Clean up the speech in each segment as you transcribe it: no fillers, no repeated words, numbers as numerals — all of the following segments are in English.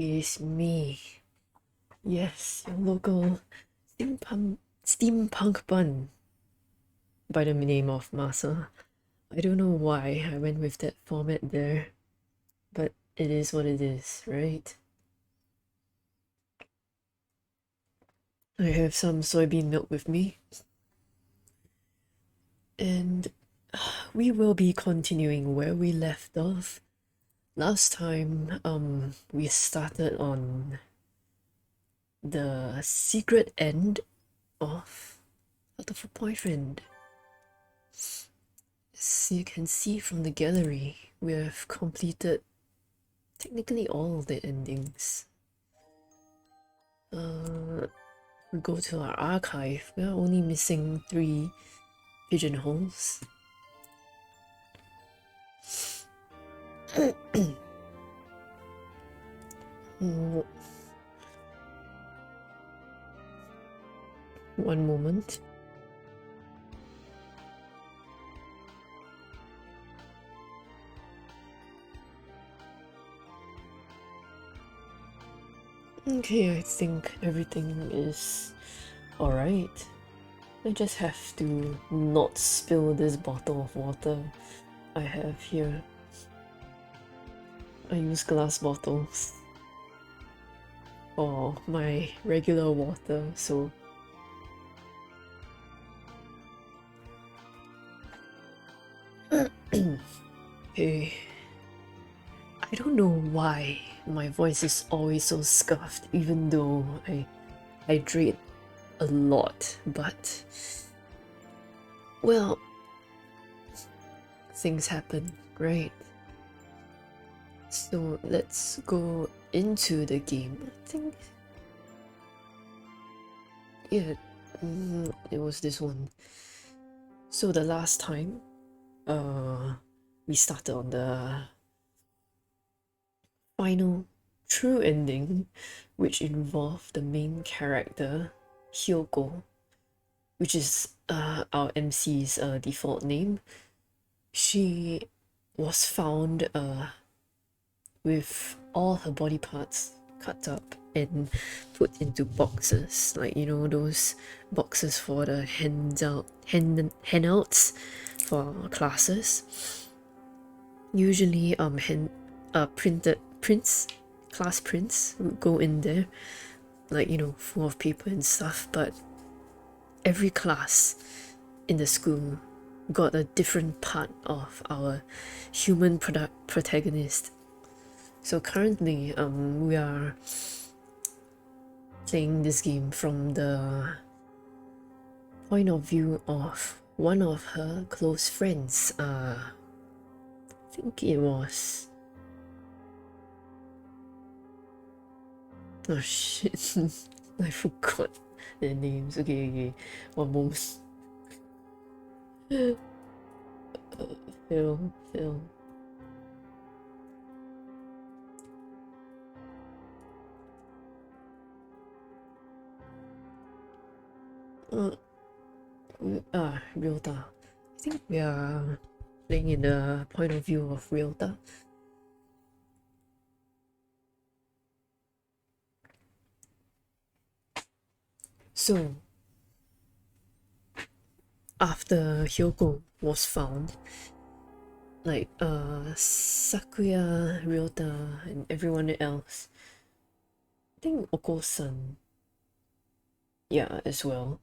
It's me. Yes, your local steampunk bun by the name of Masa. I don't know why I went with that format there, but it is what it is, right? I have some soybean milk with me, and we will be continuing where we left off. Last time, we started on the secret end of Hatoful Boyfriend. As you can see from the gallery, we have completed technically all the endings. We go to our archive, we are only missing 3 pigeonholes. One moment. Okay, I think everything is alright. I just have to not spill this bottle of water I have here. I use glass bottles for my regular water, so okay. I don't know why my voice is always so scuffed, even though I hydrate a lot, but well, things happen, right? So let's go into the game. I think, yeah, it was this one. So the last time, we started on the final true ending, which involved the main character, Hyoko, which is our MC's default name. She was found with all her body parts cut up and put into boxes, like, you know, those boxes for the handouts for classes. Usually printed prints, class prints would go in there, like, you know, full of paper and stuff, but every class in the school got a different part of our human protagonist. So currently, we are playing this game from the point of view of one of her close friends. I think it was... oh shit, I forgot their names. Okay, one moment. Phil. Ryota. I think we are playing in the point of view of Ryota. So, after Hyoko was found, like Sakuya, Ryota, and everyone else, I think Oko-san, yeah, as well,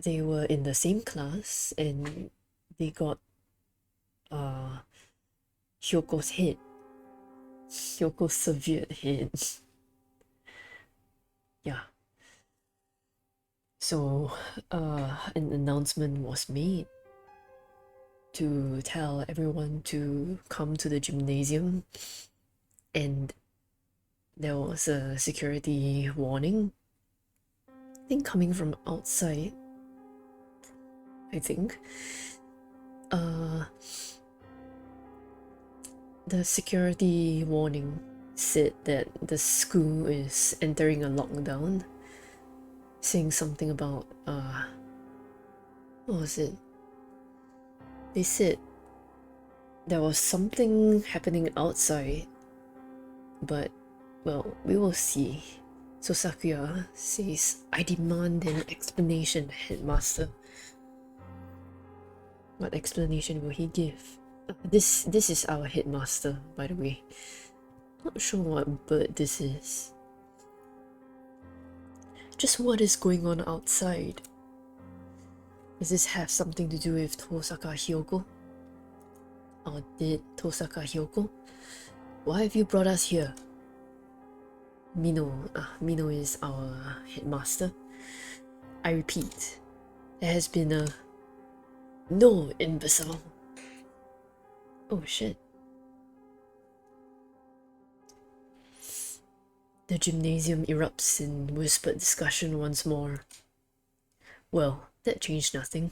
they were in the same class and they got Hyoko's head, Hyoko's severed head. Yeah. So an announcement was made to tell everyone to come to the gymnasium, and there was a security warning, I think coming from outside. I think the security warning said that the school is entering a lockdown, saying something about what was it? They said there was something happening outside, but Well, we will see. So Sakuya says, I demand an explanation, headmaster. What explanation will he give? This is our headmaster, by the way. Not sure what bird this is. Just what is going on outside? Does this have something to do with Tosaka Hyoko? Or did Tosaka Hyoko? Why have you brought us here? Mino is our headmaster. I repeat, there has been a... No, imbecile. Oh shit. The gymnasium erupts in whispered discussion once more. Well, that changed nothing.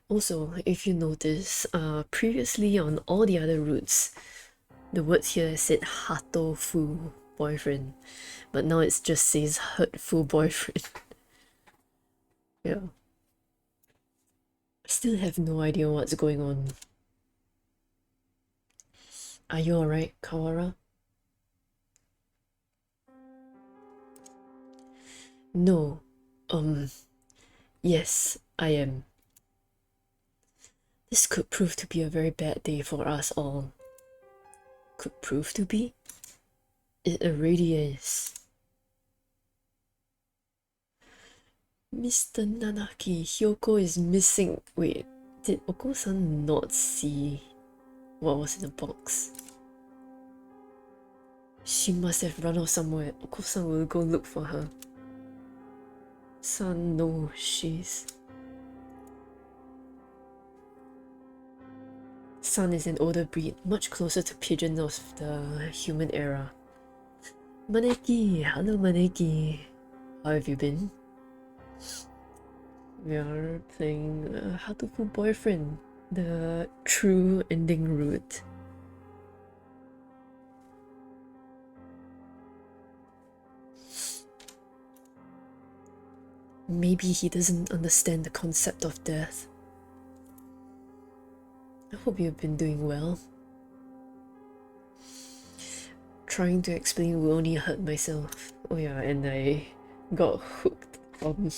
Also, if you notice, previously on all the other routes, the word here said Hatoful Boyfriend, but now it just says Hurtful Boyfriend. Yeah. I still have no idea what's going on. Are you alright, Kawara? No. Yes, I am. This could prove to be a very bad day for us all. Could prove to be? It already is. Mr. Nanaki, Hyoko is missing. Wait, did Oko-san not see what was in the box? She must have run off somewhere. Oko-san will go look for her. San knows she's... San is an older breed, much closer to pigeons of the human era. Maneki, hello Maneki. How have you been? We are playing Hatoful Boyfriend, the true ending route. Maybe he doesn't understand the concept of death. I hope you've been doing well. Trying to explain will only hurt myself. Oh yeah, and I got hooked on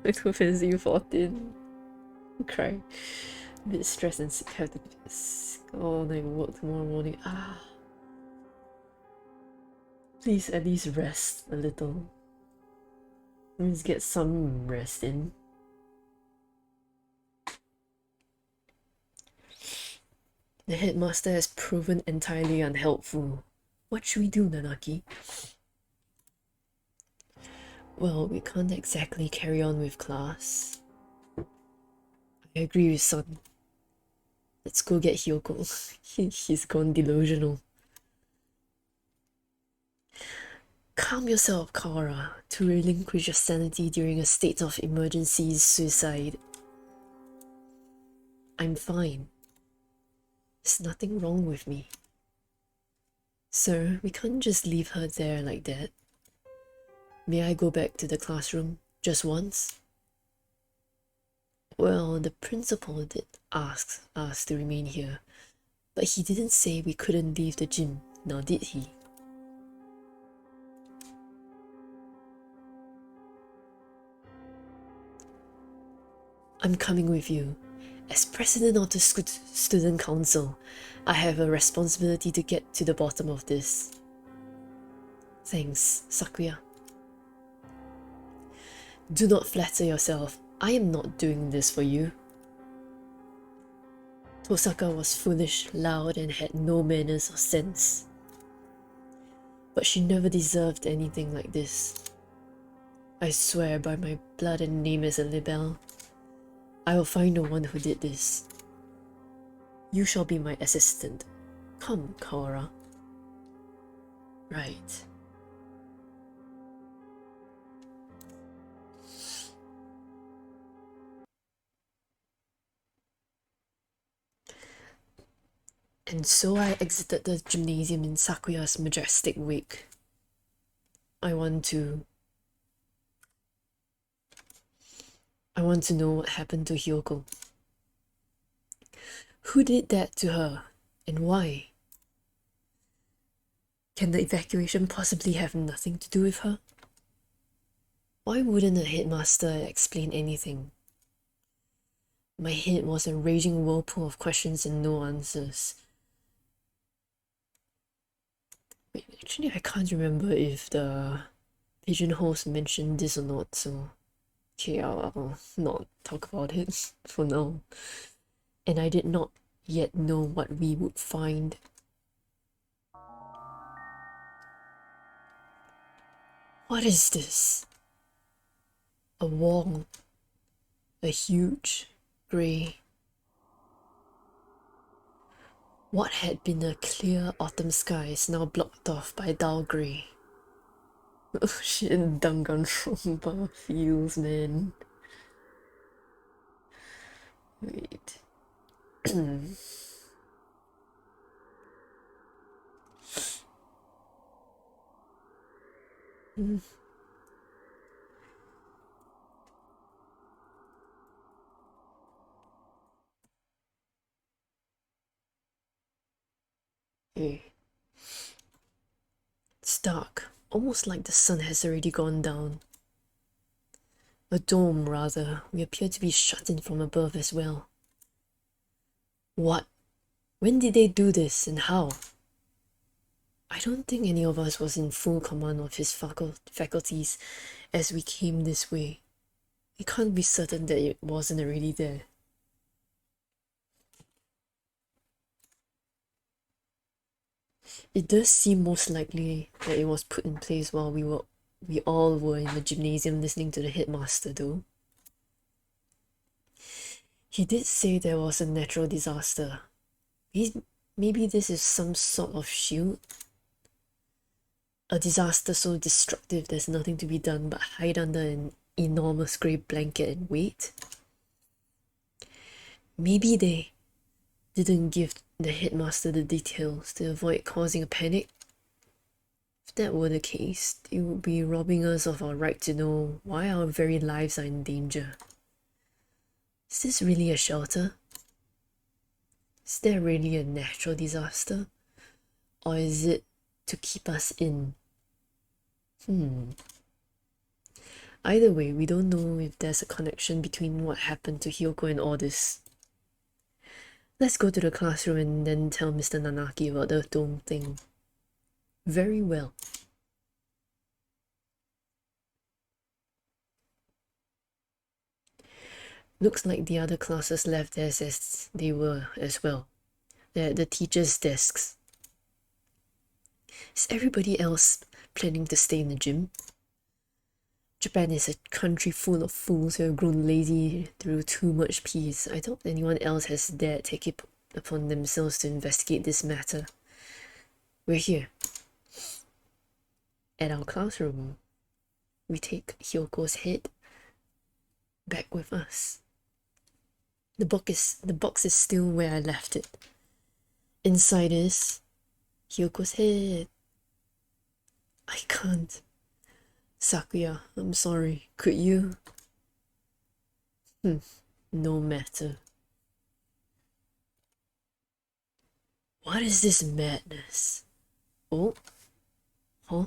Final Fantasy 14. Cry. A bit stressed and sick. Have to go on and work tomorrow morning. Please at least rest a little. Let's get some rest in. The headmaster has proven entirely unhelpful. What should we do, Nanaki? Well, we can't exactly carry on with class. I agree with Son. Let's go get Hyoko. He's gone delusional. Calm yourself, Kawara. To relinquish your sanity during a state of emergency is suicide. I'm fine. There's nothing wrong with me. Sir, we can't just leave her there like that. May I go back to the classroom just once? Well, the principal did ask us to remain here, but he didn't say we couldn't leave the gym, now did he? I'm coming with you. As president of the student council, I have a responsibility to get to the bottom of this. Thanks, Sakuya. Do not flatter yourself. I am not doing this for you. Tosaka was foolish, loud, and had no manners or sense. But she never deserved anything like this. I swear by my blood and name as a libel, I will find the one who did this. You shall be my assistant. Come, Kawara. Right. And so I exited the gymnasium in Sakuya's majestic wake. I want to know what happened to Hyoko. Who did that to her, and why? Can the evacuation possibly have nothing to do with her? Why wouldn't the headmaster explain anything? My head was a raging whirlpool of questions and no answers. Wait, actually I can't remember if the pigeon host mentioned this or not, so okay, I'll not talk about it for now. And I did not yet know what we would find. What is this? A wall. A huge, grey. What had been a clear autumn sky is now blocked off by dull grey. Oh shit, Danganronpa feels, man. Wait. Okay. It's dark, almost like the sun has already gone down. A dome, rather. We appear to be shut in from above as well. What? When did they do this, and how? I don't think any of us was in full command of his faculties as we came this way. We can't be certain that it wasn't already there. It does seem most likely that it was put in place while we all were in the gymnasium listening to the headmaster, though. He did say there was a natural disaster. Maybe this is some sort of shield? A disaster so destructive there's nothing to be done but hide under an enormous grey blanket and wait? Maybe they didn't give the headmaster the details to avoid causing a panic? If that were the case, it would be robbing us of our right to know why our very lives are in danger. Is this really a shelter? Is there really a natural disaster? Or is it to keep us in? Either way, we don't know if there's a connection between what happened to Hyoko and all this. Let's go to the classroom and then tell Mr. Nanaki about the dome thing. Very well. Looks like the other classes left theirs as they were as well. They're at the teachers' desks. Is everybody else planning to stay in the gym? Japan is a country full of fools who have grown lazy through too much peace. I doubt anyone else has dared take it upon themselves to investigate this matter. We're here. At our classroom, we take Hyoko's head back with us. The box is still where I left it. Inside is Hyoko's head. I can't. Sakuya, I'm sorry. Could you? No matter. What is this madness? Oh? Huh?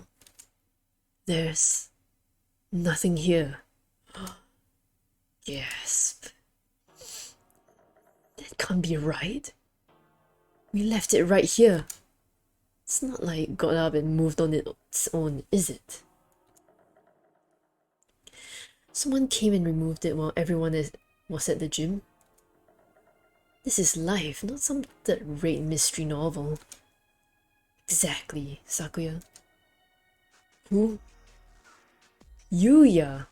There's nothing here. Gasp. That can't be right. We left it right here. It's not like it got up and moved on its own, is it? Someone came and removed it while everyone was at the gym. This is life, not some third-rate mystery novel. Exactly, Sakuya. Who? Yuya!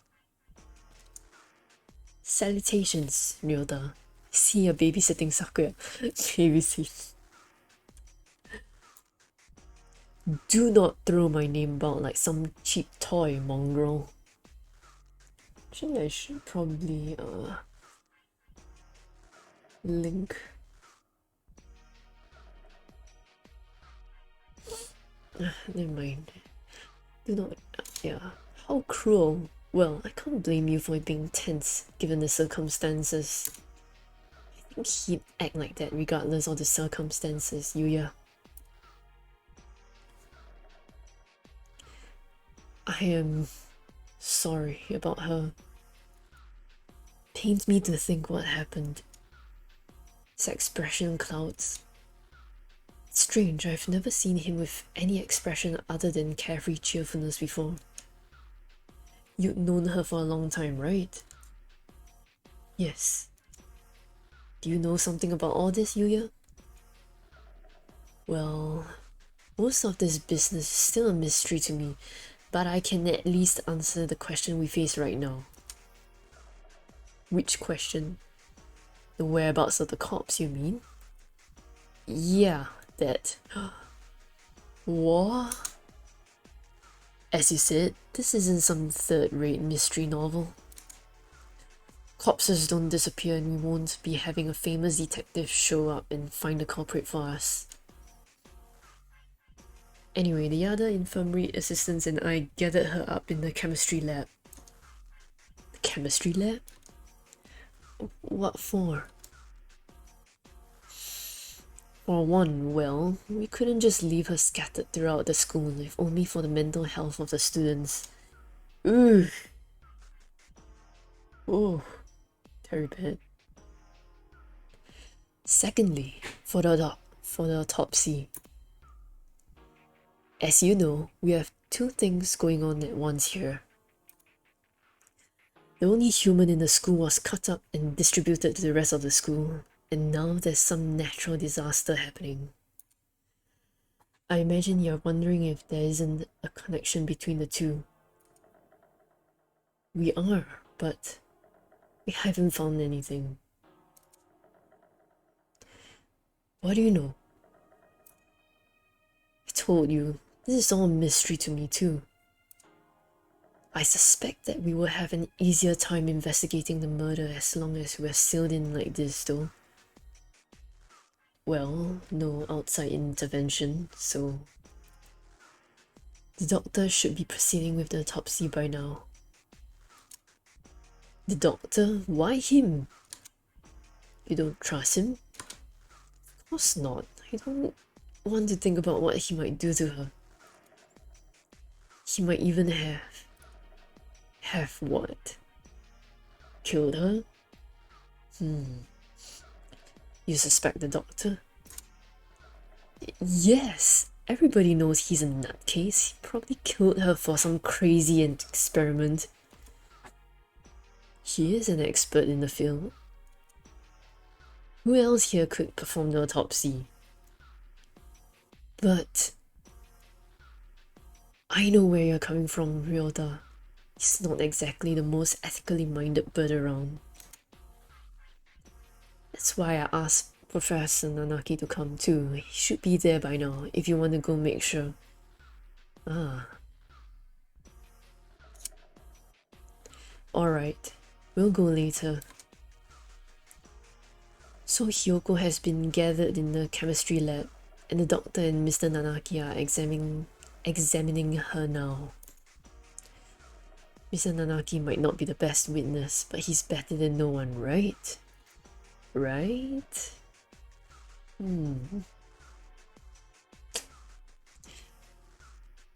Salutations, Ryoda. See you're babysitting Sakuya. Babysit. Do not throw my name about like some cheap toy, mongrel. Actually, I should probably link. Never mind. Do not. Yeah. How cruel. Well, I can't blame you for being tense given the circumstances. I think he'd act like that regardless of the circumstances, Yuya. I am sorry about her. Pains me to think what happened. His expression clouds. It's strange, I've never seen him with any expression other than carefree cheerfulness before. You'd known her for a long time, right? Yes. Do you know something about all this, Yuya? Well, most of this business is still a mystery to me, but I can at least answer the question we face right now. Which question? The whereabouts of the corpse, you mean? Yeah, that. What? As you said, this isn't some third-rate mystery novel. Corpses don't disappear and we won't be having a famous detective show up and find the culprit for us. Anyway, the other infirmary assistants and I gathered her up in the chemistry lab. The chemistry lab? What for? For one, well, we couldn't just leave her scattered throughout the school if only for the mental health of the students. Ooh. Oh, very bad. Secondly, for the autopsy. As you know, we have two things going on at once here. The only human in the school was cut up and distributed to the rest of the school, and now there's some natural disaster happening. I imagine you're wondering if there isn't a connection between the two. We are, but we haven't found anything. What do you know? I told you, this is all a mystery to me too. I suspect that we will have an easier time investigating the murder as long as we're sealed in like this though. Well, no outside intervention, so... The doctor should be proceeding with the autopsy by now. The doctor? Why him? You don't trust him? Of course not. I don't want to think about what he might do to her. He might even have what? Killed her? You suspect the doctor? Yes! Everybody knows he's a nutcase. He probably killed her for some crazy experiment. He is an expert in the field. Who else here could perform the autopsy? But... I know where you're coming from, Ryota. He's not exactly the most ethically minded bird around. That's why I asked Professor Nanaki to come too. He should be there by now if you want to go make sure. Ah. Alright, we'll go later. So Hyoko has been gathered in the chemistry lab, and the doctor and Mr. Nanaki are examining her now. Mr. Nanaki might not be the best witness, but he's better than no one, right? Right?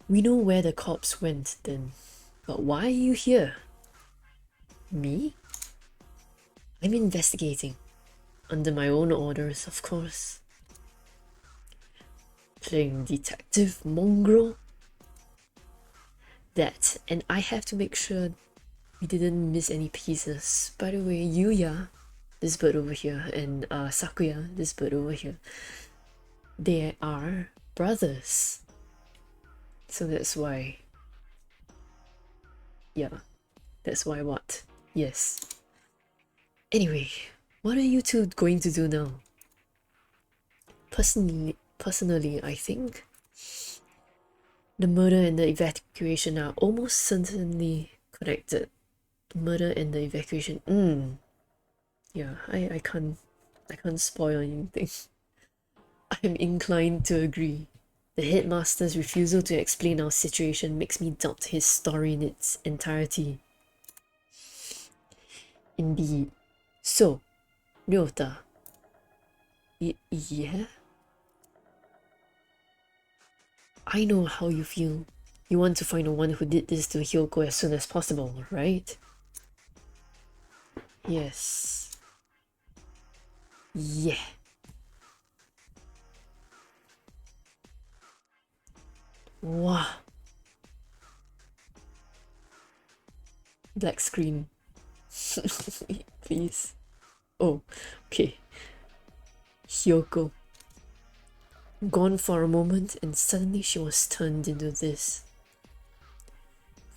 We know where the corpse went then, but why are you here? Me? I'm investigating. Under my own orders, of course. Playing detective, mongrel? That, and I have to make sure we didn't miss any pieces. By the way, Yuya, this bird over here, and Sakuya, this bird over here, they are brothers. So that's why... Yeah, that's why what? Yes. Anyway, what are you two going to do now? Personally, I think the murder and the evacuation are almost certainly connected. The murder and the evacuation. Yeah, I can't spoil anything. I'm inclined to agree. The headmaster's refusal to explain our situation makes me doubt his story in its entirety. Indeed. So, Ryota. Yeah? I know how you feel. You want to find the one who did this to Hyoko as soon as possible, right? Yes. Yeah. Wow. Black screen. Please. Oh, okay. Hyoko. Gone for a moment, and suddenly she was turned into this.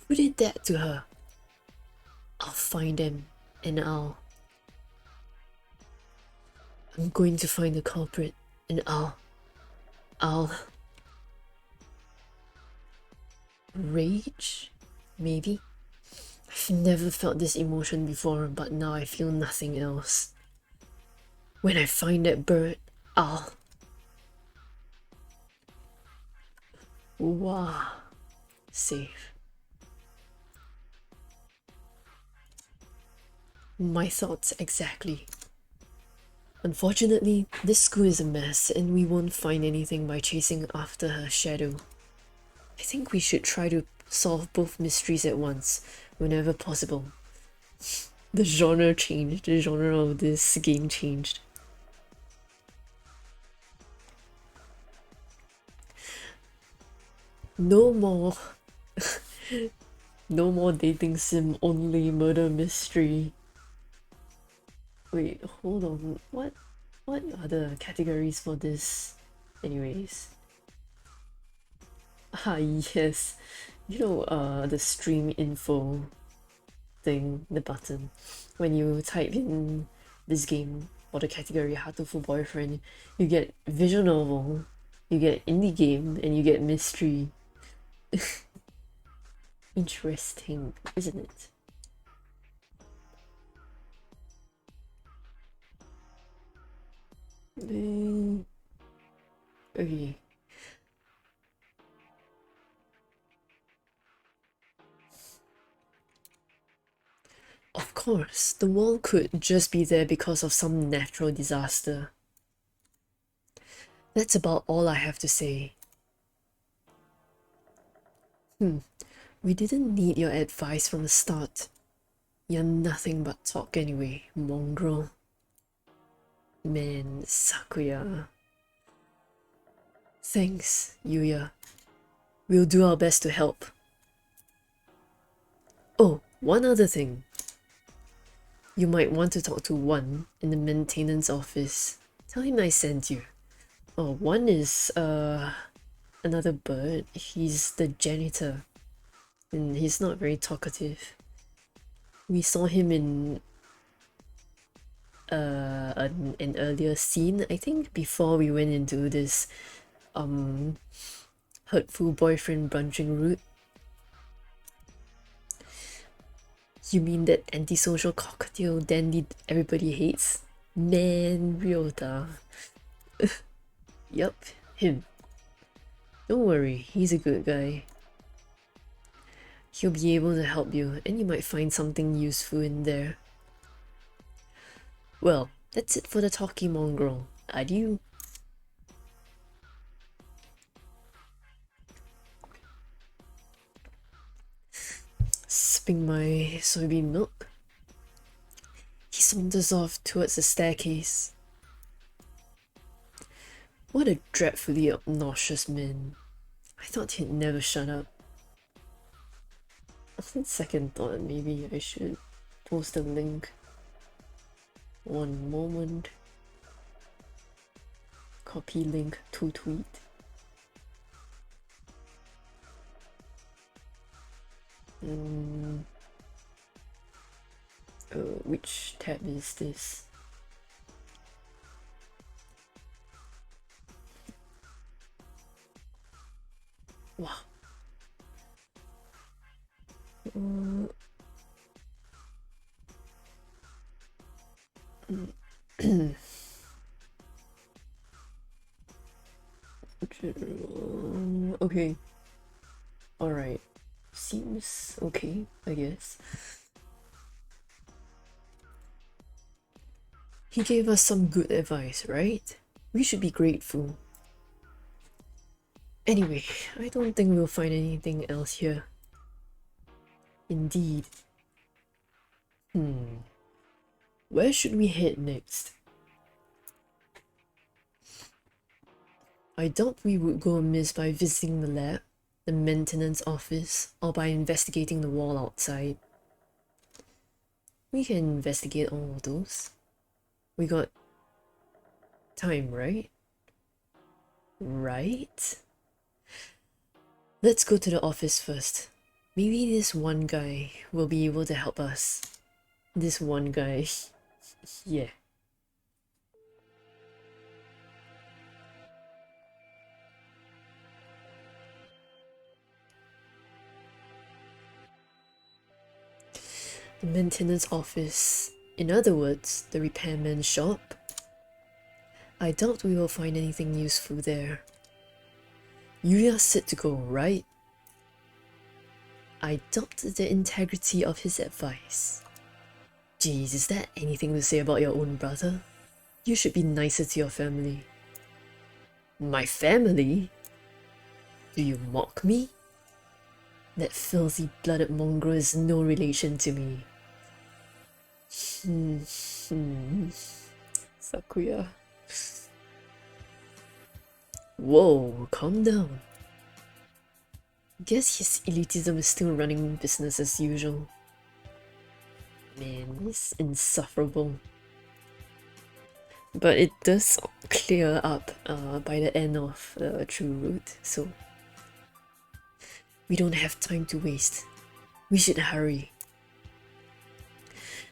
Who did that to her? I'll find them, and I'm going to find the culprit, and I'll... Rage? Maybe? I've never felt this emotion before, but now I feel nothing else. When I find that bird, I'll... Wow. Safe. My thoughts exactly. Unfortunately, this school is a mess and we won't find anything by chasing after her shadow. I think we should try to solve both mysteries at once, whenever possible. The genre changed, the genre of this game changed. No more. No more dating sim, only murder mystery. Wait, hold on. What are the categories for this? Anyways. Ah, yes. You know, the stream info thing, the button. When you type in this game or the category Hatoful Boyfriend, you get visual novel, you get indie game, and you get mystery. Interesting, isn't it? Okay. Of course, the wall could just be there because of some natural disaster. That's about all I have to say. We didn't need your advice from the start. You're nothing but talk anyway, mongrel. Man, Sakuya. Thanks, Yuya. We'll do our best to help. Oh, one other thing. You might want to talk to One in the maintenance office. Tell him I sent you. Oh, One is, another bird. He's the janitor. And he's not very talkative. We saw him in an earlier scene, I think, before we went into this hurtful boyfriend brunching route. You mean that antisocial cocktail dandy everybody hates? Man, Ryota. Yup, him. Don't worry, he's a good guy. He'll be able to help you, and you might find something useful in there. Well, that's it for the talky mongrel. Adieu. Sipping my soybean milk. He saunters off towards the staircase. What a dreadfully obnoxious man. I thought he'd never shut up. On second thought, maybe I should post a link. One moment. Copy link to tweet. Which tab is this? Wow. Okay. Alright. Seems okay, I guess. He gave us some good advice, right? We should be grateful. Anyway, I don't think we'll find anything else here. Indeed. Where should we head next? I doubt we would go amiss by visiting the lab, the maintenance office, or by investigating the wall outside. We can investigate all of those. We got time, right? Right? Let's go to the office first. Maybe this one guy will be able to help us. This one guy. Yeah. The maintenance office. In other words, the repairman's shop. I doubt we will find anything useful there. Yuya said to go, right? I doubt the integrity of his advice. Jeez, is that anything to say about your own brother? You should be nicer to your family. My family? Do you mock me? That filthy blooded mongrel is no relation to me. Sakuya. Whoa, calm down. Guess his elitism is still running business as usual. Man, it's insufferable. But it does clear up by the end of the true route, so we don't have time to waste. We should hurry.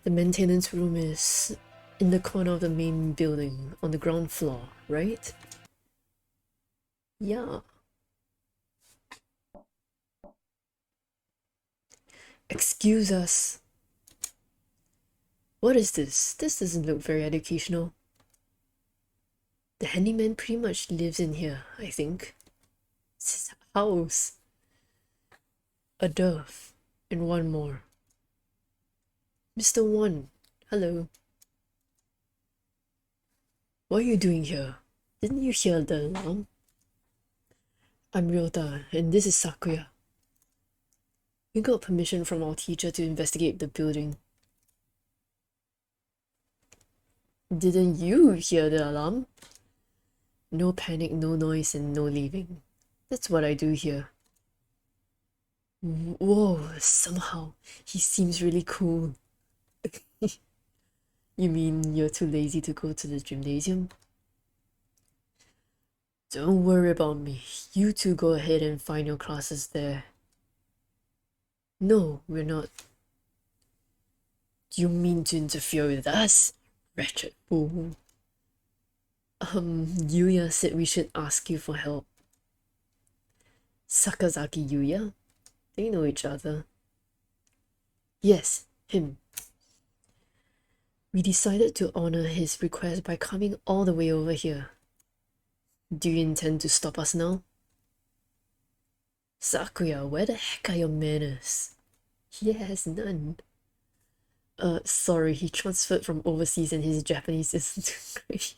The maintenance room is in the corner of the main building on the ground floor, right? Yeah. Excuse us. What is this? This doesn't look very educational. The handyman pretty much lives in here, I think. It's his house. A dove. And one more. Mr. One, hello. What are you doing here? Didn't you hear the alarm? I'm Ryota, and this is Sakuya. We got permission from our teacher to investigate the building. Didn't you hear the alarm? No panic, no noise, and no leaving. That's what I do here. Whoa, somehow, he seems really cool. You mean you're too lazy to go to the gymnasium? Don't worry about me. You two go ahead and find your classes there. No, we're not. Do you mean to interfere with us? Wretched fool. Yuya said we should ask you for help. Sakazaki Yuya? They know each other. Yes, him. We decided to honor his request by coming all the way over here. Do you intend to stop us now? Sakuya, where the heck are your manners? He has none. Sorry, he transferred from overseas and his Japanese isn't too great.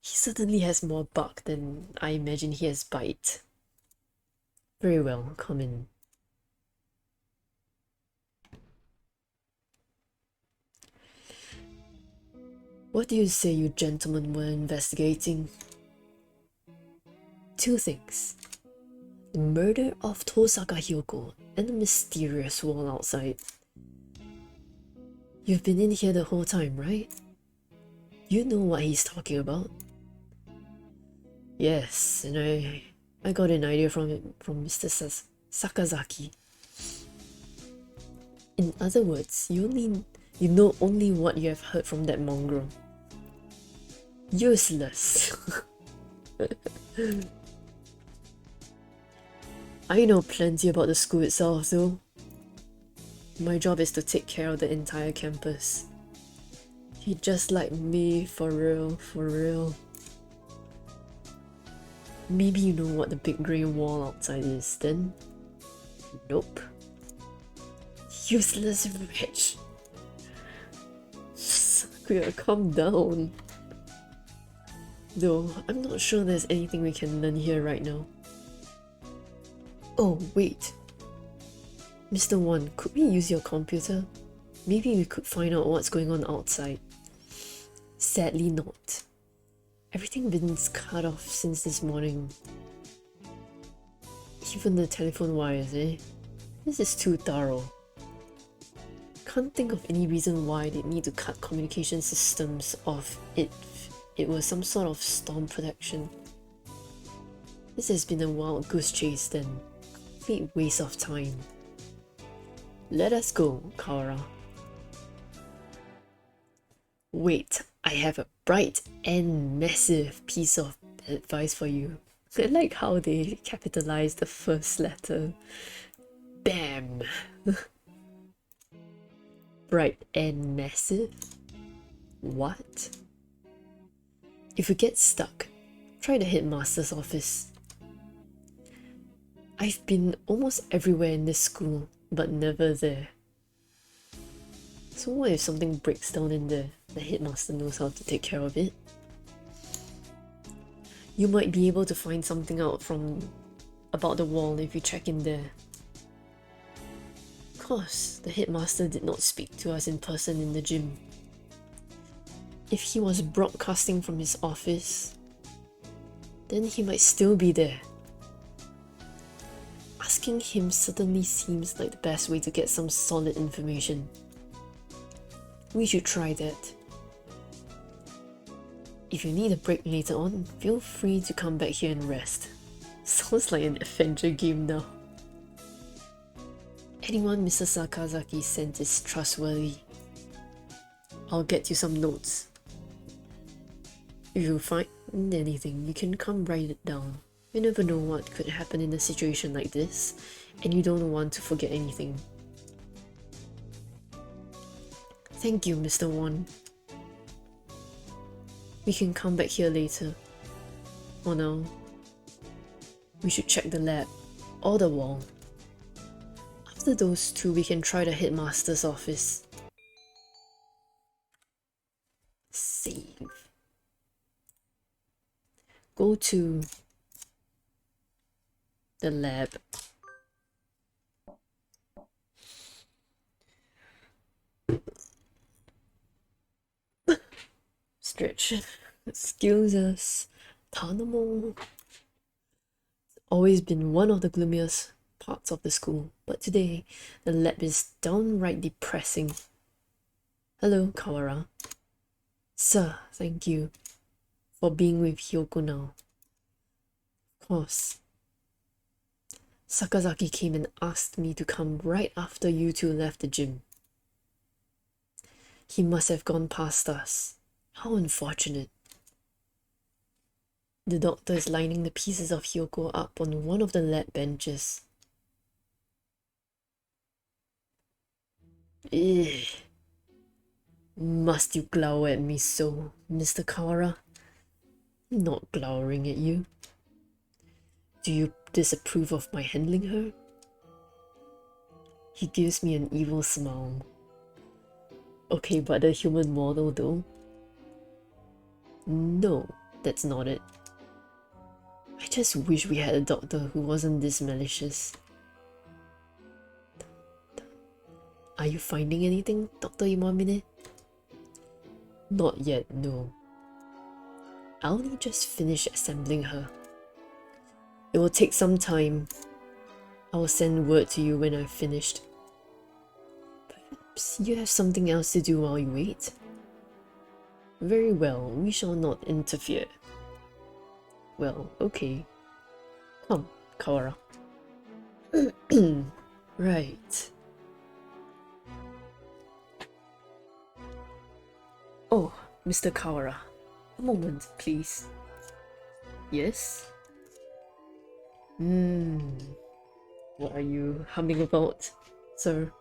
He certainly has more bark than I imagine he has bite. Very well, come in. What do you say you gentlemen were investigating? Two things. The murder of Tosaka Hyoko and the mysterious wall outside. You've been in here the whole time, right? You know what he's talking about? Yes, and I got an idea from Mr. Sakazaki. In other words, you know only what you have heard from that mongrel. Useless. I know plenty about the school itself though. My job is to take care of the entire campus. He just like me, for real, for real. Maybe you know what the big grey wall outside is then? Nope. Useless wretch. Sakuya, calm down. Though, I'm not sure there's anything we can learn here right now. Oh, wait. Mr. Won, could we use your computer? Maybe we could find out what's going on outside. Sadly not. Everything been cut off since this morning. Even the telephone wires, eh? This is too thorough. Can't think of any reason why they'd need to cut communication systems off if it was some sort of storm protection. This has been a wild goose chase then. Complete waste of time. Let us go, Kawara. Wait, I have a bright and massive piece of advice for you. I like how they capitalized the first letter. Bam! Bright and massive? What? If you get stuck, try the headmaster's office. I've been almost everywhere in this school, but never there. So what if something breaks down in there? The headmaster knows how to take care of it. You might be able to find something out about the wall if you check in there. Of course, the headmaster did not speak to us in person in the gym. If he was broadcasting from his office, then he might still be there. Asking him certainly seems like the best way to get some solid information. We should try that. If you need a break later on, feel free to come back here and rest. Sounds like an adventure game now. Anyone Mr. Sakazaki sent is trustworthy. I'll get you some notes. If you find anything, you can come write it down. You never know what could happen in a situation like this, and you don't want to forget anything. Thank you, Mr. Won. We can come back here later. For now, we should check the lab or the wall. After those two, we can try the headmaster's office. Save. Go to the lab. Stretch. Excuse us. Tanamo. It's always been one of the gloomiest parts of the school, but today the lab is downright depressing. Hello, Kawara. Sir, thank you for being with Hyoko now. Of course. Sakazaki came and asked me to come right after you two left the gym. He must have gone past us. How unfortunate. The doctor is lining the pieces of Hyoko up on one of the lab benches. Ugh. Must you glower at me so, Mr. Kawara? I'm not glowering at you. Do you disapprove of my handling her? He gives me an evil smile. Okay, but the human model though? No, that's not it. I just wish we had a doctor who wasn't this malicious. Are you finding anything, Dr. Imamine? Not yet, no. I only just finished assembling her. It will take some time. I will send word to you when I've finished. Perhaps you have something else to do while you wait? Very well, we shall not interfere. Well, okay. Come, Kawara. Right. Oh, Mr. Kawara. A moment, please. Yes? What are you humming about, sir?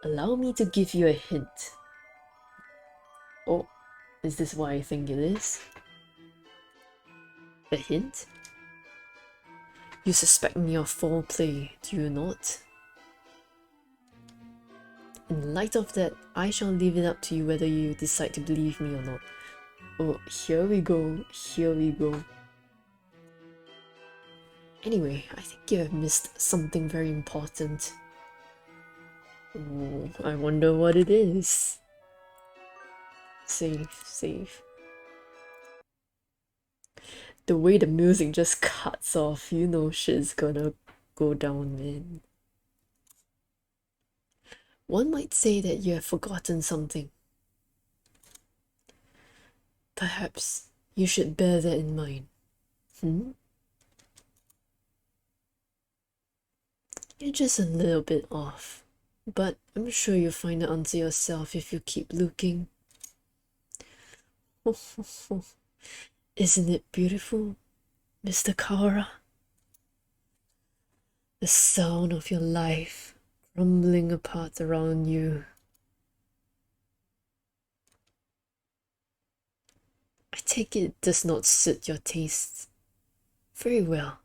Allow me to give you a hint. Oh, is this what I think it is? A hint? You suspect me of foul play, do you not? In light of that, I shall leave it up to you whether you decide to believe me or not. Oh, here we go. Here we go. Anyway, I think you have missed something very important. Oh, I wonder what it is. Save, save. The way the music just cuts off, you know shit's gonna go down, man. One might say that you have forgotten something. Perhaps you should bear that in mind. You're just a little bit off, but I'm sure you'll find the answer yourself if you keep looking. Isn't it beautiful, Mr. Kawara? The sound of your life crumbling apart around you. I take it does not suit your tastes. Very well.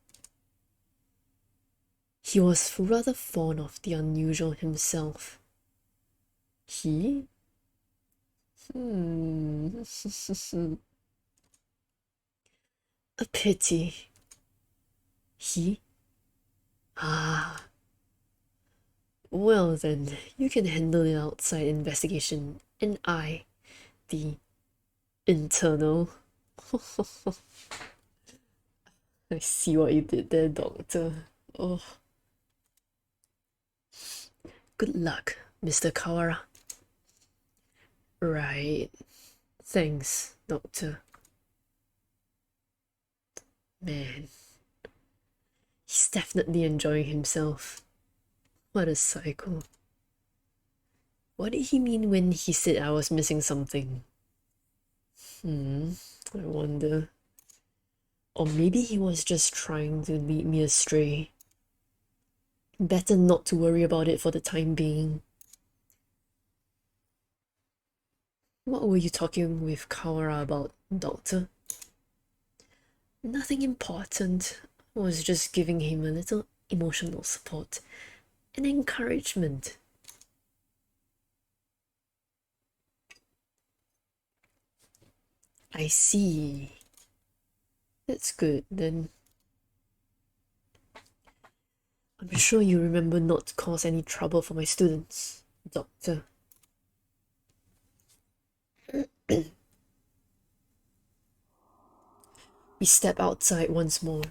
He was rather fond of the unusual himself. He? A pity. He? Ah. Well then, you can handle the outside investigation, and I, the internal. I see what you did there, Doctor. Oh. Good luck, Mr. Kawara. Right. Thanks, Doctor. Man. He's definitely enjoying himself. What a psycho. What did he mean when he said I was missing something? I wonder. Or maybe he was just trying to lead me astray. Better not to worry about it for the time being. What were you talking with Kawara about, Doctor? Nothing important. I was just giving him a little emotional support and encouragement. I see. That's good, then. I'm sure you remember not to cause any trouble for my students, Doctor. We step outside once more.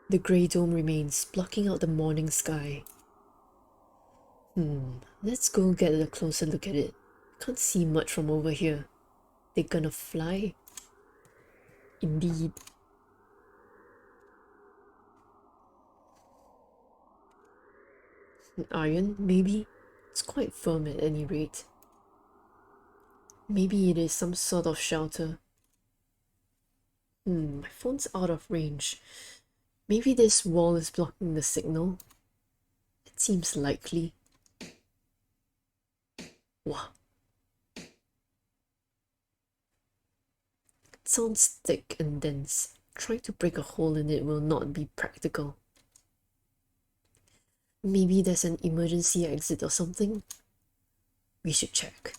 The grey dome remains, blocking out the morning sky. Let's go get a closer look at it. Can't see much from over here. They gonna fly? Indeed. An iron, maybe? It's quite firm at any rate. Maybe it is some sort of shelter. My phone's out of range. Maybe this wall is blocking the signal. It seems likely. Wow. It sounds thick and dense. Trying to break a hole in it will not be practical. Maybe there's an emergency exit or something? We should check.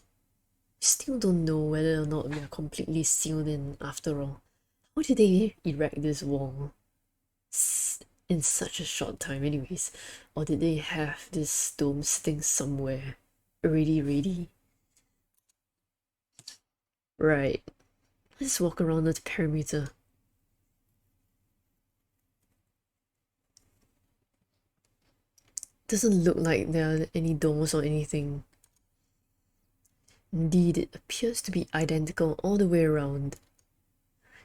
We still don't know whether or not we are completely sealed in after all. How did they erect this wall in such a short time anyways? Or did they have this dome sitting somewhere already ready? Right. Let's walk around the perimeter. Doesn't look like there are any doors or anything. Indeed, it appears to be identical all the way around.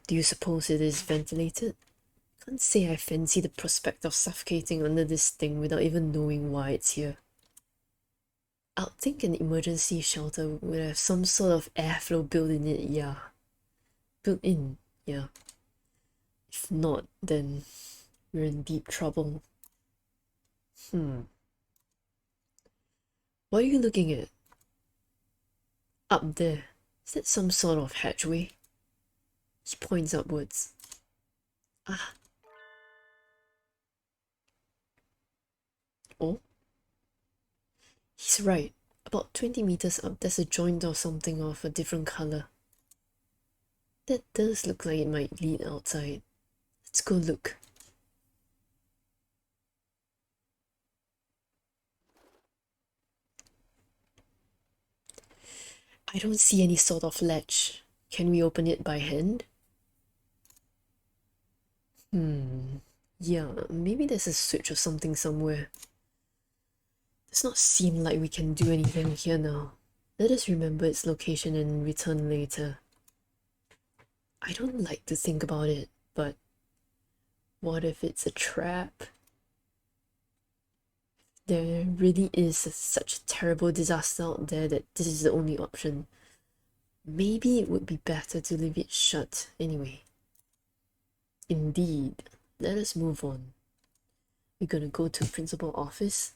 Do you suppose it is ventilated? Can't say I fancy the prospect of suffocating under this thing without even knowing why it's here. I'd think an emergency shelter would have some sort of airflow built in it, yeah. Built in, yeah. If not, then we're in deep trouble. What are you looking at? Up there. Is that some sort of hatchway? He points upwards. Ah. Oh? He's right. About 20 meters up, there's a joint or something of a different color. That does look like it might lead outside. Let's go look. I don't see any sort of latch. Can we open it by hand? Yeah, maybe there's a switch or something somewhere. Does not seem like we can do anything here now. Let us remember its location and return later. I don't like to think about it, but what if it's a trap? There really is such a terrible disaster out there that this is the only option. Maybe it would be better to leave it shut anyway. Indeed. Let us move on. We're gonna go to principal office.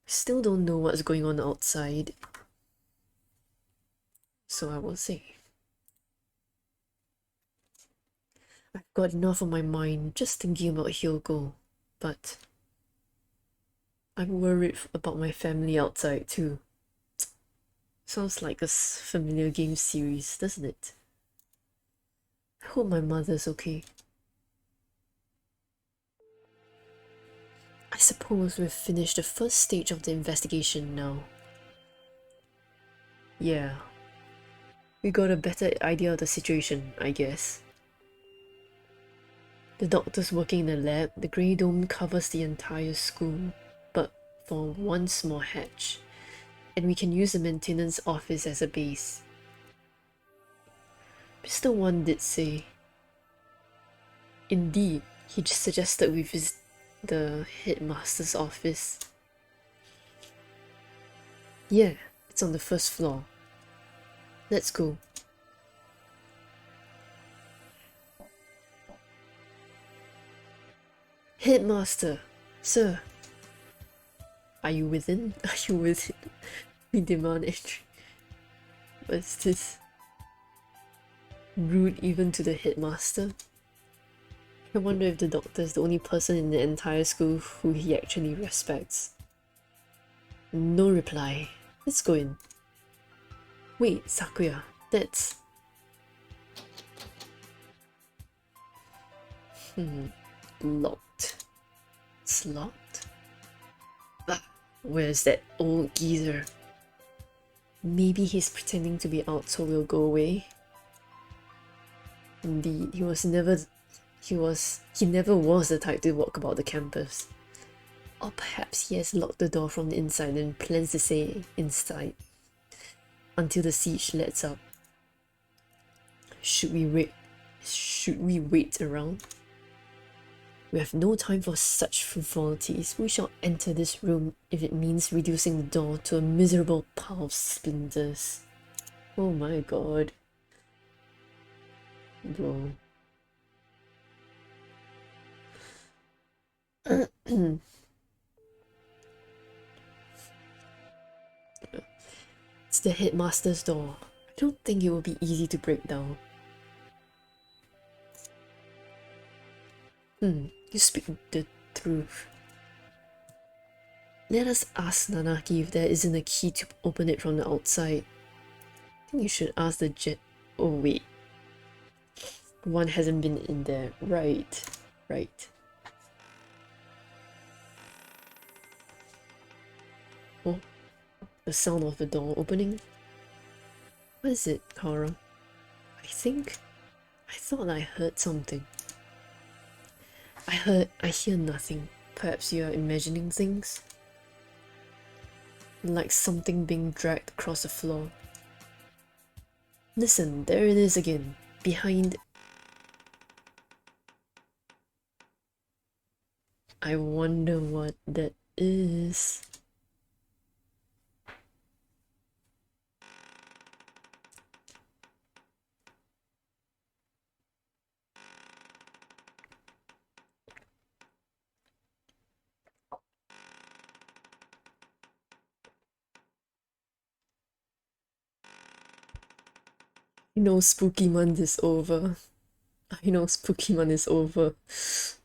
Still don't know what's going on outside, so I will say. I've got enough on my mind just thinking about Hyoko, but I'm worried about my family outside too. Sounds like a familiar game series, doesn't it? I hope my mother's okay. I suppose we've finished the first stage of the investigation now. Yeah. We got a better idea of the situation, I guess. The doctor's working in the lab. The grey dome covers the entire school, but for one small hatch. And we can use the maintenance office as a base. Mr. Wan did say. Indeed, he suggested we visit the headmaster's office. Yeah, it's on the first floor. Let's go. Headmaster, sir. Are you within? Are you within? We demand entry. What's this? Rude even to the headmaster? I wonder if the doctor is the only person in the entire school who he actually respects. No reply. Let's go in. Wait, Sakuya, that's... locked. It's locked? Ah, where's that old geezer? Maybe he's pretending to be out so we'll go away. Indeed, he never was the type to walk about the campus. Or perhaps he has locked the door from the inside and plans to stay inside until the siege lets up. Should we wait around? We have no time for such frivolities. We shall enter this room if it means reducing the door to a miserable pile of splinters. Oh my god. Bro. It's the headmaster's door. I don't think it will be easy to break down. You speak the truth. Let us ask Nanaki if there isn't a key to open it from the outside. I think you should ask the jet. Oh wait. One hasn't been in there. Right. Oh, the sound of the door opening. What is it, Kara? I thought I heard something. I hear nothing. Perhaps you are imagining things? Like something being dragged across the floor. Listen, there it is again. Behind... I wonder what that is. I know spooky month is over.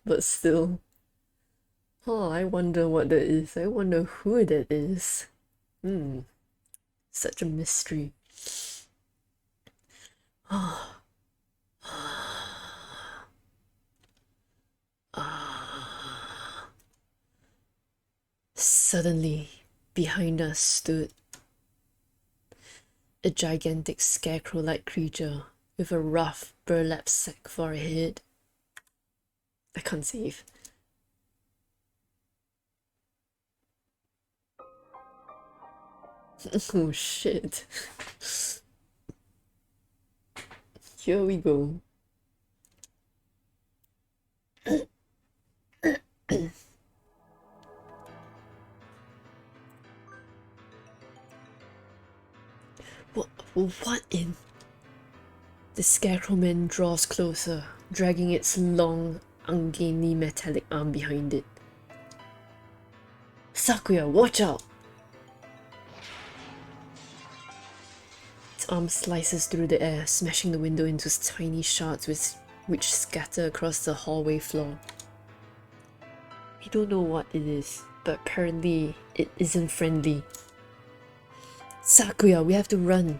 But still. Oh, I wonder what that is. I wonder who that is. Such a mystery. Suddenly, behind us stood a gigantic scarecrow-like creature with a rough burlap sack for a head. I can't save. Oh shit. Here we go. What in? The scarecrow man draws closer, dragging its long, ungainly metallic arm behind it. Sakuya, watch out! Its arm slices through the air, smashing the window into tiny shards which scatter across the hallway floor. We don't know what it is, but apparently it isn't friendly. Sakuya, we have to run.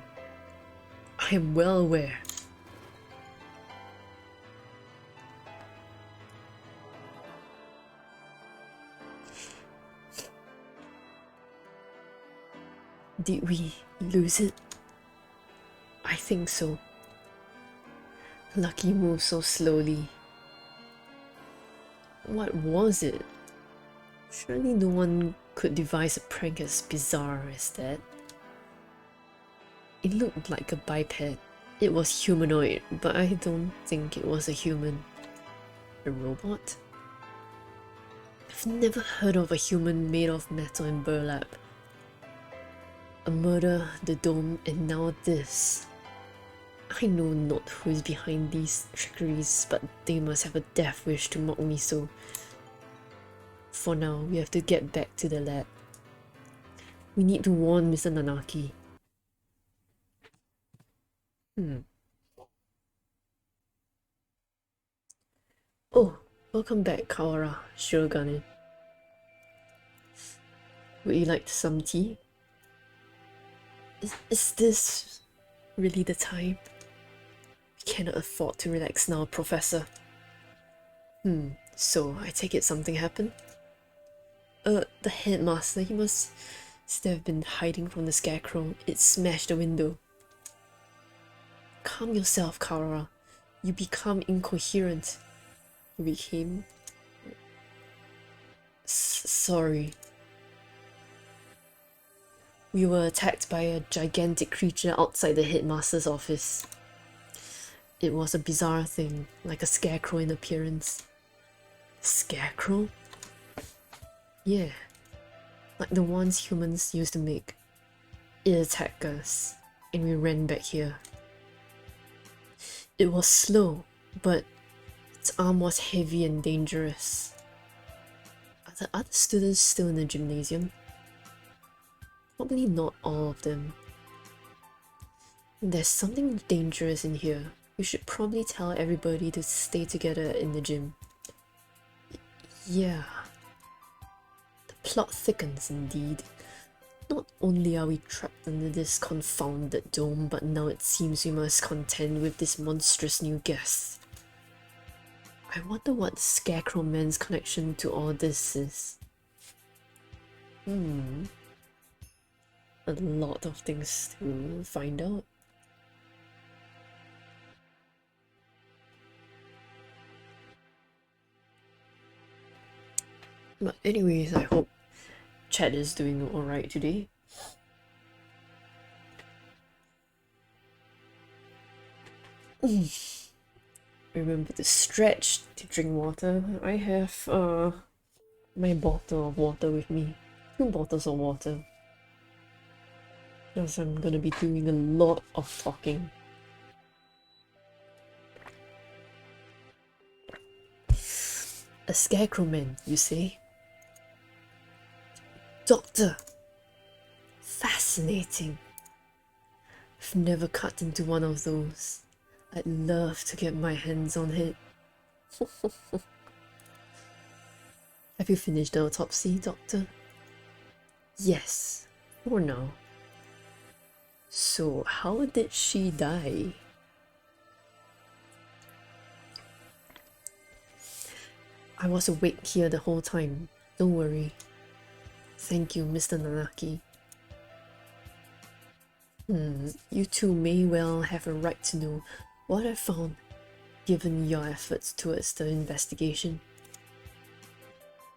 I am well aware. Did we lose it? I think so. Lucky moved so slowly. What was it? Surely no one could devise a prank as bizarre as that. It looked like a biped. It was humanoid, but I don't think it was a human. A robot? I've never heard of a human made of metal and burlap. A murder, the dome, and now this. I know not who is behind these trickeries, but they must have a death wish to mock me so. For now, we have to get back to the lab. We need to warn Mr. Nanaki. Oh, welcome back, Kawara. Shirogane. Would you like some tea? Is this really the time? We cannot afford to relax now, Professor. So I take it something happened? The headmaster, he must have been hiding from the scarecrow. It smashed the window. Calm yourself, Kawara. You become incoherent. You became... Sorry. We were attacked by a gigantic creature outside the headmaster's office. It was a bizarre thing, like a scarecrow in appearance. Scarecrow? Yeah, like the ones humans used to make. It attacked us, and we ran back here. It was slow, but its arm was heavy and dangerous. Are the other students still in the gymnasium? Probably not all of them. There's something dangerous in here. We should probably tell everybody to stay together in the gym. Yeah. The plot thickens indeed. Not only are we trapped under this confounded dome, but now it seems we must contend with this monstrous new guest. I wonder what the Scarecrow Man's connection to all this is. A lot of things to find out. But anyways, I hope Chad is doing alright today. Remember to stretch, to drink water. I have my bottle of water with me. 2 bottles of water. Because I'm gonna be doing a lot of talking. A scarecrow man, you say? Doctor! Fascinating. I've never cut into one of those. I'd love to get my hands on it. Have you finished the autopsy, Doctor? Yes, for now. So, how did she die? I was awake here the whole time. Don't worry. Thank you, Mr. Nanaki. You two may well have a right to know what I found, given your efforts towards the investigation.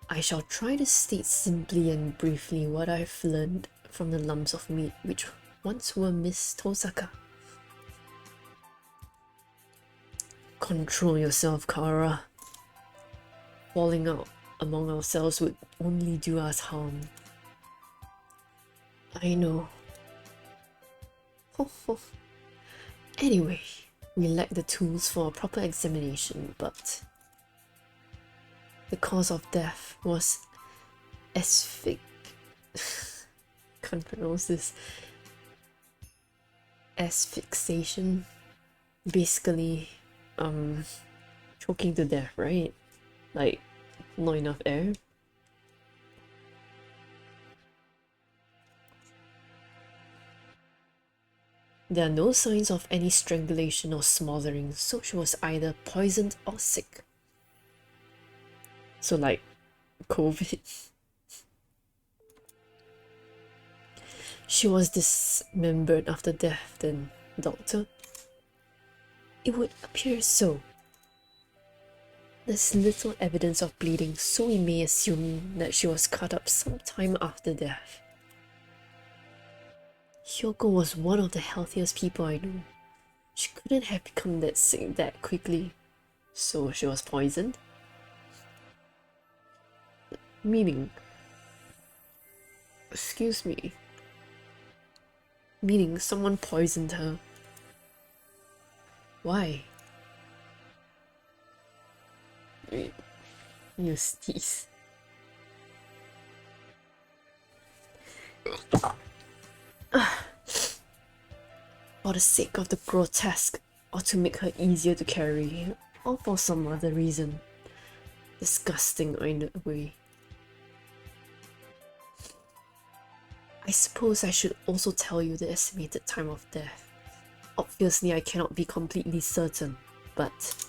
I shall try to state simply and briefly what I've learned from the lumps of meat which once were Miss Tosaka. Control yourself, Kara. Falling out among ourselves would only do us harm. I know. Anyway, we lack the tools for a proper examination, but the cause of death was can't pronounce this. Asphyxiation. Basically, choking to death, right? Like, not enough air. There are no signs of any strangulation or smothering, so she was either poisoned or sick. So like, COVID. She was dismembered after death, then, Doctor? It would appear so. There's little evidence of bleeding, so we may assume that she was cut up sometime after death. Hyoko was one of the healthiest people I know. She couldn't have become that sick that quickly, so she was poisoned? Meaning... Excuse me. Meaning someone poisoned her. Why? Wait, you sneeze. For the sake of the grotesque, or to make her easier to carry, or for some other reason. Disgusting in a way. I suppose I should also tell you the estimated time of death. Obviously I cannot be completely certain, but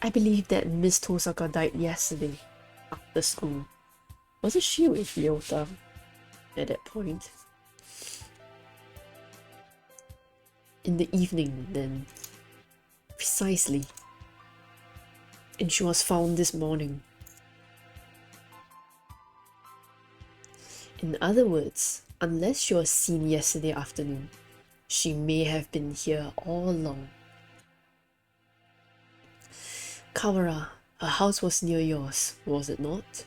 I believe that Miss Tosaka died yesterday, after school. Wasn't she with Ryota at that point? In the evening, then. Precisely. And she was found this morning. In other words, unless she was seen yesterday afternoon, she may have been here all along. Kawara, her house was near yours, was it not?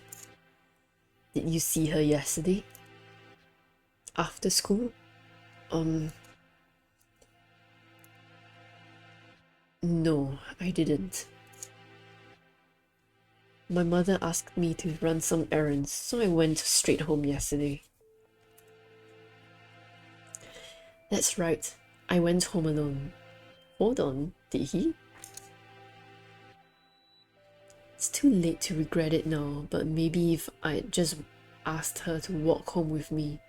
Did you see her yesterday? After school? No, I didn't. My mother asked me to run some errands, so I went straight home yesterday. That's right, I went home alone. Hold on, did he? It's too late to regret it now, but maybe if I just asked her to walk home with me.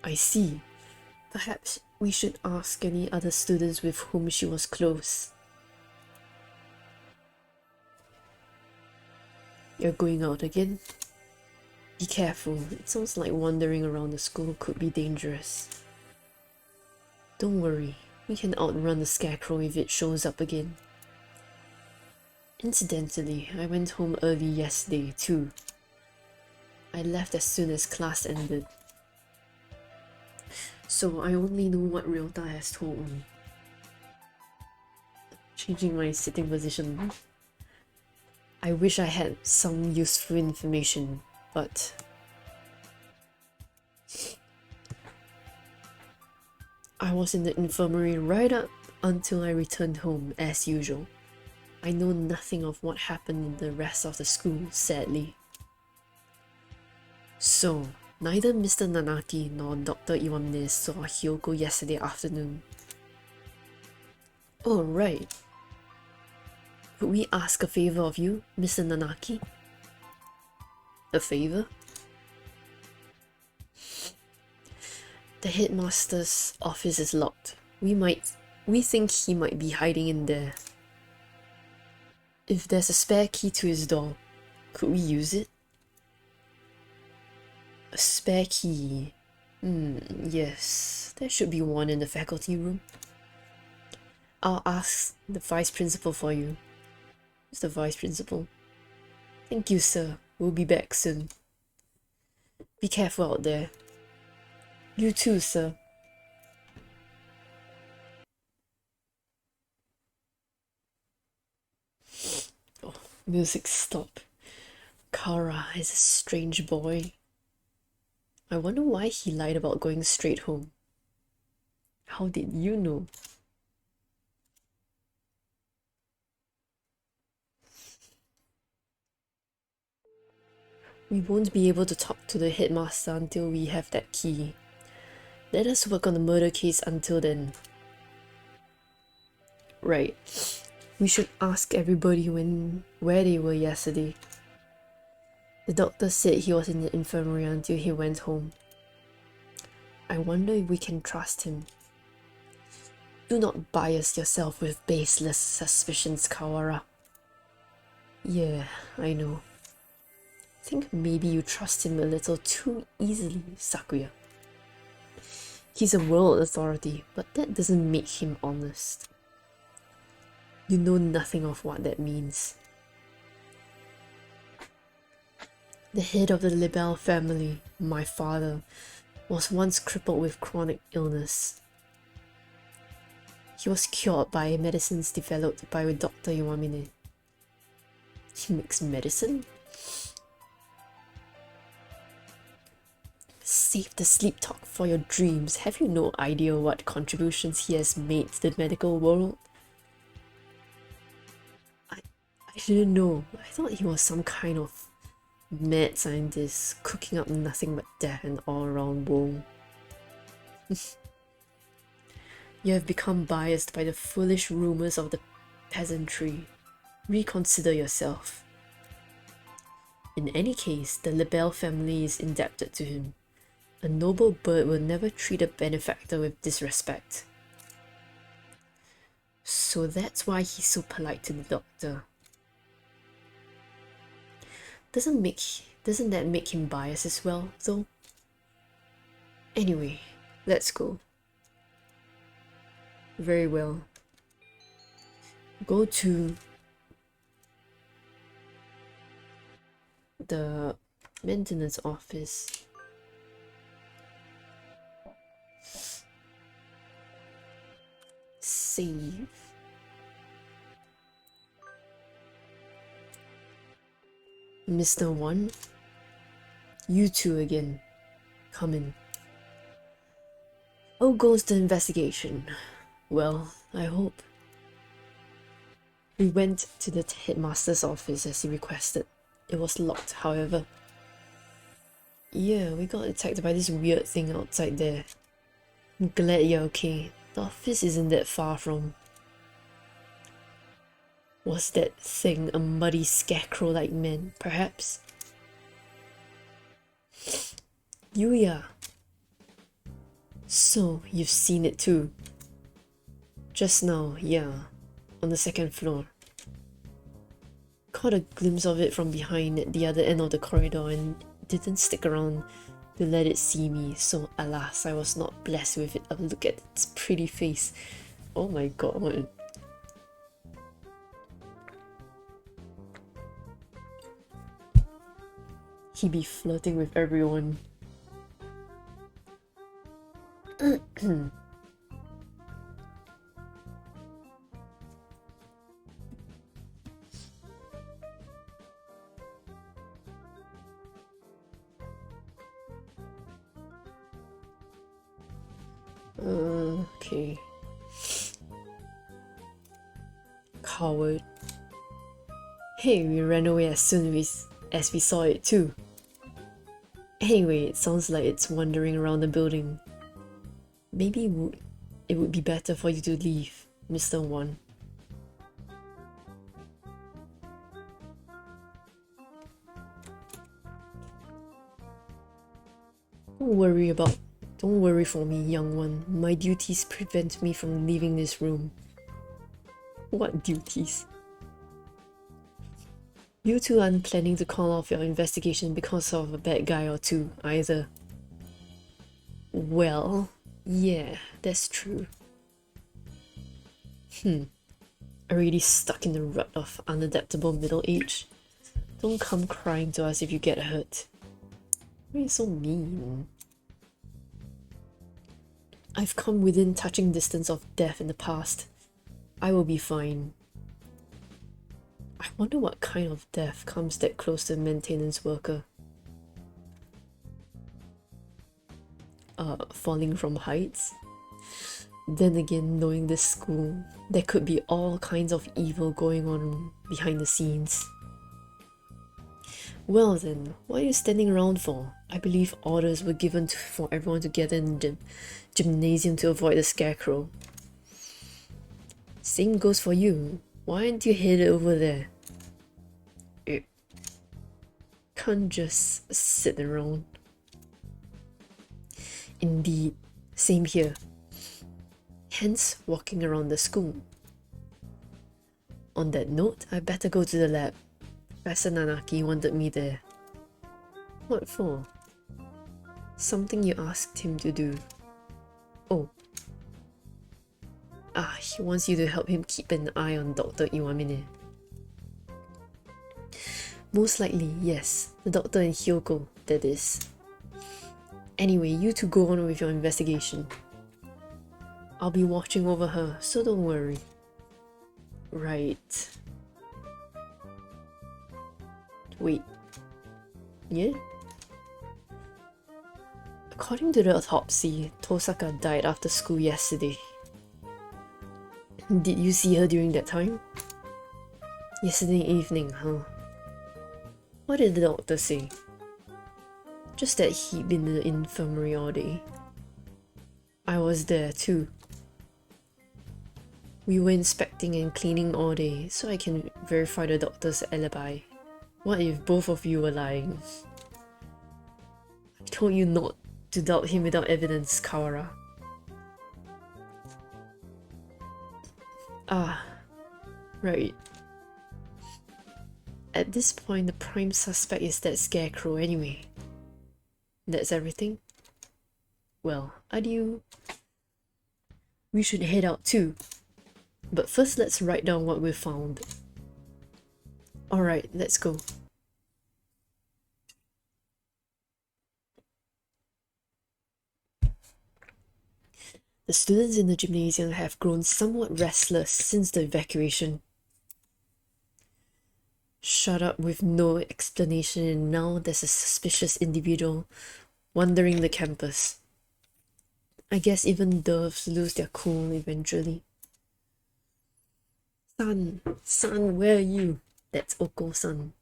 I see. Perhaps we should ask any other students with whom she was close. You're going out again? Be careful, it sounds like wandering around the school could be dangerous. Don't worry, we can outrun the scarecrow if it shows up again. Incidentally, I went home early yesterday too. I left as soon as class ended. So I only know what Ryota has told me. Changing my sitting position. I wish I had some useful information, but I was in the infirmary right up until I returned home as usual. I know nothing of what happened in the rest of the school, sadly. So, neither Mr. Nanaki nor Dr. Iwamne saw Hyoko yesterday afternoon. Oh, right. Could we ask a favor of you, Mr. Nanaki? A favor? The headmaster's office is locked. We might We think he might be hiding in there. If there's a spare key to his door, could we use it? A spare key. Yes, there should be one in the faculty room. I'll ask the vice principal for you. It's the vice principal. Thank you, sir. We'll be back soon. Be careful out there. You too, sir. Oh, music stop. Kara is a strange boy. I wonder why he lied about going straight home. How did you know? We won't be able to talk to the headmaster until we have that key. Let us work on the murder case until then. Right. We should ask everybody where they were yesterday. The doctor said he was in the infirmary until he went home. I wonder if we can trust him. Do not bias yourself with baseless suspicions, Kawara. Yeah, I know. I think maybe you trust him a little too easily, Sakuya. He's a world authority, but that doesn't make him honest. You know nothing of what that means. The head of the Lebel family, my father, was once crippled with chronic illness. He was cured by medicines developed by Dr. Iwamine. He makes medicine? Save the sleep talk for your dreams. Have you no idea what contributions he has made to the medical world? I didn't know. I thought he was some kind of mad scientist cooking up nothing but death and all-around woe. You have become biased by the foolish rumors of the peasantry. Reconsider yourself. In any case, the Lebel family is indebted to him. A noble bird will never treat a benefactor with disrespect. So that's why he's so polite to the doctor. Doesn't that make him biased as well, though? Anyway, let's go. Very well. Go to the maintenance office. Save. Mr. One? You two again. Come in. How goes the investigation? Well, I hope. We went to the headmaster's office as he requested. It was locked, however. Yeah, we got attacked by this weird thing outside there. I'm glad you're okay. The office isn't that far from... Was that thing a muddy scarecrow-like man, perhaps? Yuya! So, you've seen it too? Just now, yeah. On the second floor. Caught a glimpse of it from behind at the other end of the corridor and didn't stick around to let it see me, so alas, I was not blessed with it. A look at its pretty face. Oh my god. He be flirting with everyone. Okay. Coward. Hey, we ran away as soon as we saw it too. Anyway, it sounds like it's wandering around the building. Maybe it would be better for you to leave, Mr. One. Don't worry about Don't worry for me, young one. My duties prevent me from leaving this room. What duties? You two aren't planning to call off your investigation because of a bad guy or two, either. Well, yeah, that's true. Already stuck in the rut of unadaptable middle age? Don't come crying to us if you get hurt. Why are you so mean? I've come within touching distance of death in the past. I will be fine. I wonder what kind of death comes that close to a maintenance worker. Falling from heights? Then again, knowing this school, there could be all kinds of evil going on behind the scenes. Well then, what are you standing around for? I believe orders were given for everyone to gather in the gymnasium to avoid the scarecrow. Same goes for you. Why aren't you headed over there? You can't just sit around. Indeed, same here. Hence, walking around the school. On that note, I better go to the lab. Professor Nanaki wanted me there. What for? Something you asked him to do. Oh. He wants you to help him keep an eye on Dr. Iwamine. Most likely, yes. The doctor and Hyoko, that is. Anyway, you two go on with your investigation. I'll be watching over her, so don't worry. Right. Wait. Yeah? According to the autopsy, Tosaka died after school yesterday. Did you see her during that time? Yesterday evening, huh? What did the doctor say? Just that he'd been in the infirmary all day. I was there too. We were inspecting and cleaning all day, so I can verify the doctor's alibi. What if both of you were lying? I told you not to doubt him without evidence, Kawara. Right. At this point, the prime suspect is that scarecrow anyway. That's everything? Well, adieu. We should head out too. But first, let's write down what we've found. Alright, let's go. The students in the gymnasium have grown somewhat restless since the evacuation. Shut up with no explanation, and now there's a suspicious individual wandering the campus. I guess even doves lose their cool eventually. San, where are you? That's Oko-san.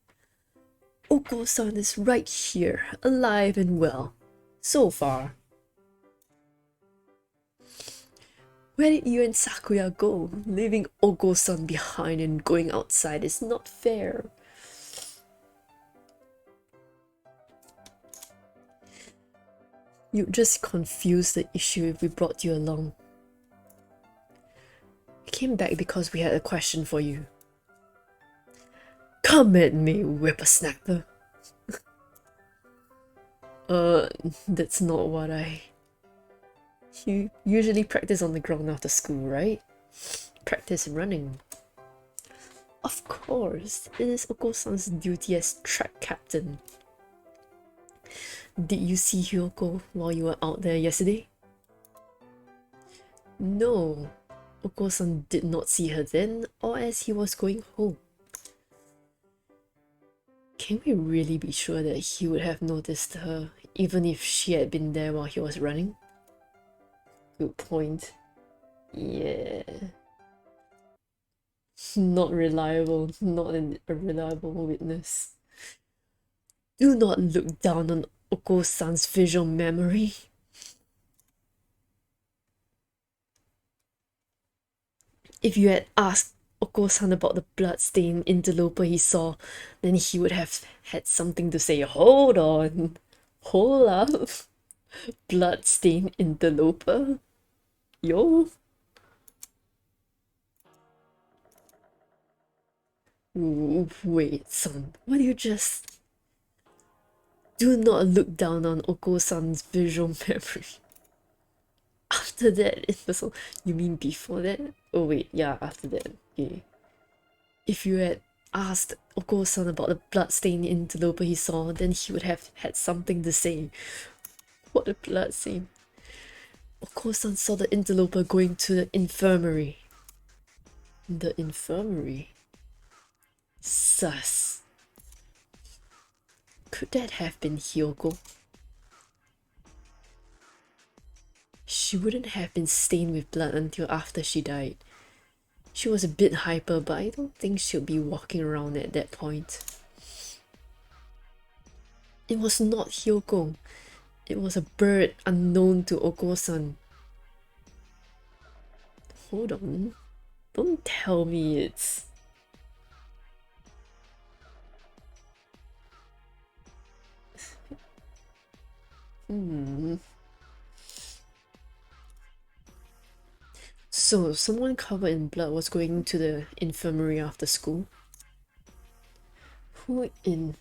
Oko-san is right here, alive and well. So far. Where did you and Sakuya go? Leaving Oko-san behind and going outside is not fair. You'd just confuse the issue if we brought you along. We came back because we had a question for you. Come at me, whippersnapper. That's not what You usually practice on the ground after school, right? Practice running. Of course, it is Oko-san's duty as track captain. Did you see Hyoko while you were out there yesterday? No, Oko-san did not see her then or as he was going home. Can we really be sure that he would have noticed her even if she had been there while he was running? Good point. Yeah. Not reliable, not a reliable witness. Do not look down on Oko-san's visual memory. If you had asked Oko-san about the blood-stained interloper he saw, then he would have had something to say. Hold on. Hold up. Bloodstained interloper? Yo. Ooh, wait, son. What do you just... Do not look down on Oko-san's visual memory. After that, it was... You mean before that? Oh wait, yeah, after that. Okay. If you had asked Oko-san about the bloodstained interloper he saw, then he would have had something to say. What a bloodstain. Oko-san saw the interloper going to the infirmary. The infirmary? Sus. Could that have been Hyoko? She wouldn't have been stained with blood until after she died. She was a bit hyper, but I don't think she'll be walking around at that point. It was not Hyoko. It was a bird unknown to Oko-san. Hold on. Don't tell me it's... So, someone covered in blood was going to the infirmary after school? Who in...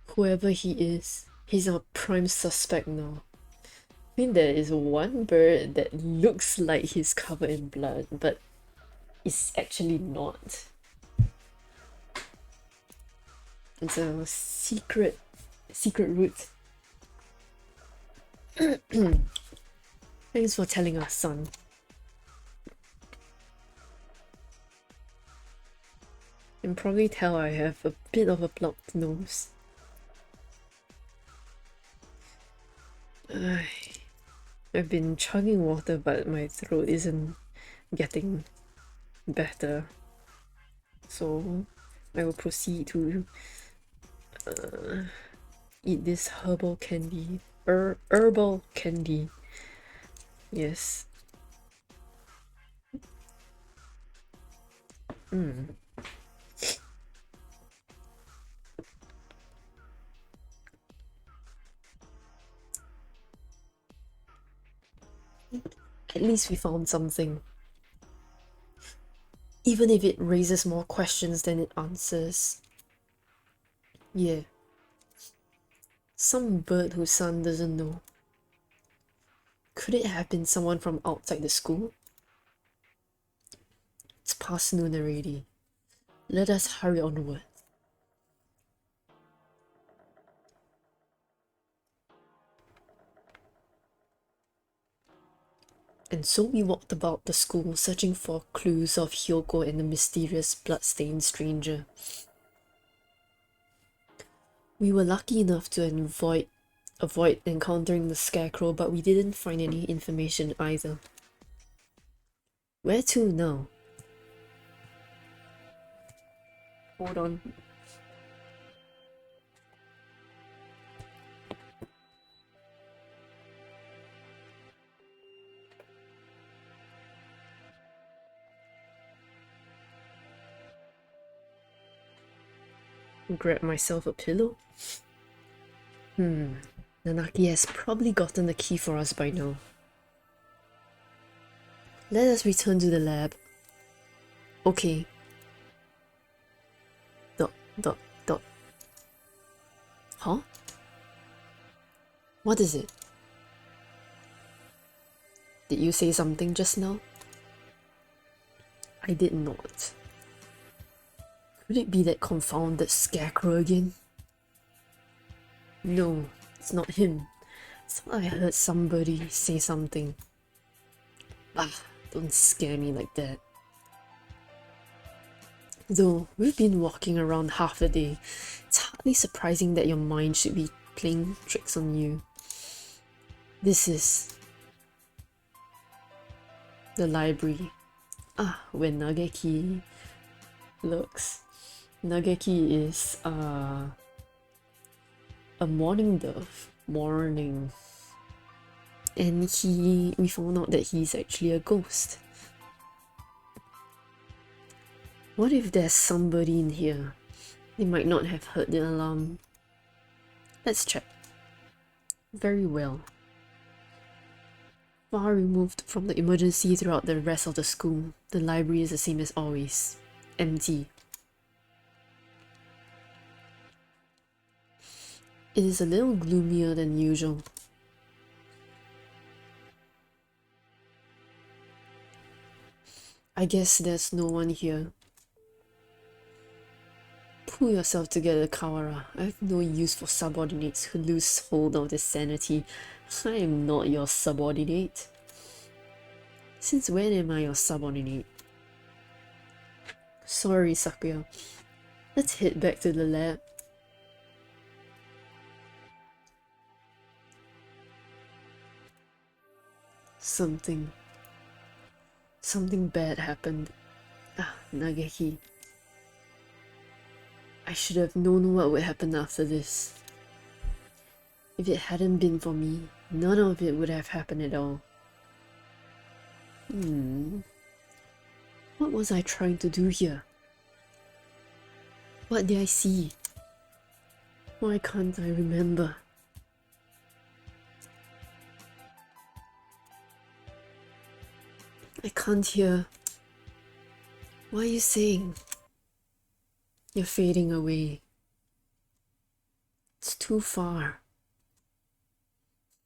Whoever he is, he's our prime suspect now. I mean, there is one bird that looks like he's covered in blood, but is actually not. It's a secret route. Thanks for telling us, son. You can probably tell I have a bit of a blocked nose. I've been chugging water, but my throat isn't getting better. So I will proceed to eat this herbal candy. Herbal candy. Yes. At least we found something. Even if it raises more questions than it answers. Yeah. Some bird whose son doesn't know. Could it have been someone from outside the school? It's past noon already. Let us hurry onward. And so we walked about the school searching for clues of Hyoko and the mysterious bloodstained stranger. We were lucky enough to avoid encountering the scarecrow, but we didn't find any information either. Where to now? Hold on. Grab myself a pillow. Nanaki has probably gotten the key for us by now. Let us return to the lab. Okay. Dot. Huh? What is it? Did you say something just now? I did not. Could it be that confounded scarecrow again? No, it's not him. I thought I heard somebody say something. Don't scare me like that. Though we've been walking around half the day, it's hardly surprising that your mind should be playing tricks on you. This is the library. Where Nageki looks. Nageki is a mourning dove. Mourning. And we found out that he's actually a ghost. What if there's somebody in here? They might not have heard the alarm. Let's check. Very well. Far removed from the emergency throughout the rest of the school, the library is the same as always. Empty. It is a little gloomier than usual. I guess there's no one here. Pull yourself together, Kawara. I have no use for subordinates who lose hold of their sanity. I am not your subordinate. Since when am I your subordinate? Sorry, Sakuya. Let's head back to the lab. Something bad happened. Nageki. I should have known what would happen after this. If it hadn't been for me, none of it would have happened at all. What was I trying to do here? What did I see? Why can't I remember? I can't hear. What are you saying? You're fading away. It's too far.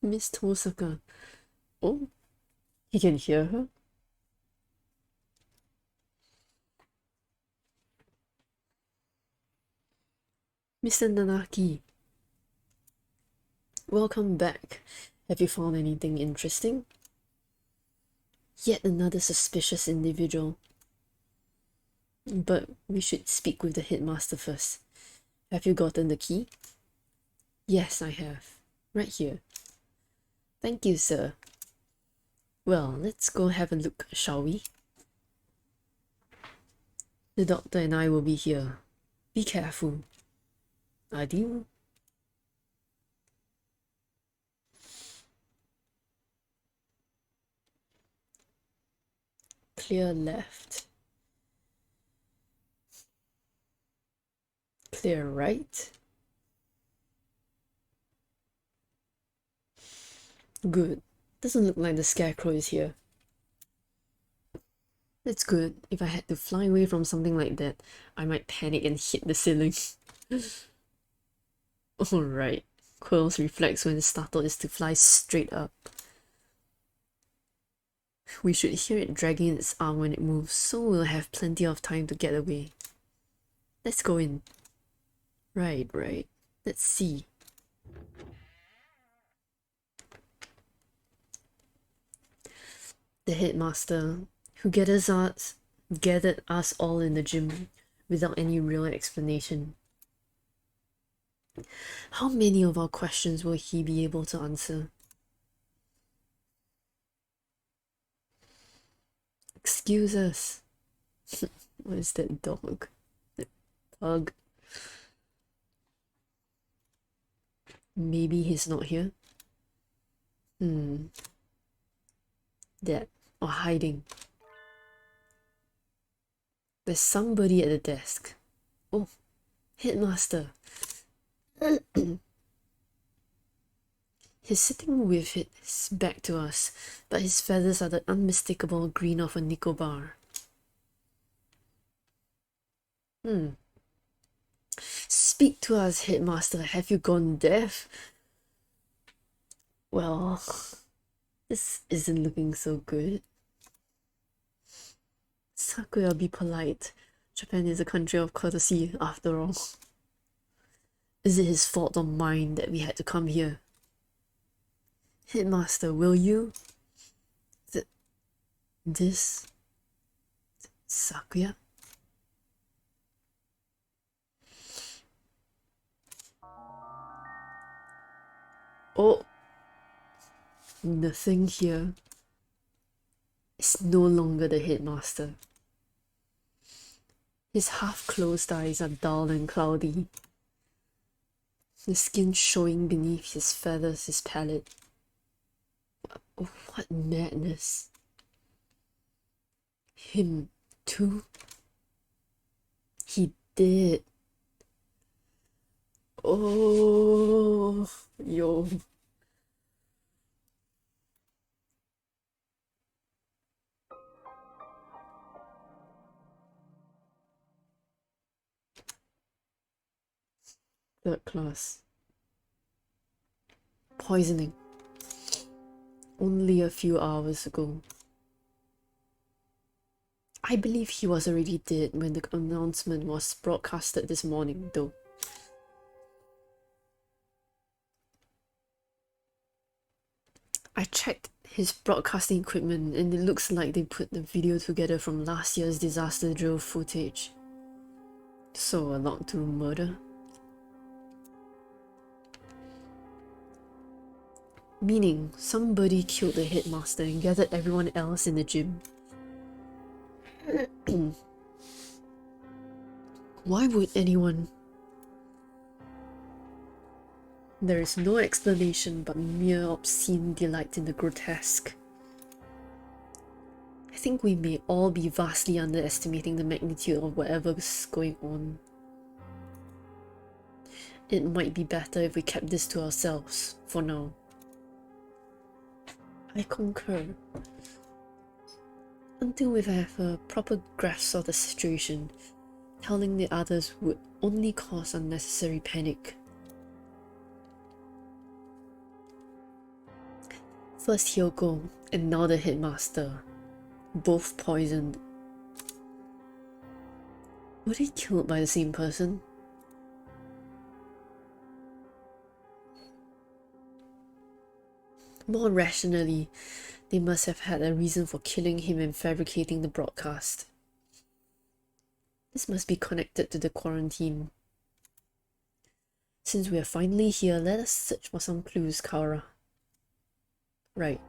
Miss Tosaka. Oh, he can hear her? Mr. Nanaki. Welcome back. Have you found anything interesting? Yet another suspicious individual. But we should speak with the headmaster first. Have you gotten the key? Yes, I have. Right here. Thank you, sir. Well, let's go have a look, shall we? The doctor and I will be here. Be careful. Adieu. Clear left. Clear right. Good. Doesn't look like the scarecrow is here. That's good. If I had to fly away from something like that, I might panic and hit the ceiling. Alright. Quill's reflex when startled is to fly straight up. We should hear it dragging its arm when it moves, so we'll have plenty of time to get away. Let's go in. Right. Let's see. The headmaster, who gathered us all in the gym without any real explanation. How many of our questions will he be able to answer? Excuse us. What is that dog? That pug? Maybe he's not here? Dead or hiding. There's somebody at the desk. Oh, headmaster. He's sitting with his back to us, but his feathers are the unmistakable green of a Nicobar. Speak to us, headmaster. Have you gone deaf? Well, this isn't looking so good. Sakuya, be polite. Japan is a country of courtesy, after all. Is it his fault or mine that we had to come here? Headmaster, will you? This? Sakuya? Oh! The thing here is no longer the headmaster. His half-closed eyes are dull and cloudy. The skin showing beneath his feathers is pallid. What madness. Him too? He did. Oh, yo. Third class. Poisoning. Only a few hours ago. I believe he was already dead when the announcement was broadcasted this morning, though. I checked his broadcasting equipment and it looks like they put the video together from last year's disaster drill footage. So a lot to murder. Meaning, somebody killed the headmaster and gathered everyone else in the gym. Why would anyone? There is no explanation but mere obscene delight in the grotesque. I think we may all be vastly underestimating the magnitude of whatever's going on. It might be better if we kept this to ourselves, for now. I concur. Until we have a proper grasp of the situation, telling the others would only cause unnecessary panic. First Hyoko, and now the headmaster. Both poisoned. Were they killed by the same person? More rationally, they must have had a reason for killing him and fabricating the broadcast. This must be connected to the quarantine. Since we are finally here, let us search for some clues, Kara. Right.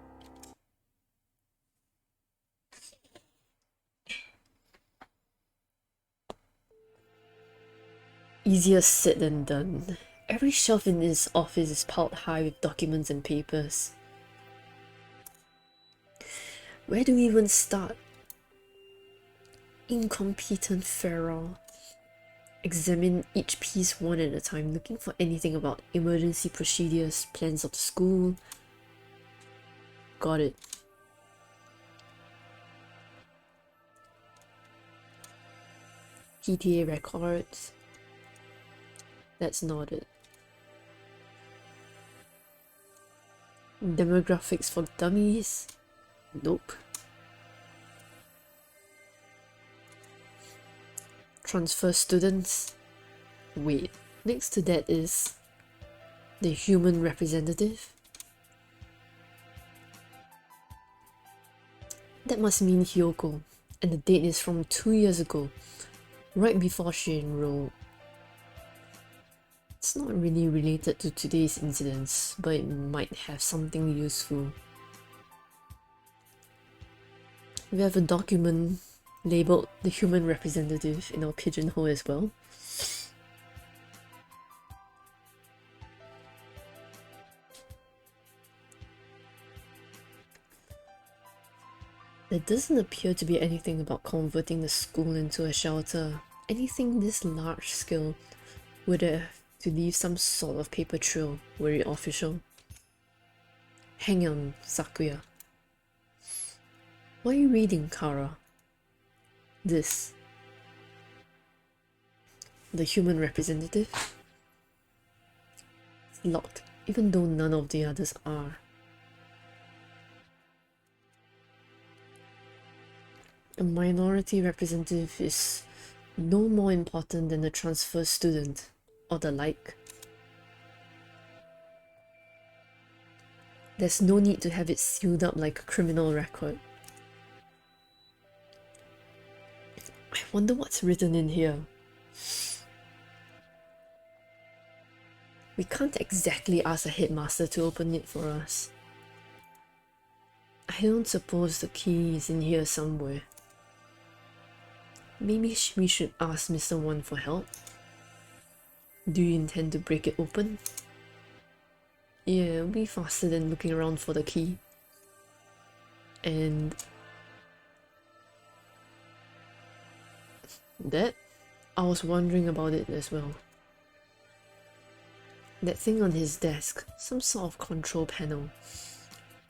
Easier said than done. Every shelf in this office is piled high with documents and papers. Where do we even start? Incompetent feral. Examine each piece one at a time, looking for anything about emergency procedures, plans of the school. Got it. PTA records. That's not it. Demographics for dummies. Nope. Transfer students. Wait, next to that is the human representative. That must mean Hyoko, and the date is from 2 years ago, right before she enrolled. It's not really related to today's incidents, but it might have something useful. We have a document labeled the human representative in our pigeonhole as well. There doesn't appear to be anything about converting the school into a shelter. Anything this large scale would have to leave some sort of paper trail, were it official. Hang on, Sakuya. What are you reading, Kara? This. The human representative? It's locked, even though none of the others are. A minority representative is no more important than a transfer student, or the like. There's no need to have it sealed up like a criminal record. I wonder what's written in here. We can't exactly ask a headmaster to open it for us. I don't suppose the key is in here somewhere. Maybe we should ask Mr. Wan for help. Do you intend to break it open? Yeah, it'll be faster than looking around for the key. And that, I was wondering about it as well. That thing on his desk, some sort of control panel.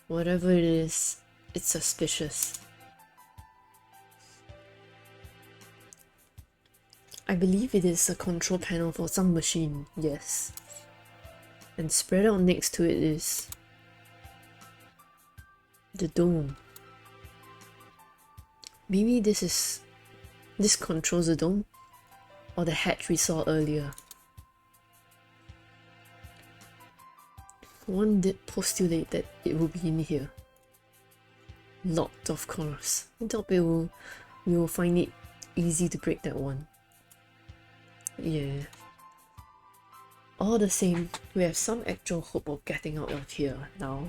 Whatever it is, it's suspicious. I believe it is a control panel for some machine, yes. And spread out next to it is the dome. Maybe this controls the dome, or the hatch we saw earlier. One did postulate that it will be in here. Locked, of course. I doubt we will find it easy to break that one. Yeah. All the same, we have some actual hope of getting out of here now.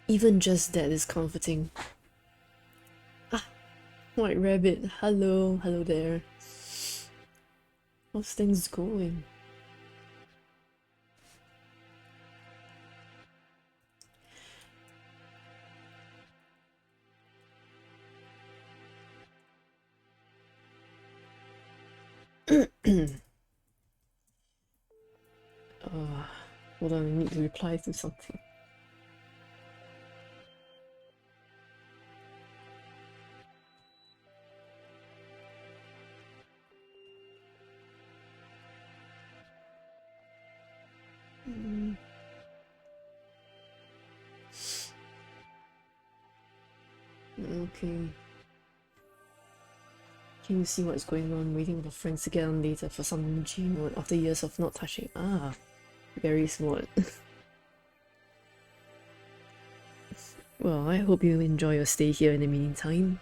Even just that is comforting. Ah, White Rabbit, hello there. How's things going? Hold on, I need to reply to something. Okay. Can you see what's going on? Waiting for friends to get on later for some G mode after years of not touching. Ah, very smart. Well, I hope you enjoy your stay here in the meantime.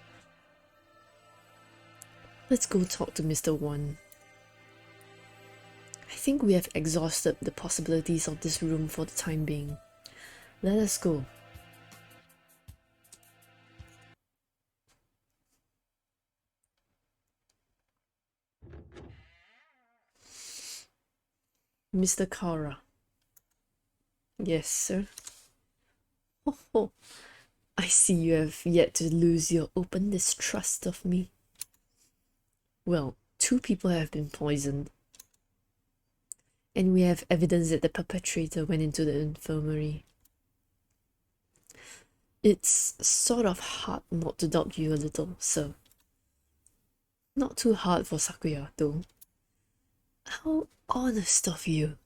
Let's go talk to Mr. One. I think we have exhausted the possibilities of this room for the time being. Let us go. Mr. Kara. Yes, sir. Oh, I see you have yet to lose your open distrust of me. Well, 2 people have been poisoned. And we have evidence that the perpetrator went into the infirmary. It's sort of hard not to doubt you a little, sir. Not too hard for Sakuya, though. How honest of you.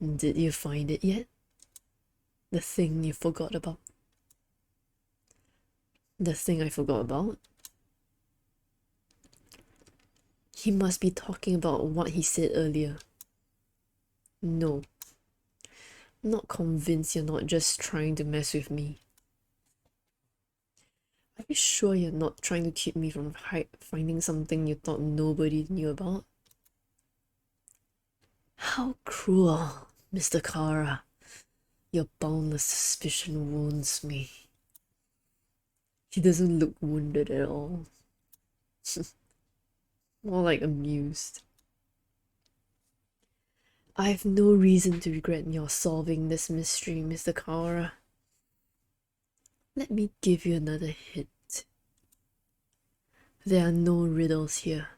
Did you find it yet? The thing you forgot about? The thing I forgot about? He must be talking about what he said earlier. No. I'm not convinced you're not just trying to mess with me. Are you sure you're not trying to keep me from finding something you thought nobody knew about? How cruel, Mr. Kara. Your boundless suspicion wounds me. He doesn't look wounded at all. More like amused. I have no reason to regret your solving this mystery, Mr. Kara. Let me give you another hint. There are no riddles here.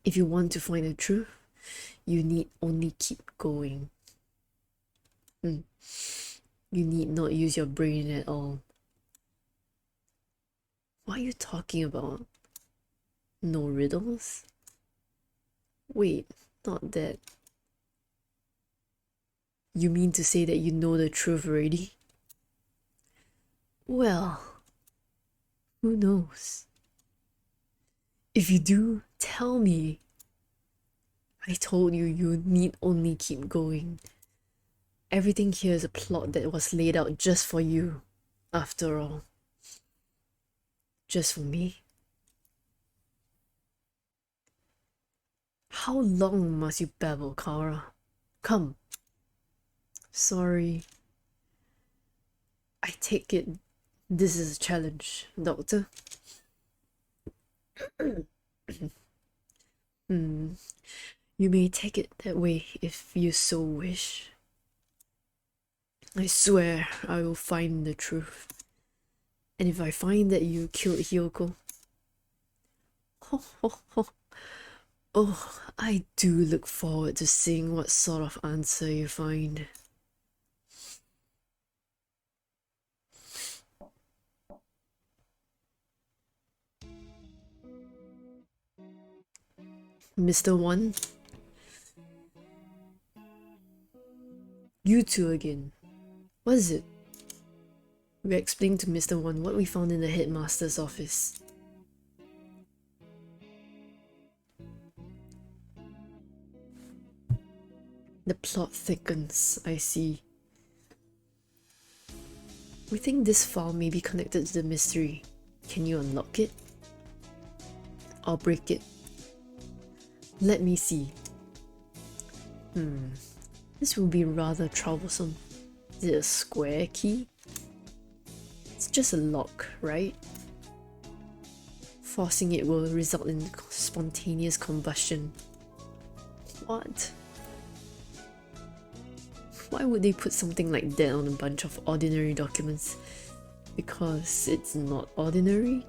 If you want to find the truth, you need only keep going. You need not use your brain at all. What are you talking about? No riddles? Wait, not that. You mean to say that you know the truth already? Well, who knows? If you do, tell me. I told you you need only keep going. Everything here is a plot that was laid out just for you, after all. Just for me. How long must you babble, Kara? Come. Sorry. I take it this is a challenge, Doctor. You may take it that way if you so wish. I swear I will find the truth. And if I find that you killed Hyoko, Oh, I do look forward to seeing what sort of answer you find. Mr. One? You two again. What is it? We explained to Mr. One what we found in the headmaster's office. The plot thickens, I see. We think this file may be connected to the mystery. Can you unlock it? Or break it? Let me see. This will be rather troublesome. Is it a square key? It's just a lock, right? Forcing it will result in spontaneous combustion. What? Why would they put something like that on a bunch of ordinary documents? Because it's not ordinary?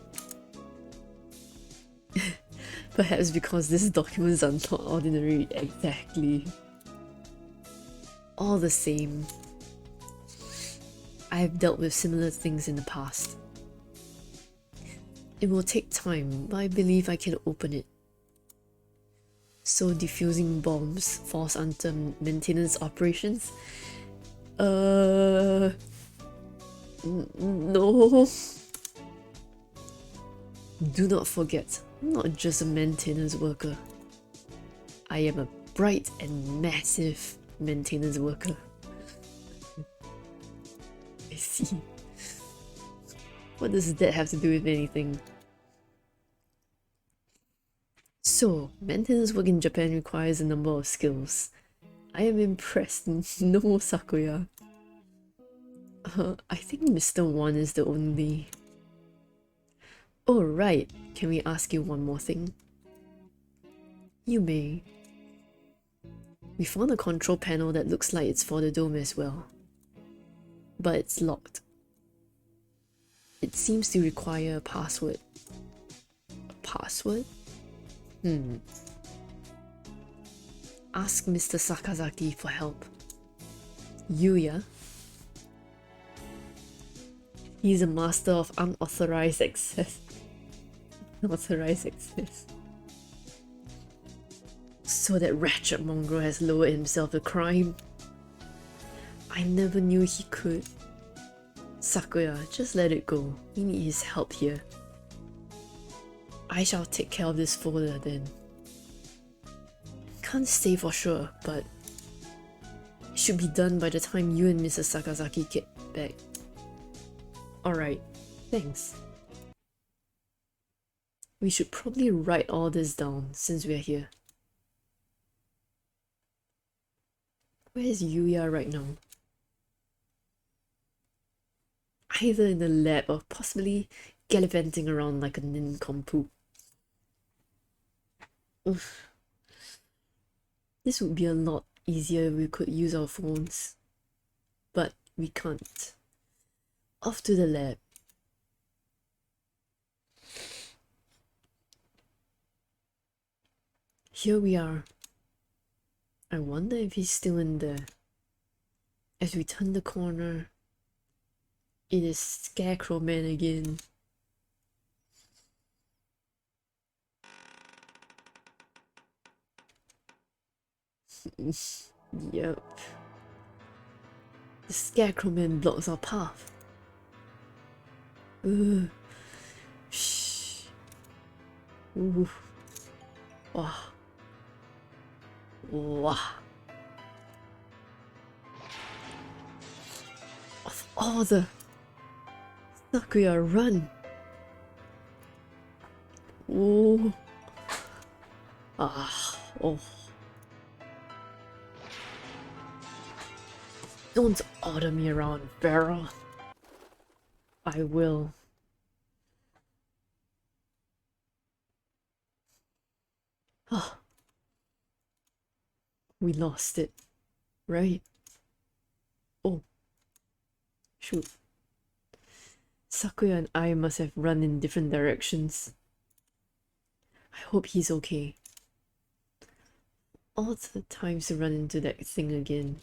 Perhaps because these documents are not ordinary exactly. All the same, I have dealt with similar things in the past. It will take time, but I believe I can open it. So defusing bombs falls under maintenance operations? No. Do not forget, I'm not just a maintenance worker. I am a bright and massive maintenance worker. I see. What does that have to do with anything? So, maintenance work in Japan requires a number of skills. I am impressed. No, Sakuya. I think Mr. One is the only... Oh, right. Can we ask you one more thing? You may. We found a control panel that looks like it's for the dome as well. But it's locked. It seems to require a password. A password? Ask Mr. Sakazaki for help. Yuya? He's a master of unauthorized access. Unauthorized access. So that wretched mongrel has lowered himself to crime. I never knew he could. Sakuya, just let it go. We need his help here. I shall take care of this folder then. Can't say for sure, but it should be done by the time you and Mrs. Sakazaki get back. Alright, thanks. We should probably write all this down since we're here. Where is Yuya right now? Either in the lab or possibly gallivanting around like a nincompoop. Oof. This would be a lot easier if we could use our phones. But we can't. Off to the lab. Here we are. I wonder if he's still in there. As we turn the corner, it is Scarecrow Man again. Yep. The Scarecrow Man blocks our path. Shh. Ooh. Wow. Wow. Of all the... Sakuya, run! Oh. Ah. Oh. Don't order me around, Vera. I will. Ah. We lost it, right? Oh. Shoot. Sakuya and I must have run in different directions. I hope he's okay. all the times to run into that thing again.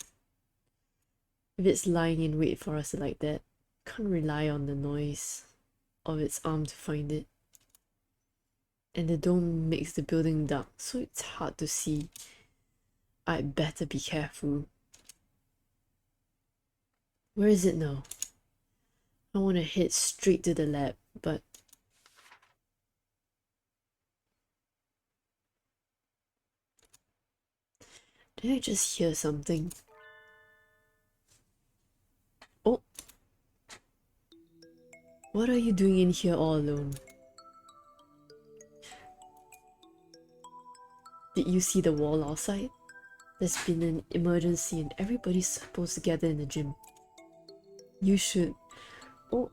If it's lying in wait for us like that, can't rely on the noise of its arm to find it. And the dome makes the building dark, so it's hard to see. I'd better be careful. Where is it now? I want to head straight to the lab, but... Did I just hear something? Oh! What are you doing in here all alone? Did you see the wall outside? There's been an emergency and everybody's supposed to gather in the gym. You should... Oh...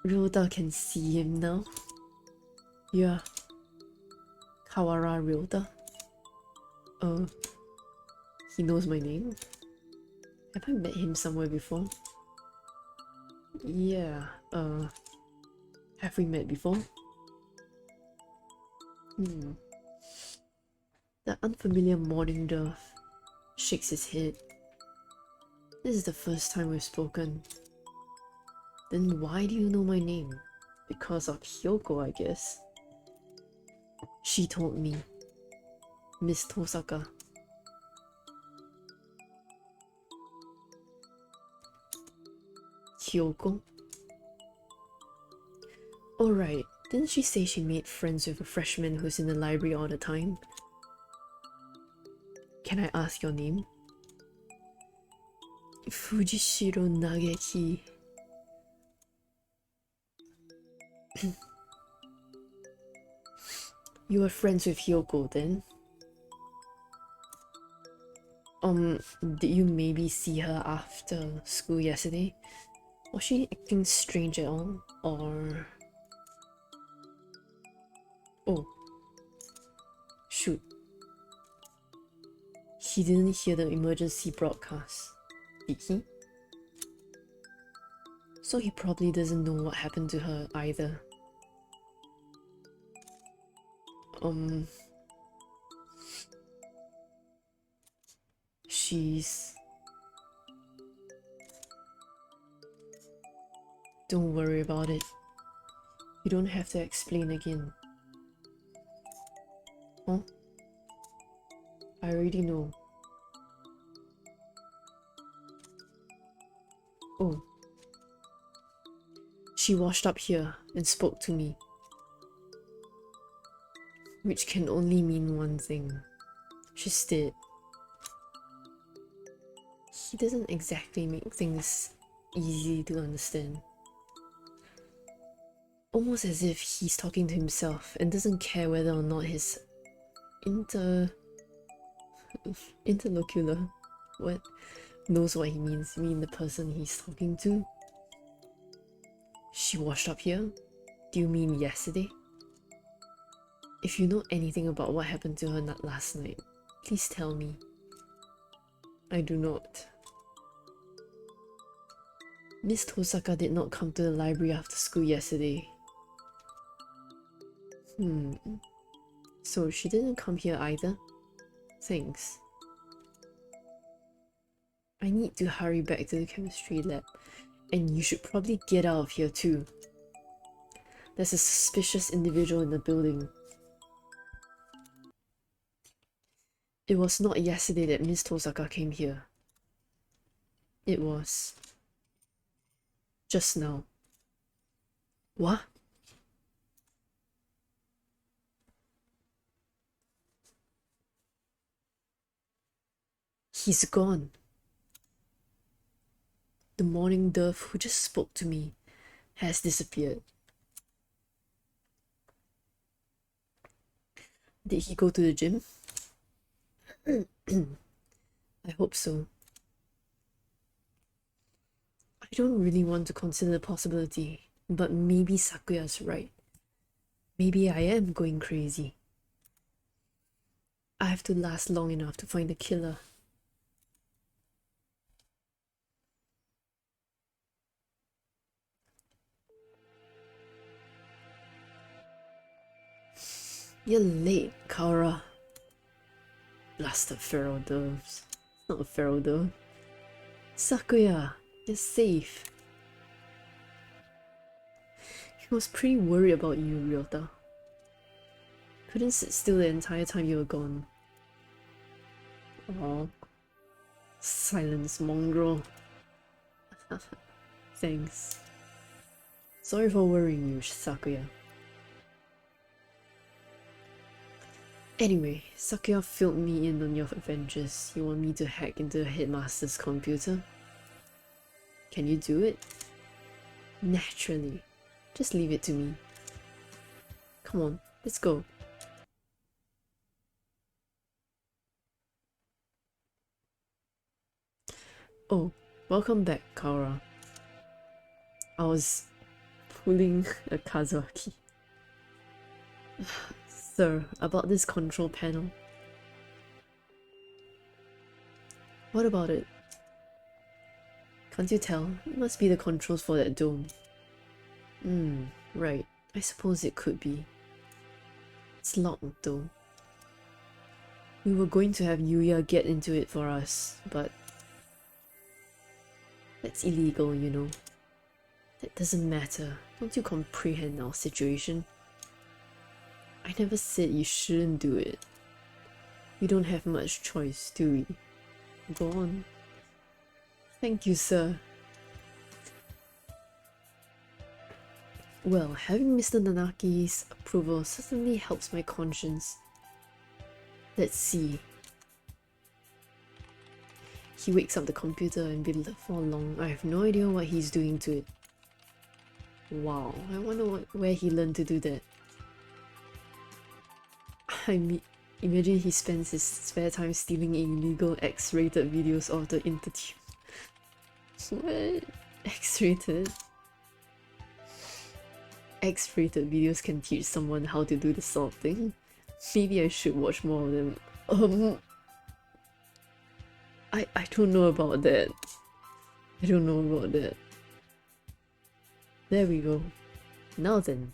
Ryota can see him now. Yeah. Kawara Ryota. He knows my name? Have I met him somewhere before? Yeah, have we met before? The unfamiliar morning dove shakes his head. This is the first time we've spoken. Then why do you know my name? Because of Hyoko, I guess. She told me. Miss Tosaka. Hyoko? Oh right, didn't she say she made friends with a freshman who's in the library all the time? Can I ask your name? Fujishiro Nageki. You were friends with Hyoko then? Did you maybe see her after school yesterday? Was she acting strange at all? Or... Oh. Shoot. He didn't hear the emergency broadcast, did he? So he probably doesn't know what happened to her either. She's... Don't worry about it. You don't have to explain again. Huh? I already know. Oh. She washed up here and spoke to me. Which can only mean one thing. She's dead. He doesn't exactly make things easy to understand. Almost as if he's talking to himself and doesn't care whether or not his interlocutor knows what he means. You mean the person he's talking to? She washed up here? Do you mean yesterday? If you know anything about what happened to her last night, please tell me. I do not. Miss Tosaka did not come to the library after school yesterday. So she didn't come here either? Thanks. I need to hurry back to the chemistry lab, and you should probably get out of here too. There's a suspicious individual in the building. It was not yesterday that Miss Tosaka came here. It was... just now. What? He's gone. The morning dove who just spoke to me has disappeared. Did he go to the gym? I hope so. I don't really want to consider the possibility, but maybe Sakuya's right. Maybe I am going crazy. I have to last long enough to find the killer. You're late, Kara. Blasted feral doves. It's not a feral dove. Sakuya, you're safe. He was pretty worried about you, Ryota. Couldn't sit still the entire time you were gone. Aww. Silence, mongrel. Thanks. Sorry for worrying you, Sakuya. Anyway, Sakuya filled me in on your adventures. You want me to hack into the headmaster's computer? Can you do it? Naturally. Just leave it to me. Come on, let's go. Oh, welcome back, Kaora. I was pulling a Kazuaki. Sir, about this control panel. What about it? Can't you tell? It must be the controls for that dome. Right. I suppose it could be. It's locked though. We were going to have Yuya get into it for us, but that's illegal, you know. That doesn't matter. Don't you comprehend our situation? I never said you shouldn't do it. We don't have much choice, do we? Go on. Thank you, sir. Well, having Mr. Nanaki's approval certainly helps my conscience. Let's see. He wakes up the computer and be left for long. I have no idea what he's doing to it. Wow, I wonder where he learned to do that. I mean, imagine he spends his spare time stealing illegal X-rated videos of the internet. What? X-rated? X-rated videos can teach someone how to do this sort of thing. Maybe I should watch more of them. I don't know about that. I don't know about that. There we go. Now then.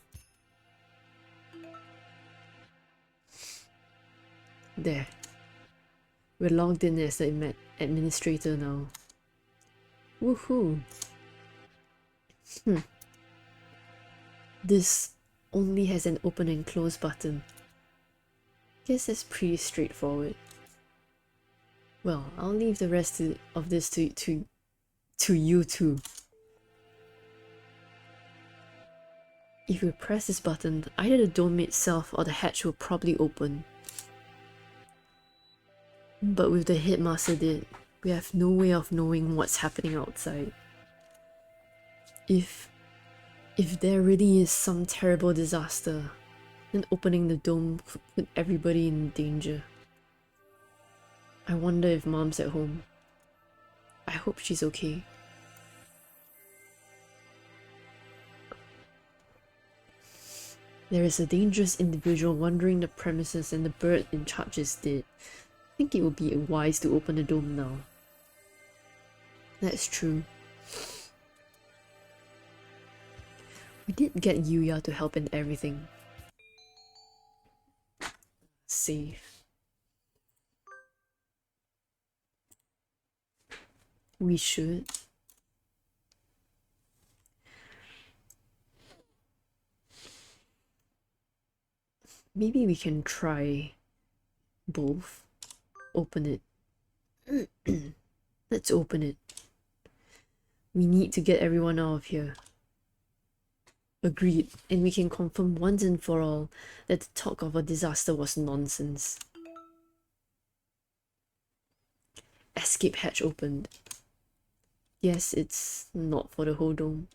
There. We're logged in as the administrator now. Woohoo! This only has an open and close button. Guess that's pretty straightforward. Well, I'll leave the rest of this to you two. If we press this button, either the dome itself or the hatch will probably open. But with the hit Masa did, we have no way of knowing what's happening outside. If there really is some terrible disaster, then opening the dome could put everybody in danger. I wonder if Mom's at home. I hope she's okay. There is a dangerous individual wandering the premises and the bird in charge is dead. I think it would be wise to open the dome now. That's true. We did get Yuya to help in everything. Safe. We should. Maybe we can try both. Open it. Let's open it. We need to get everyone out of here. Agreed, and we can confirm once and for all that the talk of a disaster was nonsense. Escape hatch opened. Yes, it's not for the whole dome.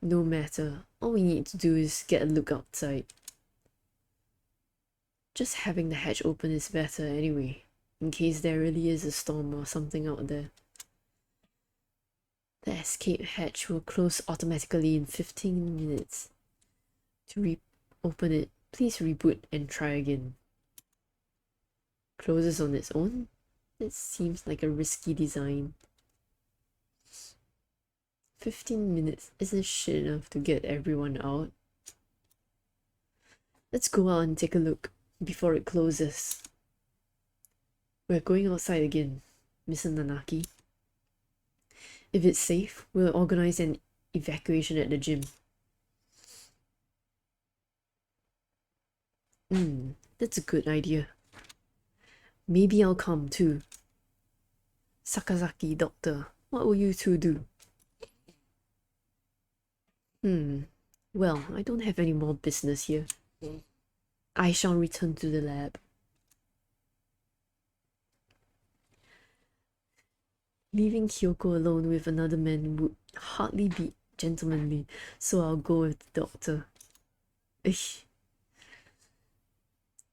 No matter, all we need to do is get a look outside. Just having the hatch open is better anyway, in case there really is a storm or something out there. The escape hatch will close automatically in 15 minutes. To reopen it, please reboot and try again. Closes on its own? It seems like a risky design. 15 minutes isn't shit enough to get everyone out. Let's go out and take a look. before it closes. We're going outside again, Mr. Nanaki. If it's safe, we'll organize an evacuation at the gym. That's a good idea. Maybe I'll come too. Sakazaki, doctor, what will you two do? Well, I don't have any more business here. I shall return to the lab. Leaving Kyoko alone with another man would hardly be gentlemanly, so I'll go with the doctor.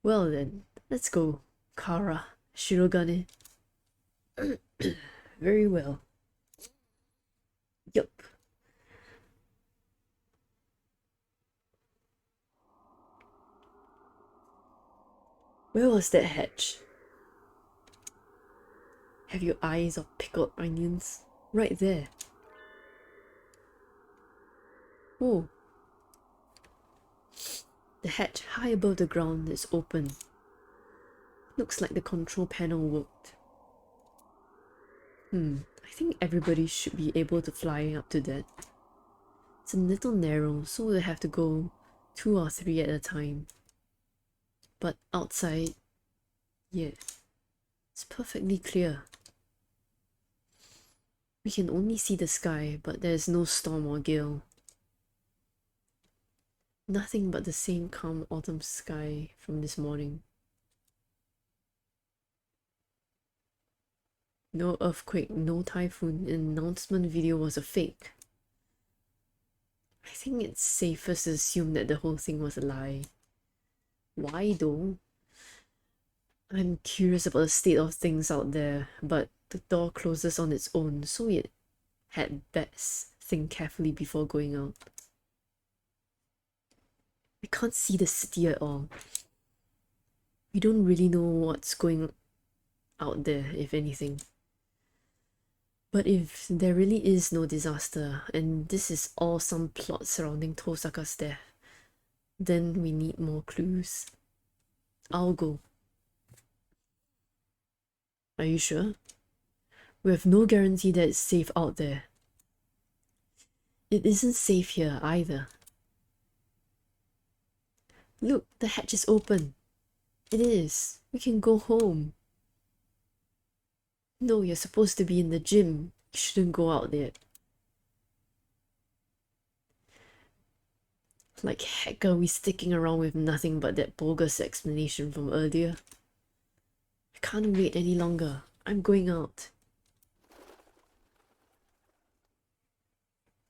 Well then, let's go, Kara, Shirogane. Very well. Yup. Where was that hatch? Have your eyes of pickled onions? Right there. Oh. The hatch high above the ground is open. Looks like the control panel worked. I think everybody should be able to fly up to that. It's a little narrow, so we'll have to go 2 or 3 at a time. But outside, yeah, it's perfectly clear. We can only see the sky, but there's no storm or gale. Nothing but the same calm autumn sky from this morning. No earthquake, no typhoon. An announcement video was a fake. I think it's safest to assume that the whole thing was a lie. Why though? I'm curious about the state of things out there, but the door closes on its own, so it had best think carefully before going out. We can't see the city at all. We don't really know what's going out there, if anything. But if there really is no disaster, and this is all some plot surrounding Tosaka's death, then we need more clues. I'll go. Are you sure? We have no guarantee that it's safe out there. It isn't safe here either. Look, the hatch is open. It is. We can go home. No, you're supposed to be in the gym. You shouldn't go out there. Like heck are we sticking around with nothing but that bogus explanation from earlier? I can't wait any longer. I'm going out.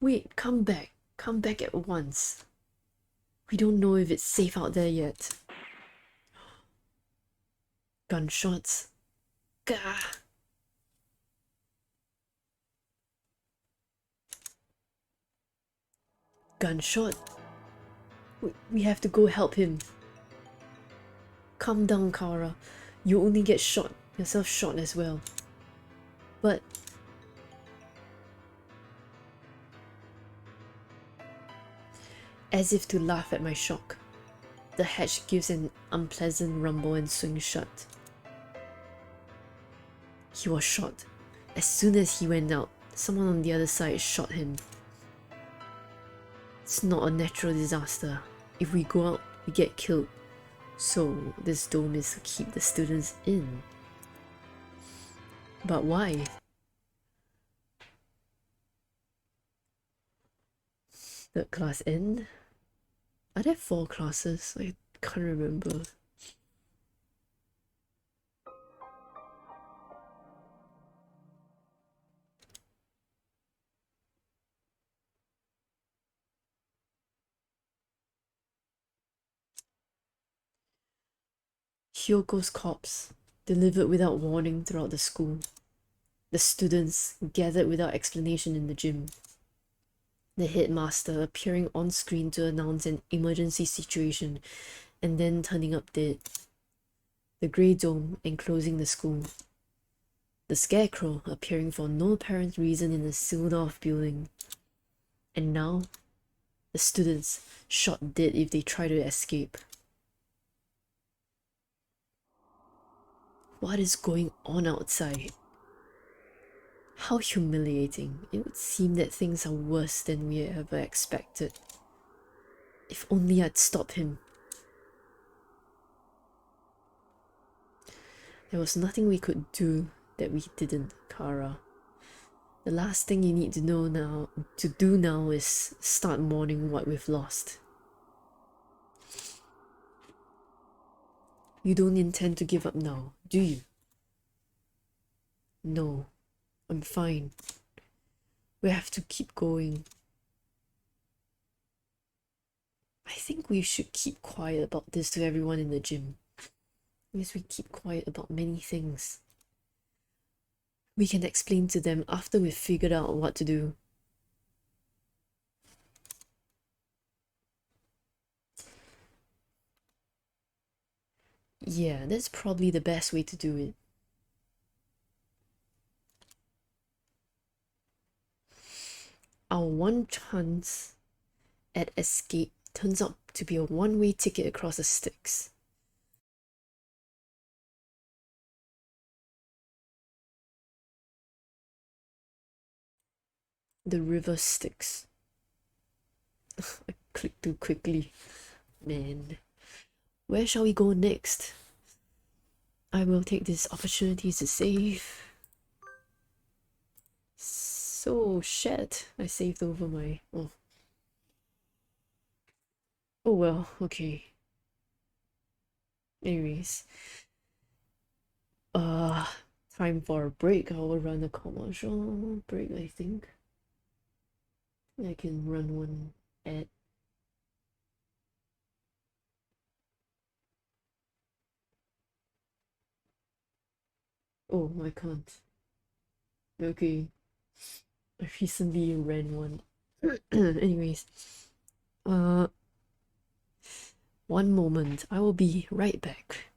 Wait, come back. Come back at once. We don't know if it's safe out there yet. Gunshots. Gah! Gunshot? We have to go help him. Calm down, Kara. You only get shot, yourself shot as well. But... As if to laugh at my shock, the hatch gives an unpleasant rumble and swings shut. He was shot. As soon as he went out, someone on the other side shot him. It's not a natural disaster. If we go out, we get killed. So this dome is to keep the students in. But why? Third class end? Are there 4 classes? I can't remember. Hyoko's corpse, delivered without warning throughout the school. The students gathered without explanation in the gym. The headmaster appearing on screen to announce an emergency situation and then turning up dead. The grey dome enclosing the school. The scarecrow appearing for no apparent reason in a sealed-off building. And now, the students shot dead if they try to escape. What is going on outside? How humiliating. It would seem that things are worse than we ever expected. If only I'd stopped him. There was nothing we could do that we didn't, Kara. The last thing you need to do now is start mourning what we've lost. You don't intend to give up now, do you? No, I'm fine. We have to keep going. I think we should keep quiet about this to everyone in the gym. Yes, we keep quiet about many things. We can explain to them after we've figured out what to do. Yeah, that's probably the best way to do it. Our one chance at escape turns out to be a one-way ticket across the Styx. The river Styx. I clicked too quickly. Man. Where shall we go next? I will take this opportunity to save. So, shit. I saved over my... Oh. Oh well, okay. Anyways. Time for a break. I will run a commercial break, I think. I can run one ad. Oh, I can't. Okay. I recently ran one. Anyways. One moment. I will be right back.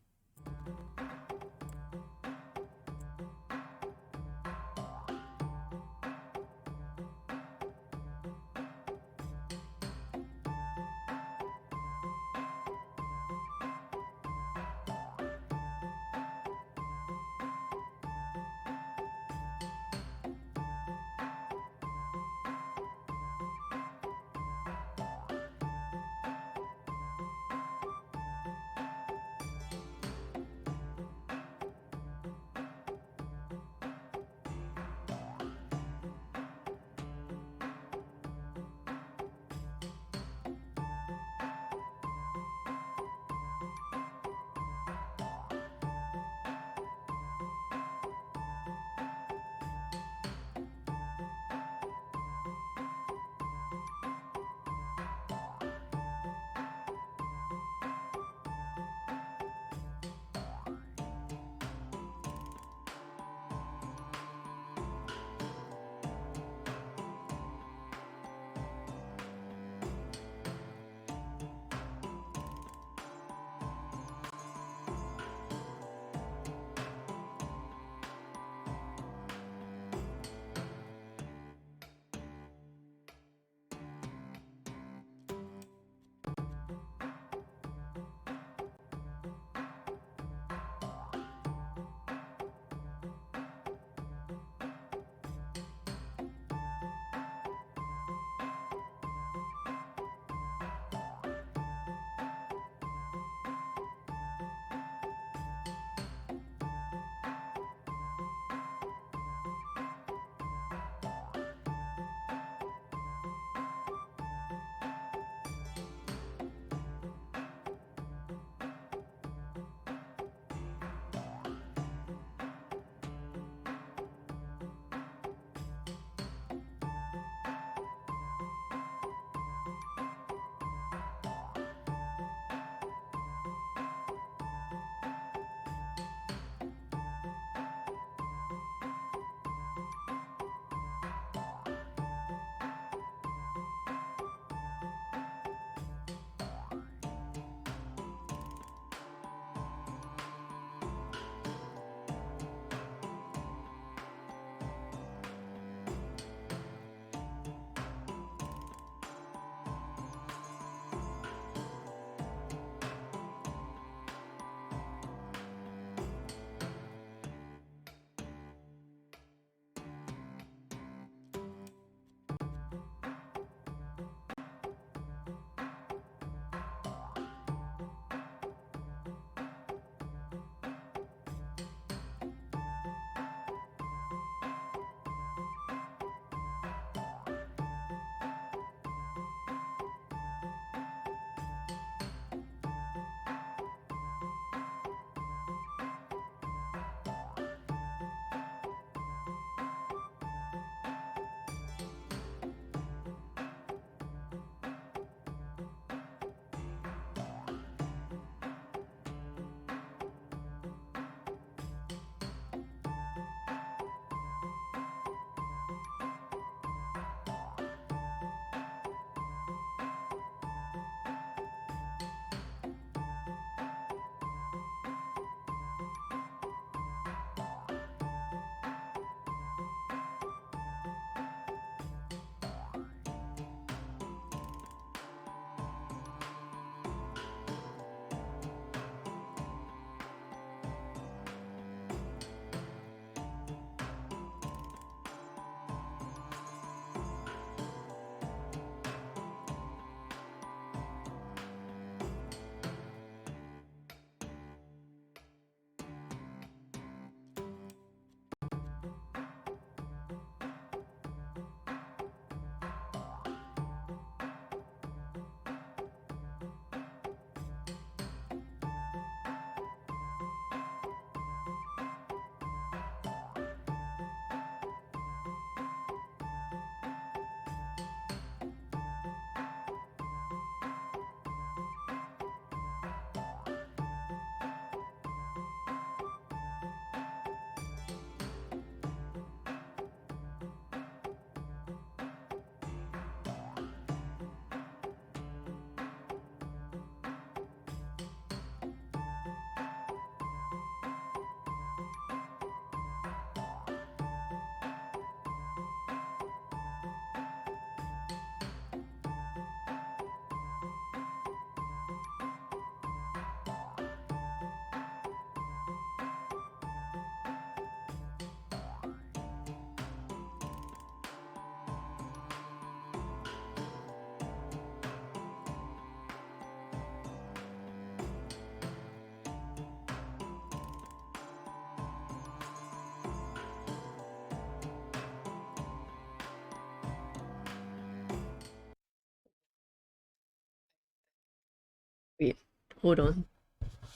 Hold on.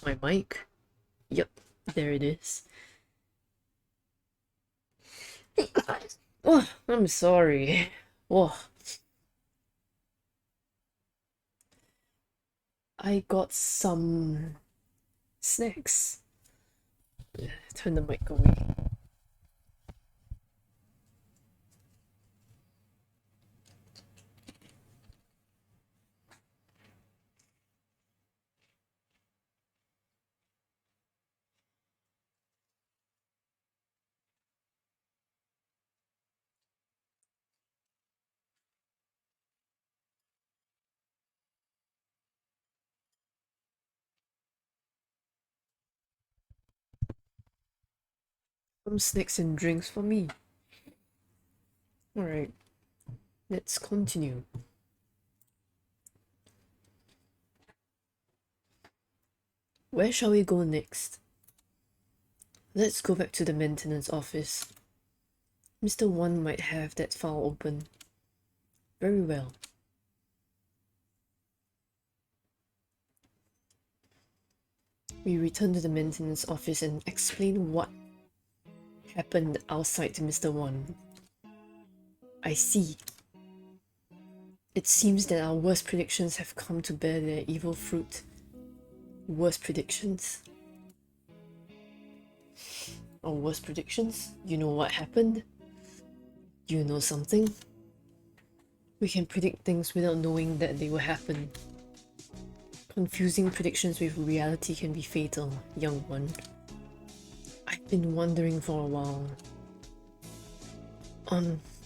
My mic? Yep, there it is. Hey guys! Oh, I'm sorry. Oh, I got some snacks. Turn the mic away. Some snacks and drinks for me. Alright, let's continue. Where shall we go next? Let's go back to the maintenance office. Mr. One might have that file open. Very well. We return to the maintenance office and explain what happened outside to Mr. One. I see. It seems that our worst predictions have come to bear their evil fruit. Worst predictions? Our worst predictions? You know what happened? You know something? We can predict things without knowing that they will happen. Confusing predictions with reality can be fatal, young one. I've been wondering for a while.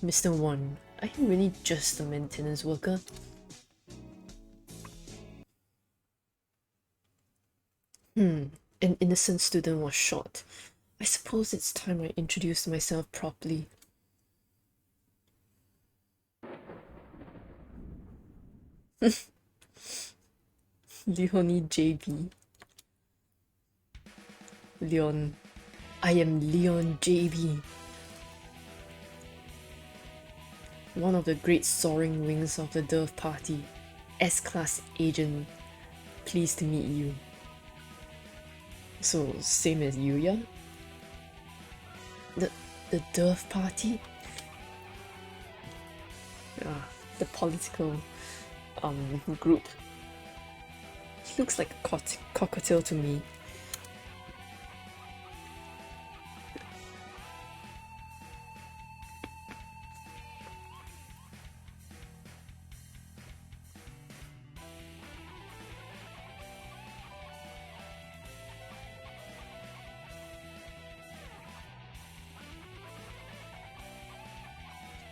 Mr. One, are you really just a maintenance worker? An innocent student was shot. I suppose it's time I introduced myself properly. Leonie JB. Leon. I am Leon JB. One of the great soaring wings of the Dove Party. S-Class agent. Pleased to meet you. So, same as you, yeah? The Dove Party? The political group. He looks like a cockatiel to me.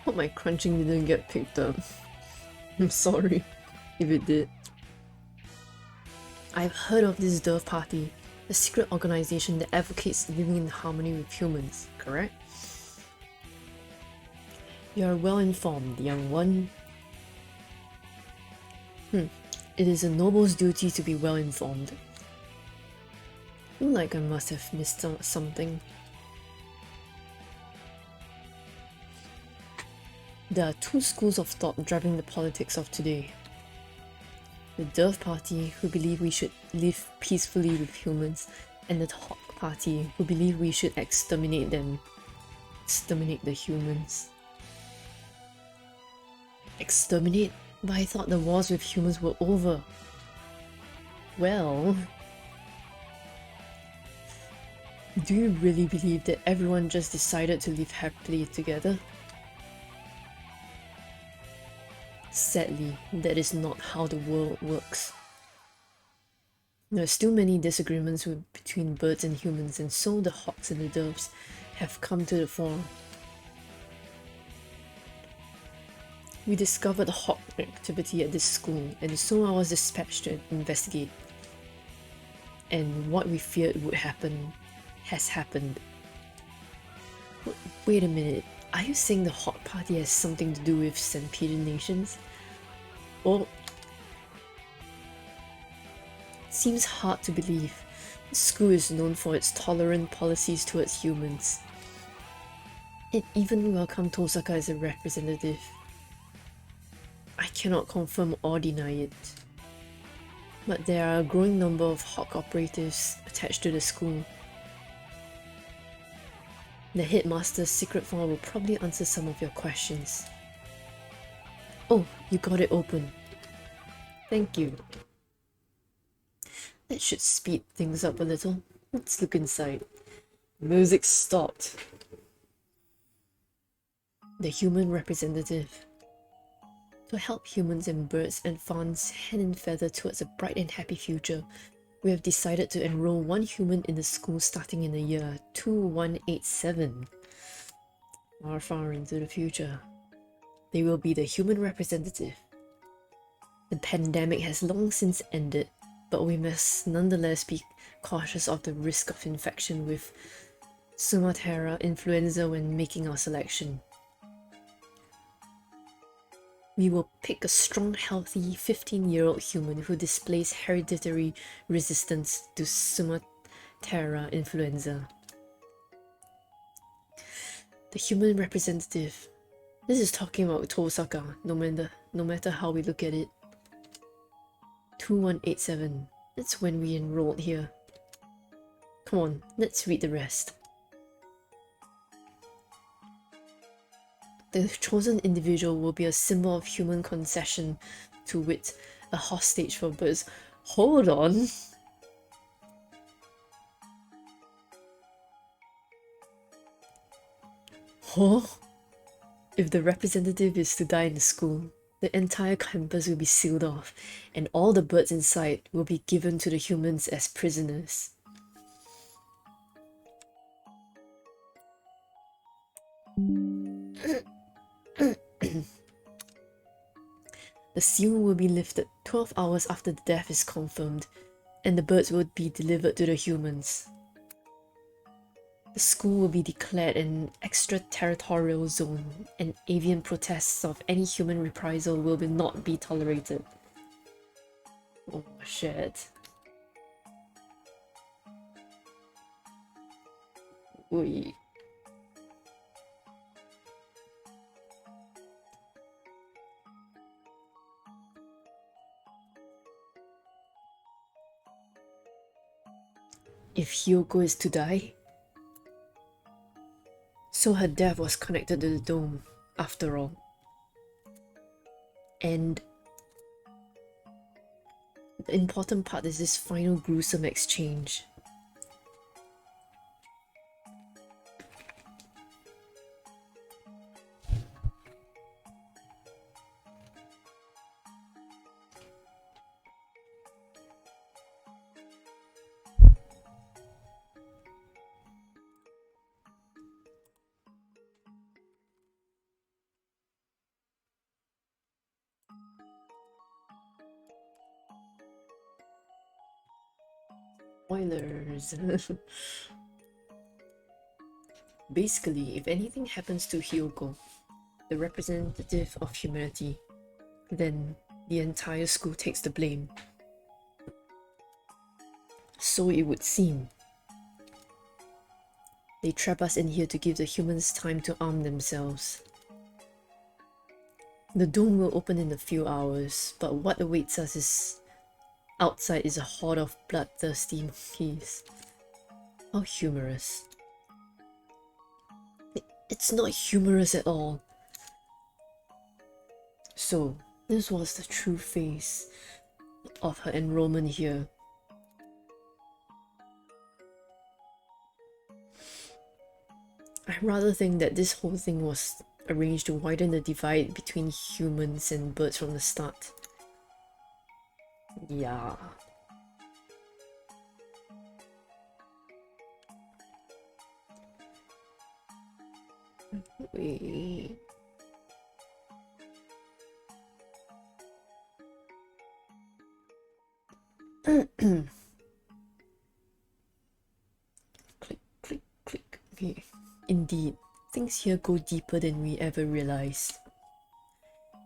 Hope my crunching didn't get picked up. I'm sorry if it did. I've heard of this Dove Party, a secret organization that advocates living in harmony with humans, correct? You are well informed, young one. It is a noble's duty to be well informed. I feel like I must have missed something. There are two schools of thought driving the politics of today. The Dove Party, who believe we should live peacefully with humans, and the Hawk Party, who believe we should exterminate them. Exterminate the humans. Exterminate? But I thought the wars with humans were over. Well... Do you really believe that everyone just decided to live happily together? Sadly, that is not how the world works. There are still many disagreements between birds and humans, and so the hawks and the doves have come to the fore. We discovered hawk activity at this school, and so I was dispatched to investigate. And what we feared would happen has happened. Wait a minute, are you saying the Hawk Party has something to do with Centipede nations? Oh, it seems hard to believe. The school is known for its tolerant policies towards humans. It even welcomed Tosaka as a representative. I cannot confirm or deny it. but there are a growing number of Hawk operatives attached to the school. The headmaster's secret file will probably answer some of your questions. Oh, you got it open. Thank you. That should speed things up a little. Let's look inside. Music stopped. The human representative. To help humans and birds advance hand in feather towards a bright and happy future, we have decided to enroll one human in the school starting in the year 2187. Far, far into the future. They will be the human representative. The pandemic has long since ended, but we must nonetheless be cautious of the risk of infection with Sumatera influenza when making our selection. We will pick a strong, healthy 15-year-old human who displays hereditary resistance to Sumatera influenza. The human representative. This is talking about Tosaka, no matter how we look at it. 2187. That's when we enrolled here. Come on, let's read the rest. The chosen individual will be a symbol of human concession, to wit, a hostage for birds. Hold on! Huh? If the representative is to die in the school, the entire campus will be sealed off, and all the birds inside will be given to the humans as prisoners. The seal will be lifted 12 hours after the death is confirmed, and the birds will be delivered to the humans. The school will be declared an extraterritorial zone, and avian protests of any human reprisal will not be tolerated. Oh shit. Oi. If Hyoko is to die, so her death was connected to the dome, after all. And the important part is this final gruesome exchange. Spoilers. Basically, if anything happens to Hyoko, the representative of humanity, then the entire school takes the blame. So it would seem. They trap us in here to give the humans time to arm themselves. The dome will open in a few hours, but what awaits us is outside is a horde of bloodthirsty monkeys. How humorous. It's not humorous at all. So, this was the true face of her enrollment here. I rather think that this whole thing was arranged to widen the divide between humans and birds from the start. Yeah. Wait. Click, click, click. Okay. Indeed, things here go deeper than we ever realized.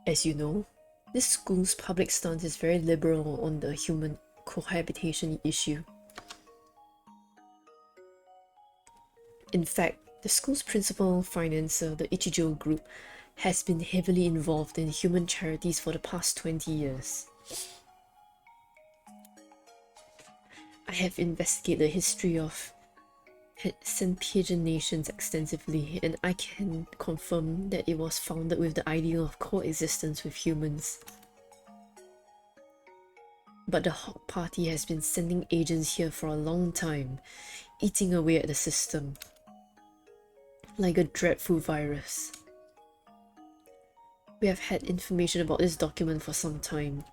As you know, this school's public stance is very liberal on the human cohabitation issue. In fact, the school's principal financer, the Ichijo Group, has been heavily involved in human charities for the past 20 years. have investigated the history of Centpigeon nations extensively, and I can confirm that it was founded with the ideal of coexistence with humans. But the Hawk Party has been sending agents here for a long time, eating away at the system, like a dreadful virus. We have had information about this document for some time.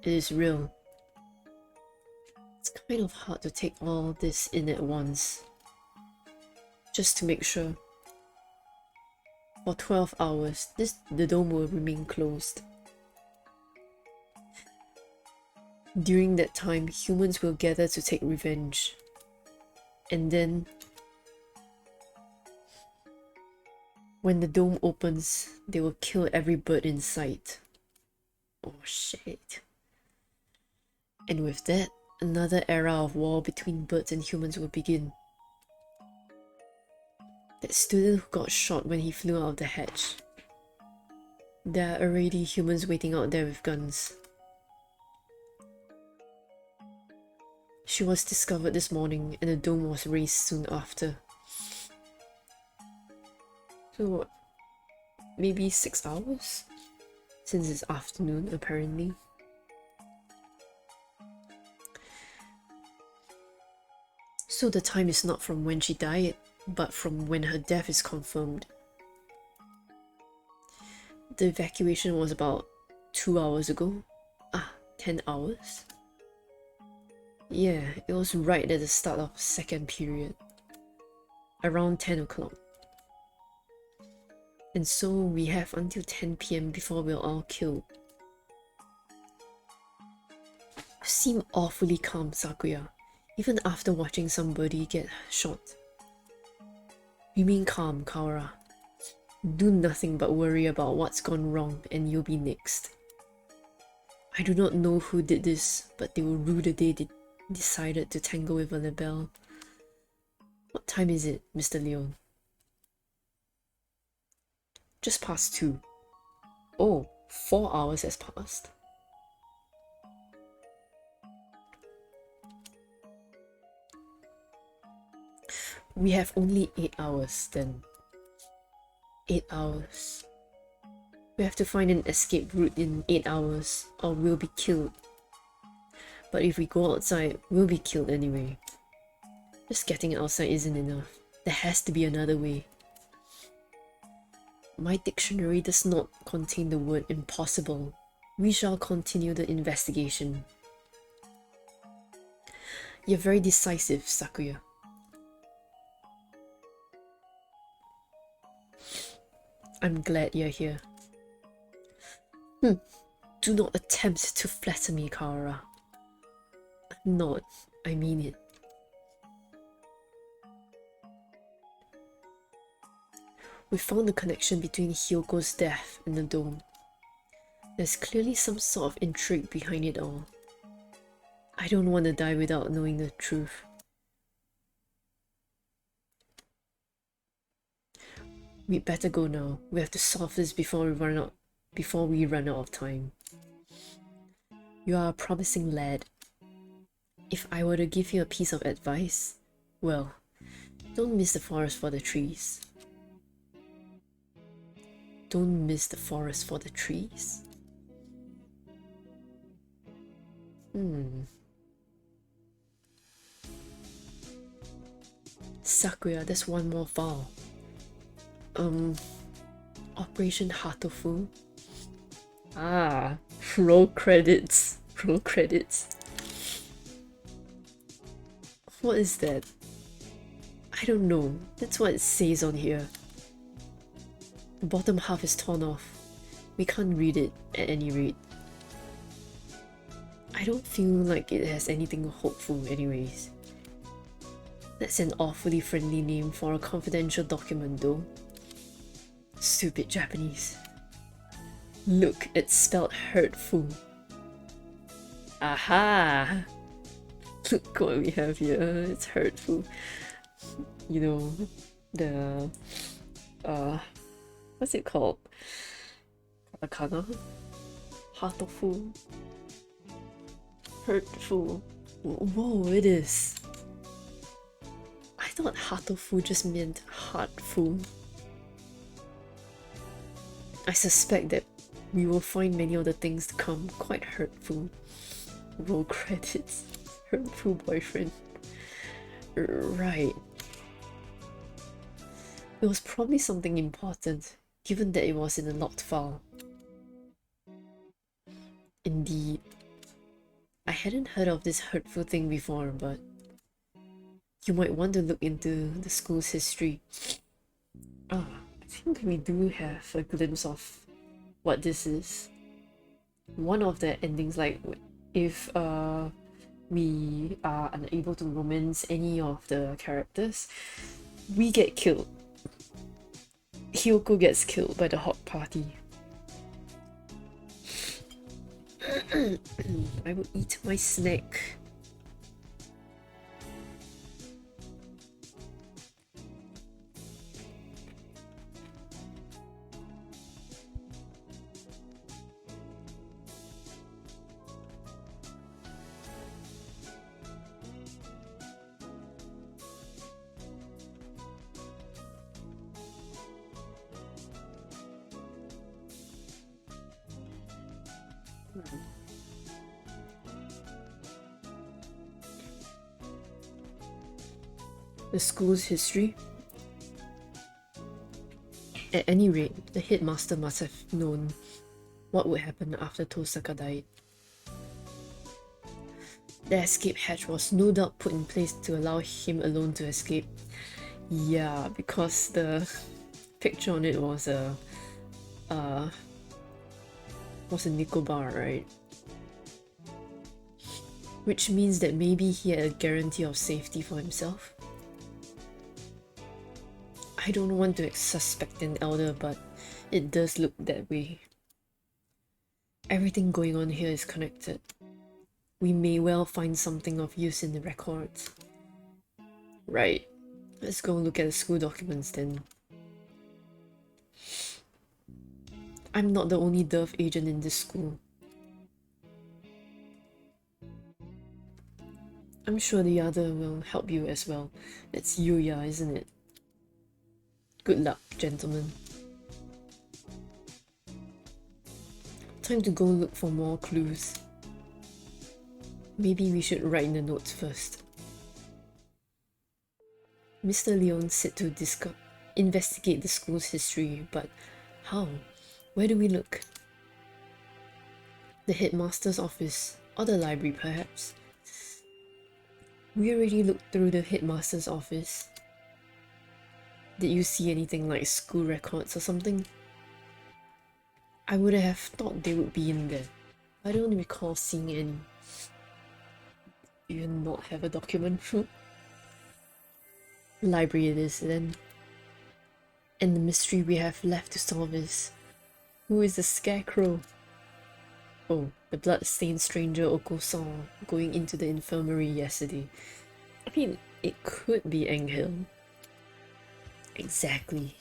It is real. It's kind of hard to take all this in at once. Just to make sure. For 12 hours, the dome will remain closed. During that time, humans will gather to take revenge. And then, when the dome opens, they will kill every bird in sight. Oh shit. And with that, another era of war between birds and humans will begin. That student who got shot when he flew out of the hatch. There are already humans waiting out there with guns. She was discovered this morning and the dome was raised soon after. So, maybe 6 hours? Since it's afternoon, apparently. So the time is not from when she died, but from when her death is confirmed. The evacuation was about 2 hours ago. 10 hours? Yeah, it was right at the start of second period. Around 10 o'clock. And so we have until 10 PM before we're all killed. You seem awfully calm, Sakuya, even after watching somebody get shot. Remain calm, Kaora. Do nothing but worry about what's gone wrong and you'll be next. I do not know who did this, but they will rue the day they decided to tangle with a label. What time is it, Mr. Leon? Just past 2. Oh, 4 hours has passed. We have only 8 hours then. 8 hours. We have to find an escape route in 8 hours or we'll be killed. But if we go outside, we'll be killed anyway. Just getting outside isn't enough. There has to be another way. My dictionary does not contain the word impossible. We shall continue the investigation. You're very decisive, Sakuya. I'm glad you're here. Do not attempt to flatter me, Kaora. I'm not. I mean it. We found the connection between Hyoko's death and the dome. There's clearly some sort of intrigue behind it all. I don't want to die without knowing the truth. We'd better go now. We have to solve this before we run out of time. You are a promising lad. If I were to give you a piece of advice, well, don't miss the forest for the trees. Don't miss the forest for the trees? Sakuya, there's one more file. Operation Hatoful. Roll credits. Roll credits. What is that? I don't know. That's what it says on here. The bottom half is torn off. We can't read it at any rate. I don't feel like it has anything hopeful anyways. That's an awfully friendly name for a confidential document though. Stupid Japanese. Look, it's spelled hurtful. Aha! Look what we have here. It's hurtful. You know, the what's it called? Katakana? Hatoful. Hurtful. Whoa, it is. I thought Hatoful just meant heartful. I suspect that we will find many of the things to come quite hurtful. Roll credits. Hurtful Boyfriend. Right. It was probably something important, given that it was in a locked file. Indeed. I hadn't heard of this hurtful thing before, but you might want to look into the school's history. Ah, I think we do have a glimpse of what this is. One of the endings, like if we are unable to romance any of the characters, we get killed. Hyoko gets killed by the hot party. I will eat my snack. The school's history. At any rate, the headmaster must have known what would happen after Tosaka died. The escape hatch was no doubt put in place to allow him alone to escape. Yeah, because the picture on it was a nickel bar, right? Which means that maybe he had a guarantee of safety for himself. I don't want to suspect an elder, but it does look that way. Everything going on here is connected. We may well find something of use in the records. Right. Let's go look at the school documents then. I'm not the only Dove agent in this school. I'm sure the other will help you as well. It's Yuya, isn't it? Good luck, gentlemen. Time to go look for more clues. Maybe we should write in the notes first. Mr. Leon said to investigate the school's history, but how? Where do we look? The headmaster's office, or the library perhaps? We already looked through the headmaster's office. Did you see anything like school records or something? I would have thought they would be in there. I don't recall seeing any. Do you not have a document? Library it is then. And the mystery we have left to solve is, who is the scarecrow? Oh, the blood-stained stranger Oko saw going into the infirmary yesterday. I mean, it could be Angel. Exactly.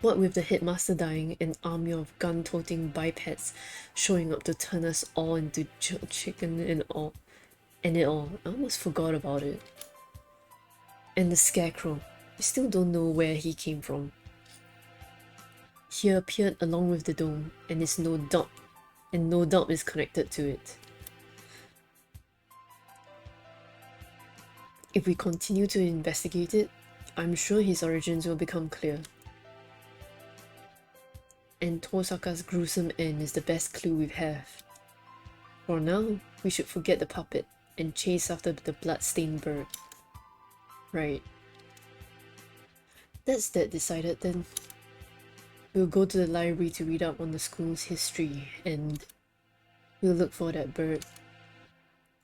What with the headmaster dying, an army of gun-toting bipeds showing up to turn us all into chicken and all. I almost forgot about it. And the scarecrow. I still don't know where he came from. He appeared along with the dome, and no doubt is connected to it. If we continue to investigate it, I'm sure his origins will become clear. And Tosaka's gruesome end is the best clue we have. For now, we should forget the puppet and chase after the blood-stained bird. Right. That's that decided then. We'll go to the library to read up on the school's history, and we'll look for that bird.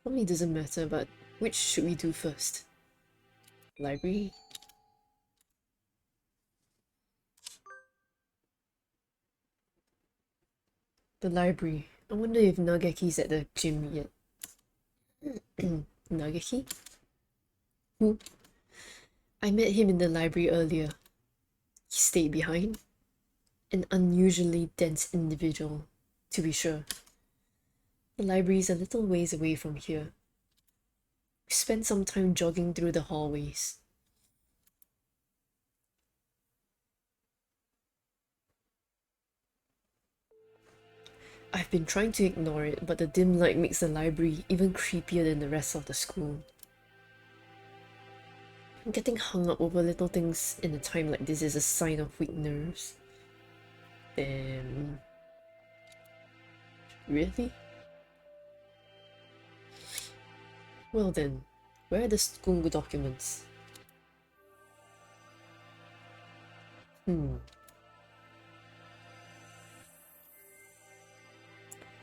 Probably doesn't matter, but which should we do first? Library? The library. I wonder if Nageki's at the gym yet. Nageki? Who? I met him in the library earlier. He stayed behind. An unusually dense individual, to be sure. The library is a little ways away from here. We spent some time jogging through the hallways. I've been trying to ignore it, but the dim light makes the library even creepier than the rest of the school. Getting hung up over little things in a time like this is a sign of weak nerves. Really? Well then, where are the school documents?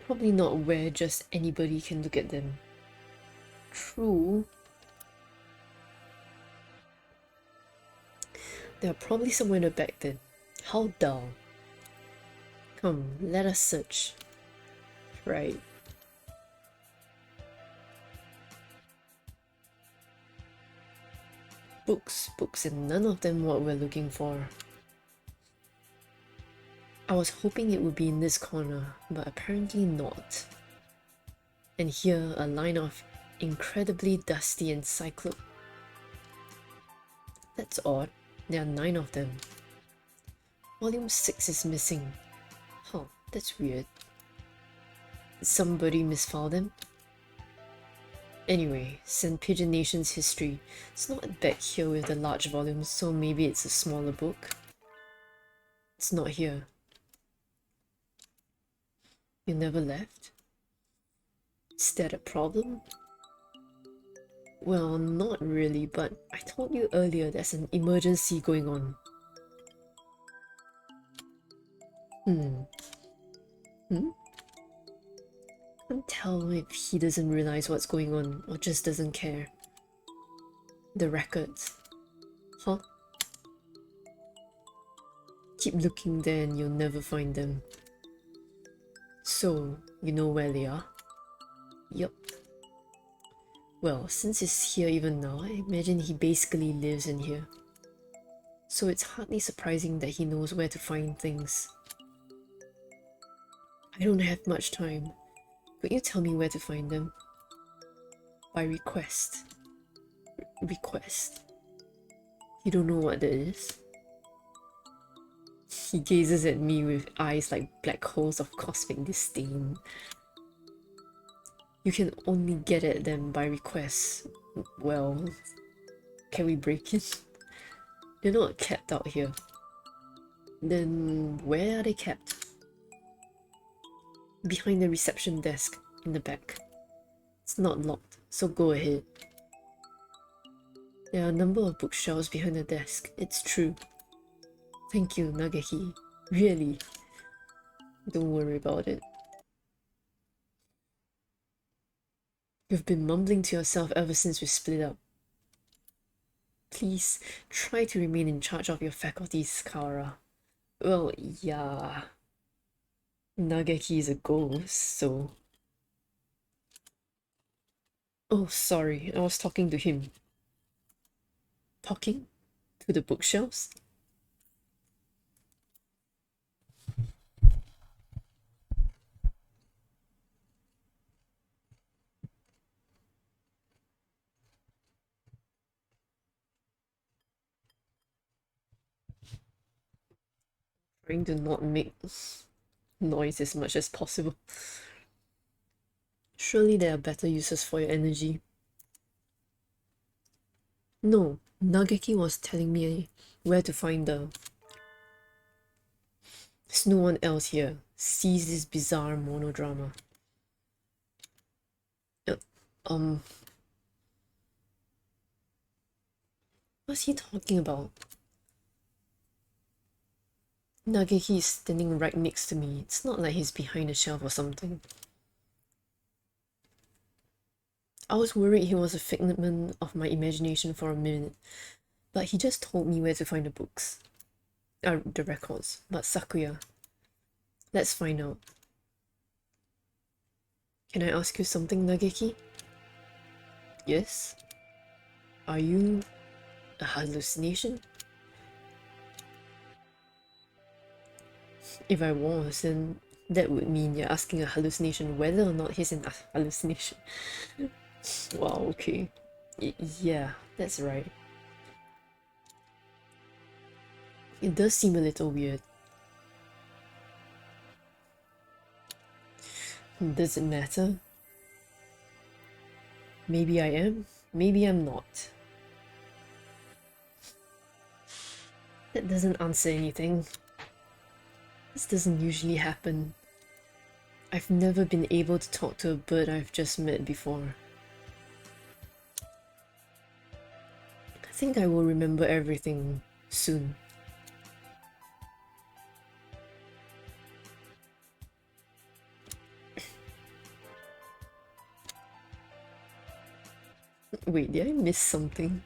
Probably not where just anybody can look at them. True. They're probably somewhere in the back then. How dull. Come, let us search. Right. Books, and none of them what we're looking for. I was hoping it would be in this corner, but apparently not. And here, a line of incredibly dusty encyclopedias. That's odd. There are 9 of them. Volume 6 is missing. Huh, that's weird. Did somebody misfile them? Anyway, St. Pigeon Nation's history. It's not back here with the large volumes, so maybe it's a smaller book. It's not here. You never left? Is that a problem? Well, not really, but I told you earlier there's an emergency going on. Can't tell if he doesn't realize what's going on or just doesn't care. The records. Huh? Keep looking there and you'll never find them. So, you know where they are? Yup. Well, since he's here even now, I imagine he basically lives in here. So it's hardly surprising that he knows where to find things. I don't have much time. Could you tell me where to find them? By request. Request? You don't know what that is? He gazes at me with eyes like black holes of cosmic disdain. You can only get at them by request. Well, can we break it? They're not kept out here. Then where are they kept? Behind the reception desk in the back. It's not locked, so go ahead. There are a number of bookshelves behind the desk, it's true. Thank you, Nageki. Really. Don't worry about it. You've been mumbling to yourself ever since we split up. Please, try to remain in charge of your faculties, Kara. Well, yeah. Nageki is a ghost, so... Oh, sorry, I was talking to him. Talking? To the bookshelves? Trying to not make noise as much as possible. Surely there are better uses for your energy. No, Nageki was telling me where to find the... There's no one else here. Sees this bizarre monodrama. What's he talking about? Nageki is standing right next to me. It's not like he's behind a shelf or something. I was worried he was a figment of my imagination for a minute, but he just told me where to find the books. The records. But Sakuya. Let's find out. Can I ask you something, Nageki? Yes? Are you a hallucination? If I was, then That would mean you're asking a hallucination whether or not he's an hallucination. Wow, okay. Yeah, that's right. It does seem a little weird. Does it matter? Maybe I am, maybe I'm not. That doesn't answer anything. This doesn't usually happen. I've never been able to talk to a bird I've just met before. I think I will remember everything soon. Wait, did I miss something?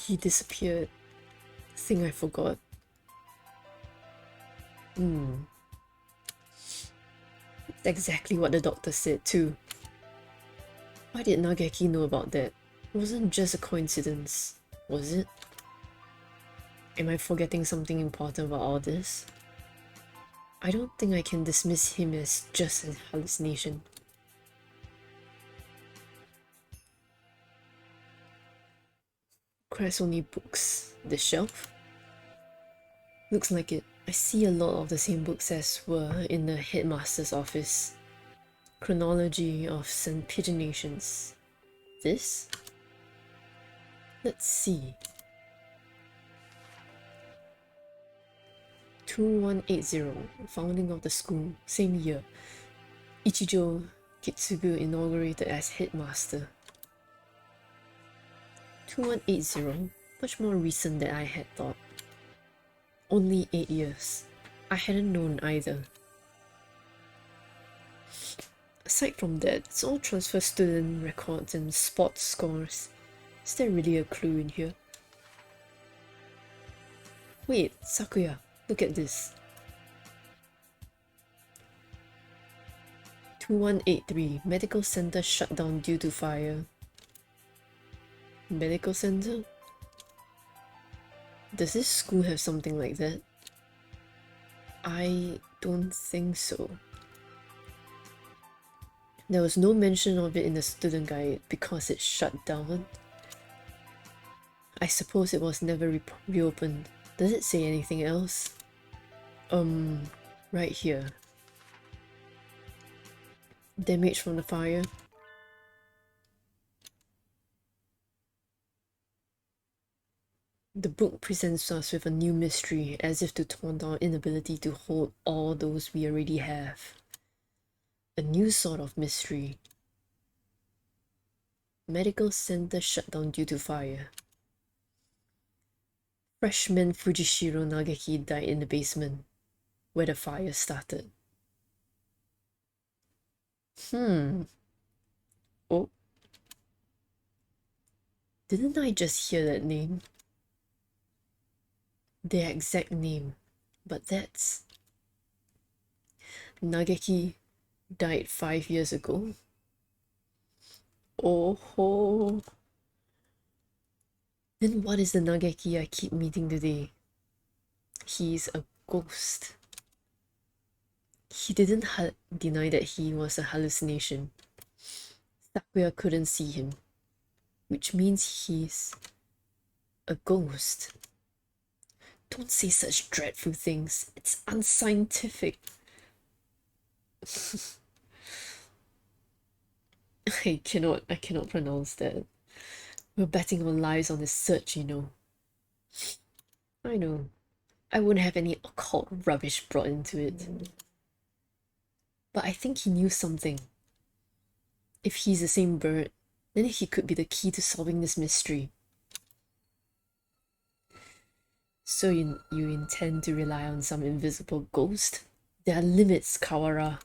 He disappeared. Thing I forgot. That's exactly what the doctor said too. Why did Nageki know about that? It wasn't just a coincidence, was it? Am I forgetting something important about all this? I don't think I can dismiss him as just a hallucination. Crash only books. This shelf? Looks like it. I see a lot of the same books as were in the headmaster's office. Chronology of St. Pigeonations. This? Let's see. 2180, founding of the school, same year. Ichijo Kitsugu inaugurated as headmaster. 2180, much more recent than I had thought. Only 8 years. I hadn't known either. Aside from that, it's all transfer student records and sports scores. Is there really a clue in here? Wait, Sakuya, look at this. 2183, medical center shut down due to fire. Medical center? Does this school have something like that? I don't think so. There was no mention of it in the student guide because it shut down. I suppose it was never reopened. Does it say anything else? Right here. Damage from the fire. The book presents us with a new mystery, as if to taunt our inability to hold all those we already have. A new sort of mystery. Medical center shut down due to fire. Freshman Fujishiro Nageki died in the basement, where the fire started. Oh. Didn't I just hear that name? Their exact name, but that's... Nageki died 5 years ago. Oh ho! Then what is the Nageki I keep meeting today? He's a ghost. He didn't deny that he was a hallucination. Sakuya couldn't see him, which means he's a ghost. Don't say such dreadful things. It's unscientific. I cannot pronounce that. We're betting our lives on this search, you know. I know. I wouldn't have any occult rubbish brought into it. But I think he knew something. If he's the same bird, then he could be the key to solving this mystery. So you intend to rely on some invisible ghost? There are limits, Kawara.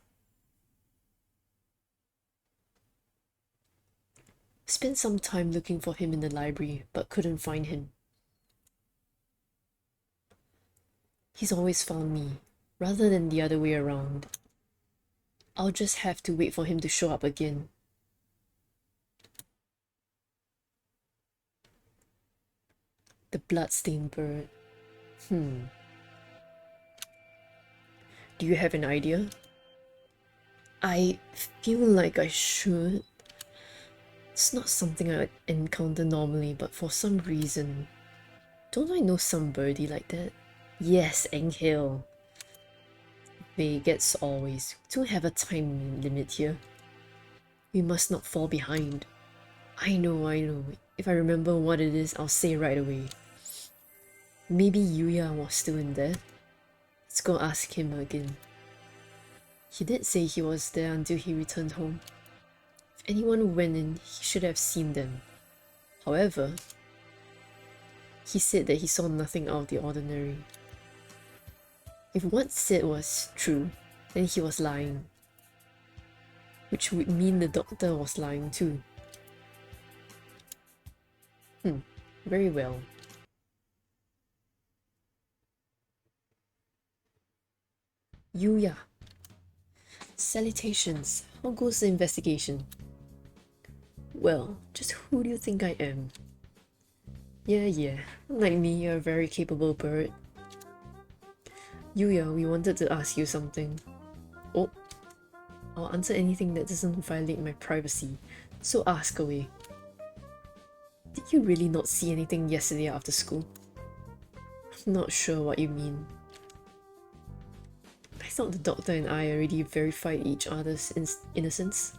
Spent some time looking for him in the library, but couldn't find him. He's always found me, rather than the other way around. I'll just have to wait for him to show up again. The bloodstained bird. Do you have an idea? I feel like I should. It's not something I encounter normally, but for some reason... Don't I know some birdie like that? Yes, Enghill. They gets always. We don't have a time limit here. We must not fall behind. I know. If I remember what it is, I'll say right away. Maybe Yuya was still in there. Let's go ask him again. He did say he was there until he returned home. If anyone went in, he should have seen them. However, he said that he saw nothing out of the ordinary. If what said was true, then he was lying. Which would mean the doctor was lying too. Very well. Yuya. Salutations. How goes the investigation? Well, just who do you think I am? Yeah. Unlike me, you're a very capable bird. Yuya, we wanted to ask you something. Oh. I'll answer anything that doesn't violate my privacy, so ask away. Did you really not see anything yesterday after school? I'm not sure what you mean. I thought the doctor and I already verified each other's innocence.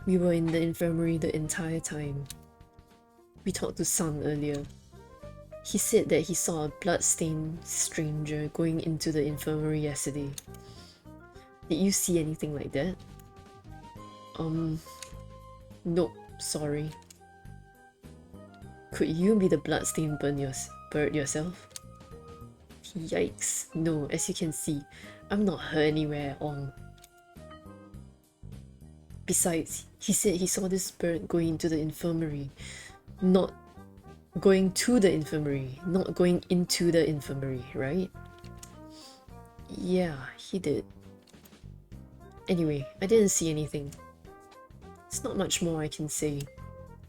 We were in the infirmary the entire time. We talked to Sun earlier. He said that he saw a blood-stained stranger going into the infirmary yesterday. Did you see anything like that? Nope, sorry. Could you be the bloodstained bird yourself? Yikes, no, as you can see, I'm not hurt anywhere at all. Besides, he said he saw this bird going into the infirmary. Not going to the infirmary, not going into the infirmary, right? Yeah, he did. Anyway, I didn't see anything. It's not much more I can say.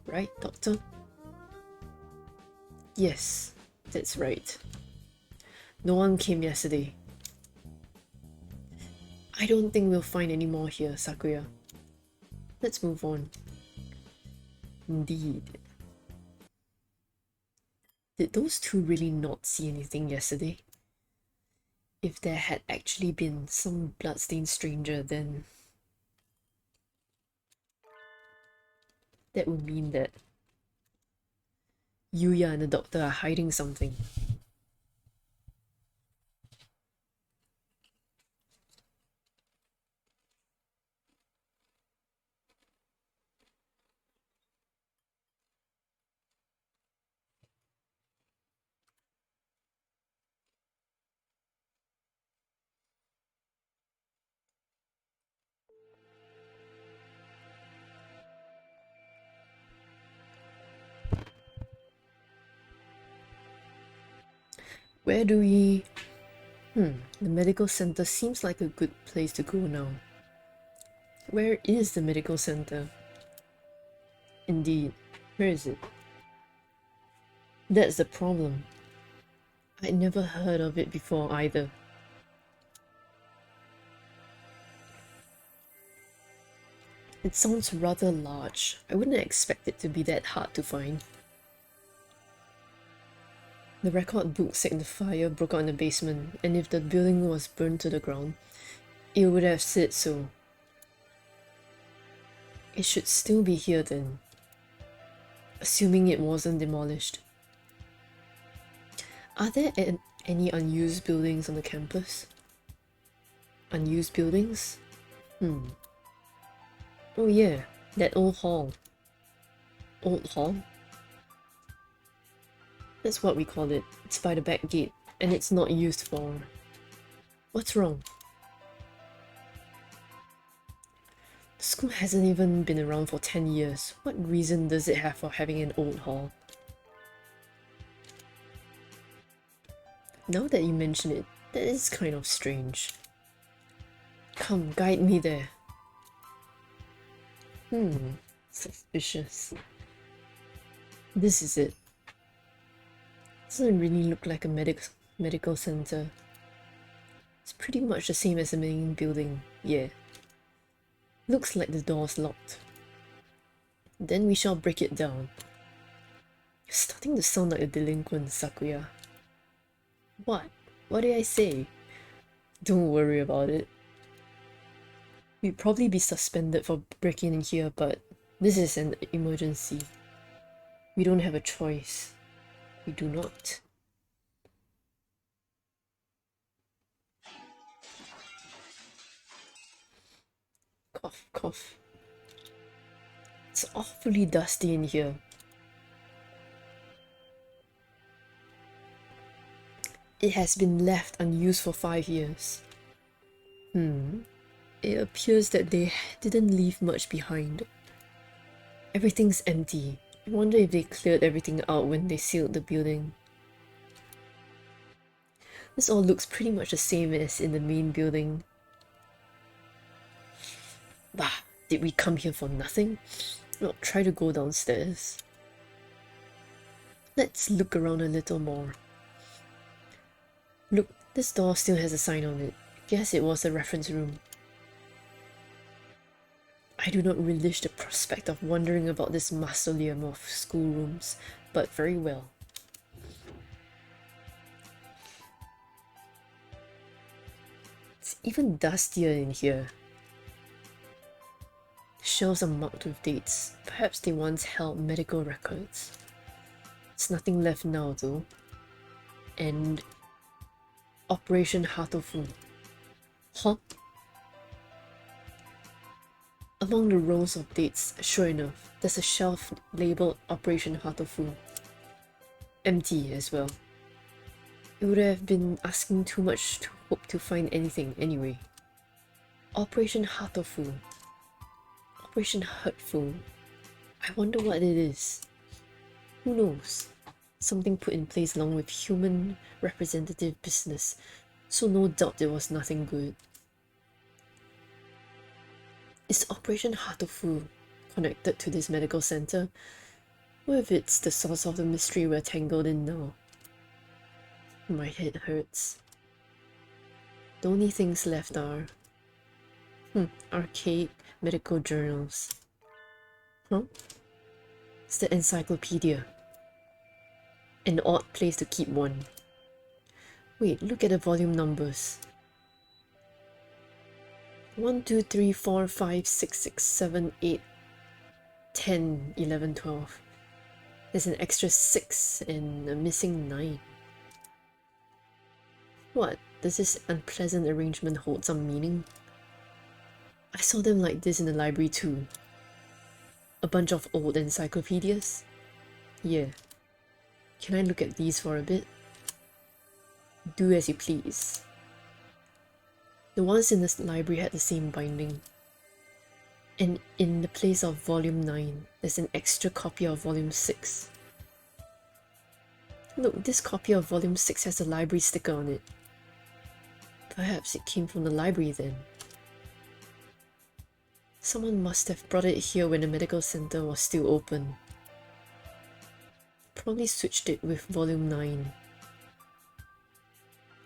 Right, Doctor? Yes, that's right. No one came yesterday. I don't think we'll find any more here, Sakuya. Let's move on. Indeed. Did those two really not see anything yesterday? If there had actually been some bloodstained stranger, then that would mean that Yuya and the doctor are hiding something. Where do we... The medical center seems like a good place to go now. Where is the medical center? Indeed. Where is it? That's the problem. I'd never heard of it before either. It sounds rather large. I wouldn't expect it to be that hard to find. The record book said the fire broke out in the basement, and if the building was burned to the ground, it would have said so. It should still be here then, assuming it wasn't demolished. Are there any unused buildings on the campus? Unused buildings? Oh yeah, that old hall. Old hall? That's what we call it. It's by the back gate, and it's not used for... What's wrong? The school hasn't even been around for 10 years. What reason does it have for having an old hall? Now that you mention it, that is kind of strange. Come, guide me there. Suspicious. This is it. Doesn't really look like a Medical center. It's pretty much the same as the main building, yeah. Looks like the door's locked. Then we shall break it down. You're starting to sound like a delinquent, Sakuya. What? What did I say? Don't worry about it. We'd probably be suspended for breaking in here, but this is an emergency. We don't have a choice. We do not. Cough, cough. It's awfully dusty in here. It has been left unused for 5 years. It appears that they didn't leave much behind. Everything's empty. I wonder if they cleared everything out when they sealed the building. This all looks pretty much the same as in the main building. Bah, did we come here for nothing? Well, try to go downstairs. Let's look around a little more. Look, this door still has a sign on it. Guess it was a reference room. I do not relish the prospect of wondering about this mausoleum of schoolrooms, but very well. It's even dustier in here. Shelves are marked with dates. Perhaps they once held medical records. There's nothing left now though. And Operation Hatoful. Huh? Among the rows of dates, sure enough, there's a shelf labeled Operation Hatoful. Empty as well. It would have been asking too much to hope to find anything anyway. Operation Hatoful. Operation HURTFUL. I wonder what it is. Who knows? Something put in place along with human representative business, so no doubt there was nothing good. Is Operation Hatoful connected to this medical center? What if it's the source of the mystery we're tangled in now? My head hurts. The only things left are archaic medical journals. Huh? It's the encyclopedia. An odd place to keep one. Wait, look at the volume numbers. 1, 2, 3, 4, 5, 6, 6, 7, 8, 10, 11, 12. There's an extra 6 and a missing 9. What? Does this unpleasant arrangement hold some meaning? I saw them like this in the library too. A bunch of old encyclopedias? Yeah. Can I look at these for a bit? Do as you please. The ones in this library had the same binding. And in the place of volume 9, there's an extra copy of volume 6. Look, this copy of volume 6 has a library sticker on it. Perhaps it came from the library then. Someone must have brought it here when the medical center was still open. Probably switched it with volume 9.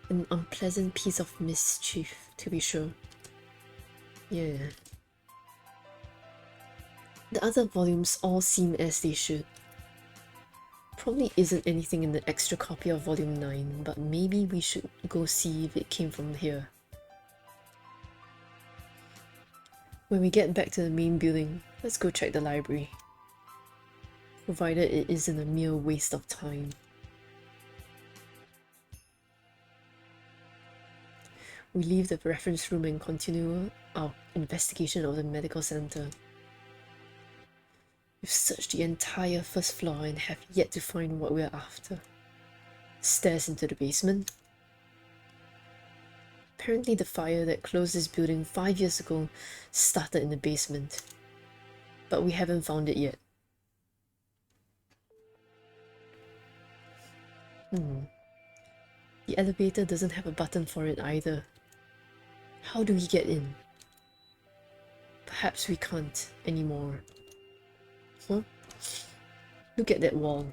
An unpleasant piece of mischief, to be sure. Yeah. The other volumes all seem as they should. Probably isn't anything in the extra copy of volume 9, but maybe we should go see if it came from here. When we get back to the main building, let's go check the library. Provided it isn't a mere waste of time. We leave the reference room and continue our investigation of the medical center. We've searched the entire first floor and have yet to find what we're after. Stairs into the basement. Apparently the fire that closed this building 5 years ago started in the basement. But we haven't found it yet. The elevator doesn't have a button for it either. How do we get in? Perhaps we can't anymore. Huh? Look at that wall.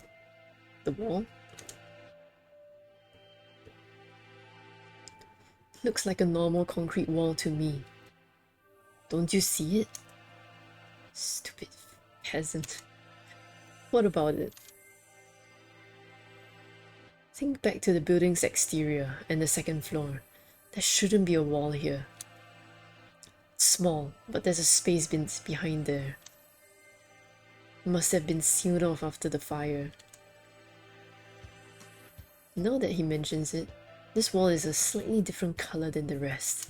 The wall? Looks like a normal concrete wall to me. Don't you see it? Stupid peasant. What about it? Think back to the building's exterior and the second floor. There shouldn't be a wall here. It's small, but there's a space behind there. It must have been sealed off after the fire. Now that he mentions it, this wall is a slightly different color than the rest,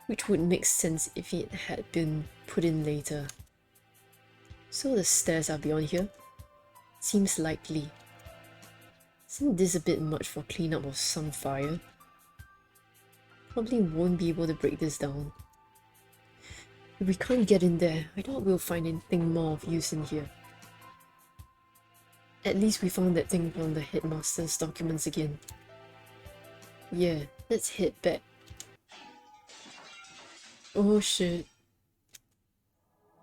which would make sense if it had been put in later. So the stairs are beyond here? Seems likely. Isn't this a bit much for cleanup of some fire? Probably won't be able to break this down. If we can't get in there, I doubt we'll find anything more of use in here. At least we found that thing from the headmaster's documents again. Yeah, let's head back. Oh shit.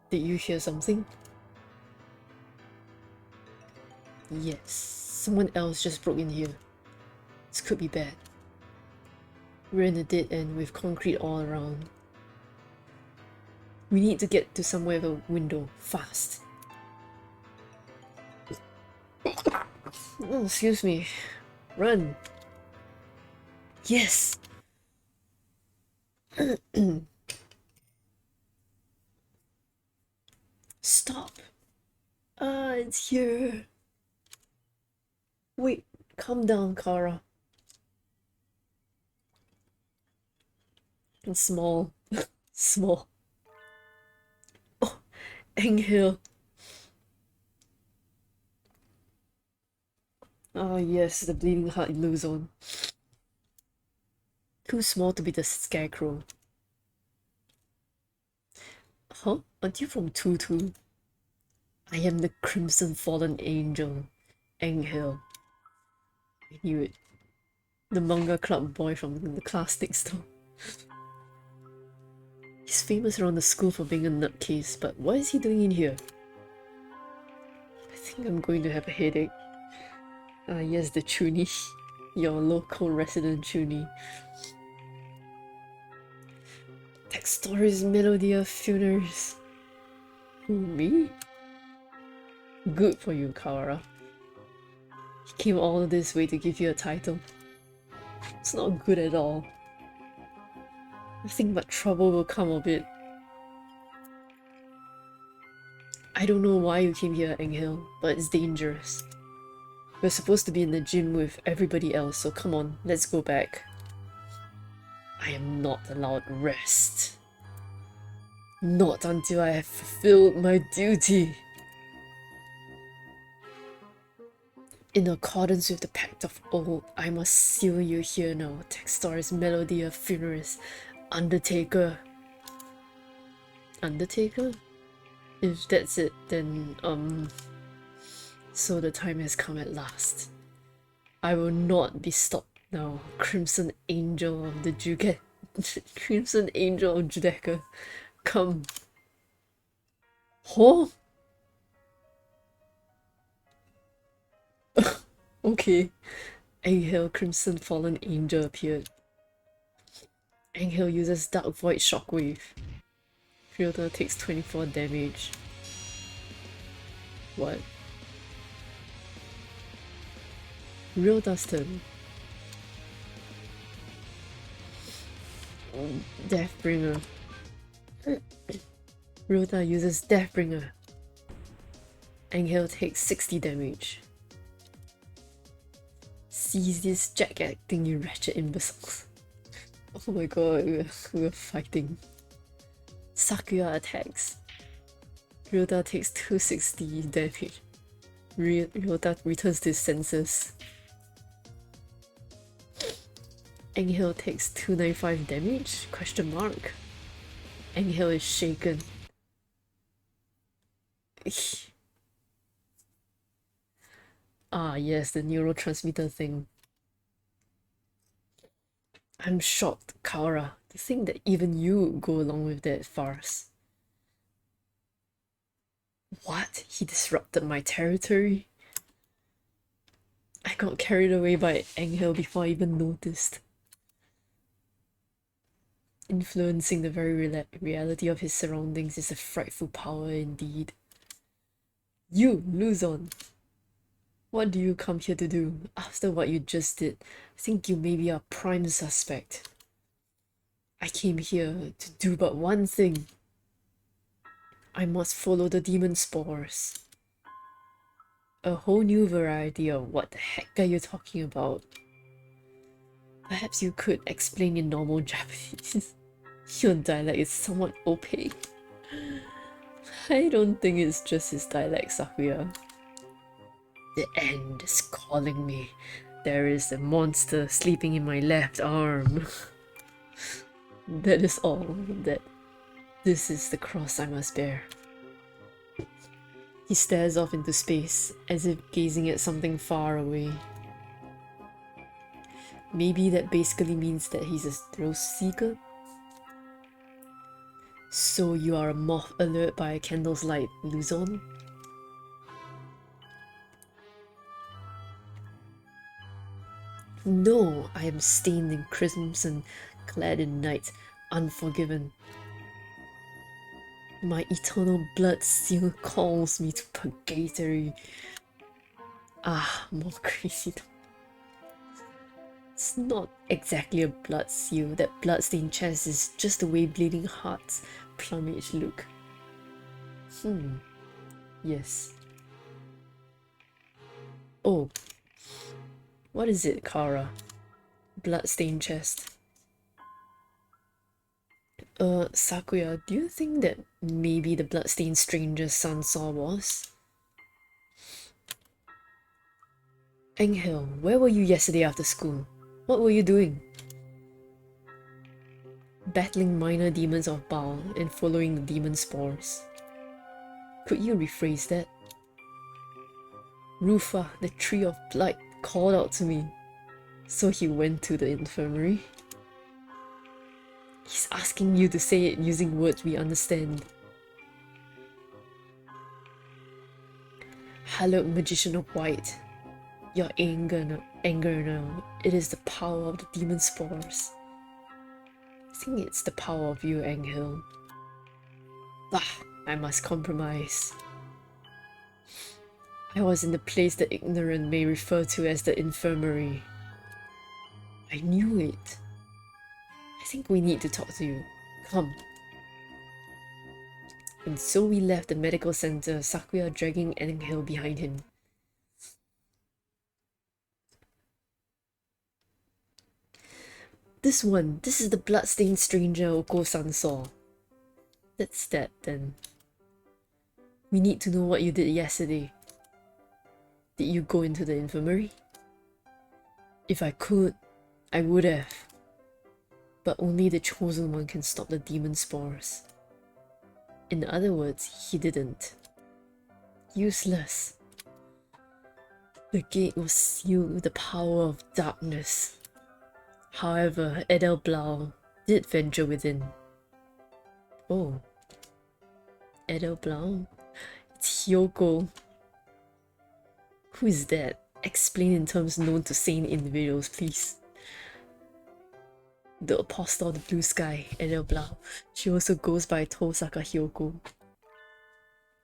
Did you hear something? Yes, someone else just broke in here. This could be bad. We're in a dead end with concrete all around. We need to get to somewhere with a window, fast. Oh, excuse me. Run! Yes! Stop! Ah, it's here. Wait, calm down, Kara. It's small. Small. Oh, Enghill. Ah, yes, the bleeding heart illusion. Too small to be the scarecrow. Huh? Aren't you from Tutu? I am the Crimson Fallen Angel, Enghill. I knew it. The manga club boy from the class next door. He's famous around the school for being a nutcase, but what is he doing in here? I think I'm going to have a headache. Ah yes, the Chuny. Your local resident Chuny. Text stories, melody of funerals. Who, me? Good for you, Kara. He came all this way to give you a title. It's not good at all. Nothing but trouble will come of it. I don't know why you came here, Enghill, but it's dangerous. We're supposed to be in the gym with everybody else, so come on, let's go back. I am not allowed rest. Not until I have fulfilled my duty. In accordance with the Pact of Old, I must seal you here now. Textor's Melody of Funerals. Undertaker. Undertaker? If that's it, then, so the time has come at last. I will not be stopped now. Crimson Angel of the Judeca. Crimson Angel of Judeca. Come. Huh? Okay. Enghill, Crimson Fallen Angel appeared. Enghill uses Dark Void Shockwave. Filter takes 24 damage. What? Real Dustin. Deathbringer. Rota uses Deathbringer. Enghill takes 60 damage. Seize this jack-acting, you wretched imbeciles. Oh my god, we're fighting. Sakuya attacks. Ryota takes 260 damage. Ryota returns to his senses. Enghill takes 295 damage? Question mark. Enghill is shaken. Ah yes, the neurotransmitter thing. I'm shocked, Kara, to think that even you go along with that farce. What? He disrupted my territory? I got carried away by Enghill before I even noticed. Influencing the very reality of his surroundings is a frightful power indeed. You, Luzon! What do you come here to do? After what you just did, I think you may be a prime suspect. I came here to do but one thing. I must follow the demon spores. A whole new variety of what the heck are you talking about? Perhaps you could explain in normal Japanese. Your dialect is somewhat opaque. I don't think it's just his dialect, Sakuya. The end is calling me. There is a monster sleeping in my left arm. That is all. This is the cross I must bear. He stares off into space, as if gazing at something far away. Maybe that basically means that he's a thrill seeker? So you are a moth alert by a candle's light, Luzon? No, I am stained in crimson, clad in night, unforgiven. My eternal blood still calls me to purgatory. Ah, more crazy. It's not exactly a blood seal. That bloodstained chest is just the way bleeding hearts plumage look. Yes. Oh. What is it, Kara? Bloodstained chest. Sakuya, do you think that maybe the bloodstained stranger's son saw was? Angel, where were you yesterday after school? What were you doing? Battling minor demons of Baal and following the demon spores. Could you rephrase that? Rufa, the tree of blight, called out to me. So he went to the infirmary. He's asking you to say it using words we understand. Hallowed magician of white, your anger now. It is the power of the demon spores. I think it's the power of you, Angel. Bah, I must compromise. I was in the place the ignorant may refer to as the infirmary. I knew it. I think we need to talk to you. Come. And so we left the medical center, Sakuya dragging Angel behind him. This is the bloodstained stranger Oko-san saw. That's that then. We need to know what you did yesterday. Did you go into the infirmary? If I could, I would have. But only the chosen one can stop the demon spores. In other words, he didn't. Useless. The gate was sealed with the power of darkness. However, Edelblau did venture within. Oh. Edelblau? It's Hyoko. Who is that? Explain in terms known to sane individuals, please. The apostle of the blue sky, Edelblau. She also goes by Tosaka Hyoko.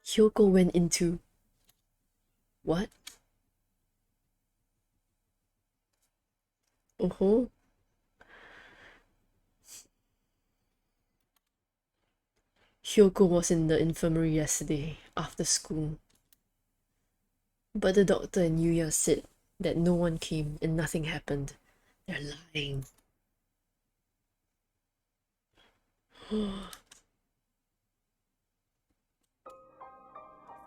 Hyoko went into... What? Oh-ho. Hyoko was in the infirmary yesterday, after school. But the doctor and Yuya said that no one came and nothing happened. They're lying.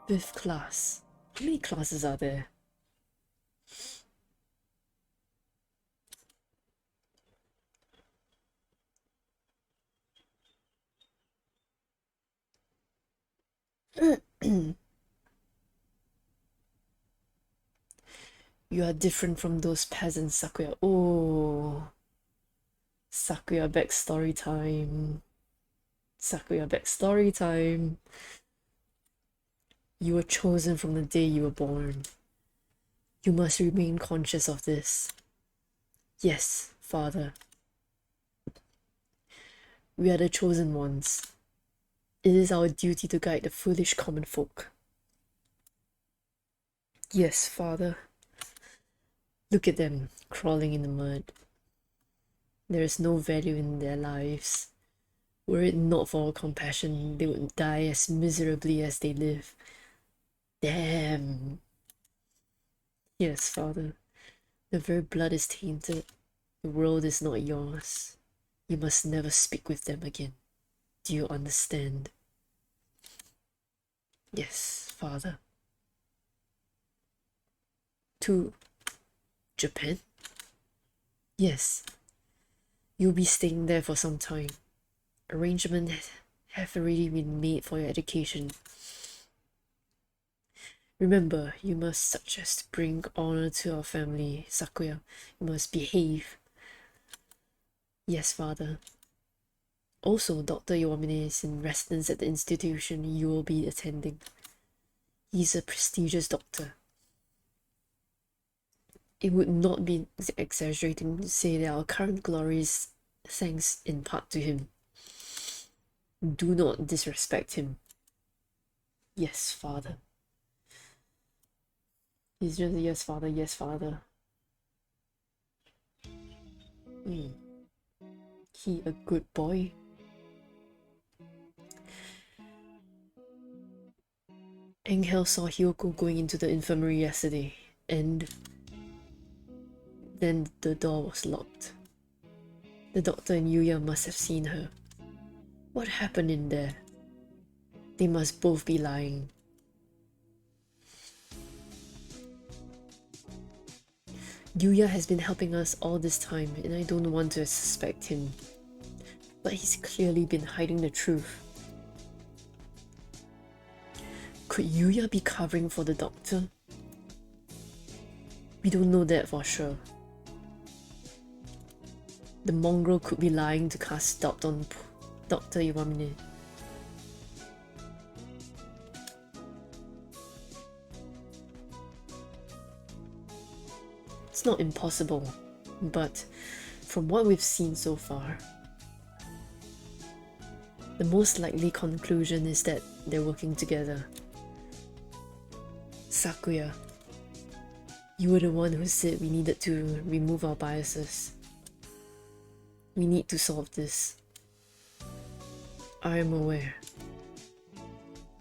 Fifth class. How many classes are there? You are different from those peasants, Sakuya. Oh. Sakuya backstory time. Sakuya backstory time. You were chosen from the day you were born. You must remain conscious of this. Yes, father. We are the chosen ones. It is our duty to guide the foolish common folk. Yes, Father. Look at them, crawling in the mud. There is no value in their lives. Were it not for our compassion, they would die as miserably as they live. Damn. Yes, Father. The very blood is tainted. The world is not yours. You must never speak with them again. Do you understand? Yes, Father. To Japan? Yes. You'll be staying there for some time. Arrangements have already been made for your education. Remember, you must just bring honor to our family, Sakuya. You must behave. Yes, Father. Also, Dr. Iwamine is in residence at the institution you will be attending. He's a prestigious doctor. It would not be exaggerating to say that our current glory is thanks in part to him. Do not disrespect him. Yes, Father. He's just yes, Father, yes, Father. He a good boy. Angel saw Hyoko going into the infirmary yesterday, and then the door was locked. The doctor and Yuya must have seen her. What happened in there? They must both be lying. Yuya has been helping us all this time, and I don't want to suspect him. But he's clearly been hiding the truth. Could Yuya be covering for the doctor? We don't know that for sure. The mongrel could be lying to cast doubt on Dr. Iwamine. It's not impossible, but from what we've seen so far, the most likely conclusion is that they're working together. Sakuya, you were the one who said we needed to remove our biases. We need to solve this. I am aware.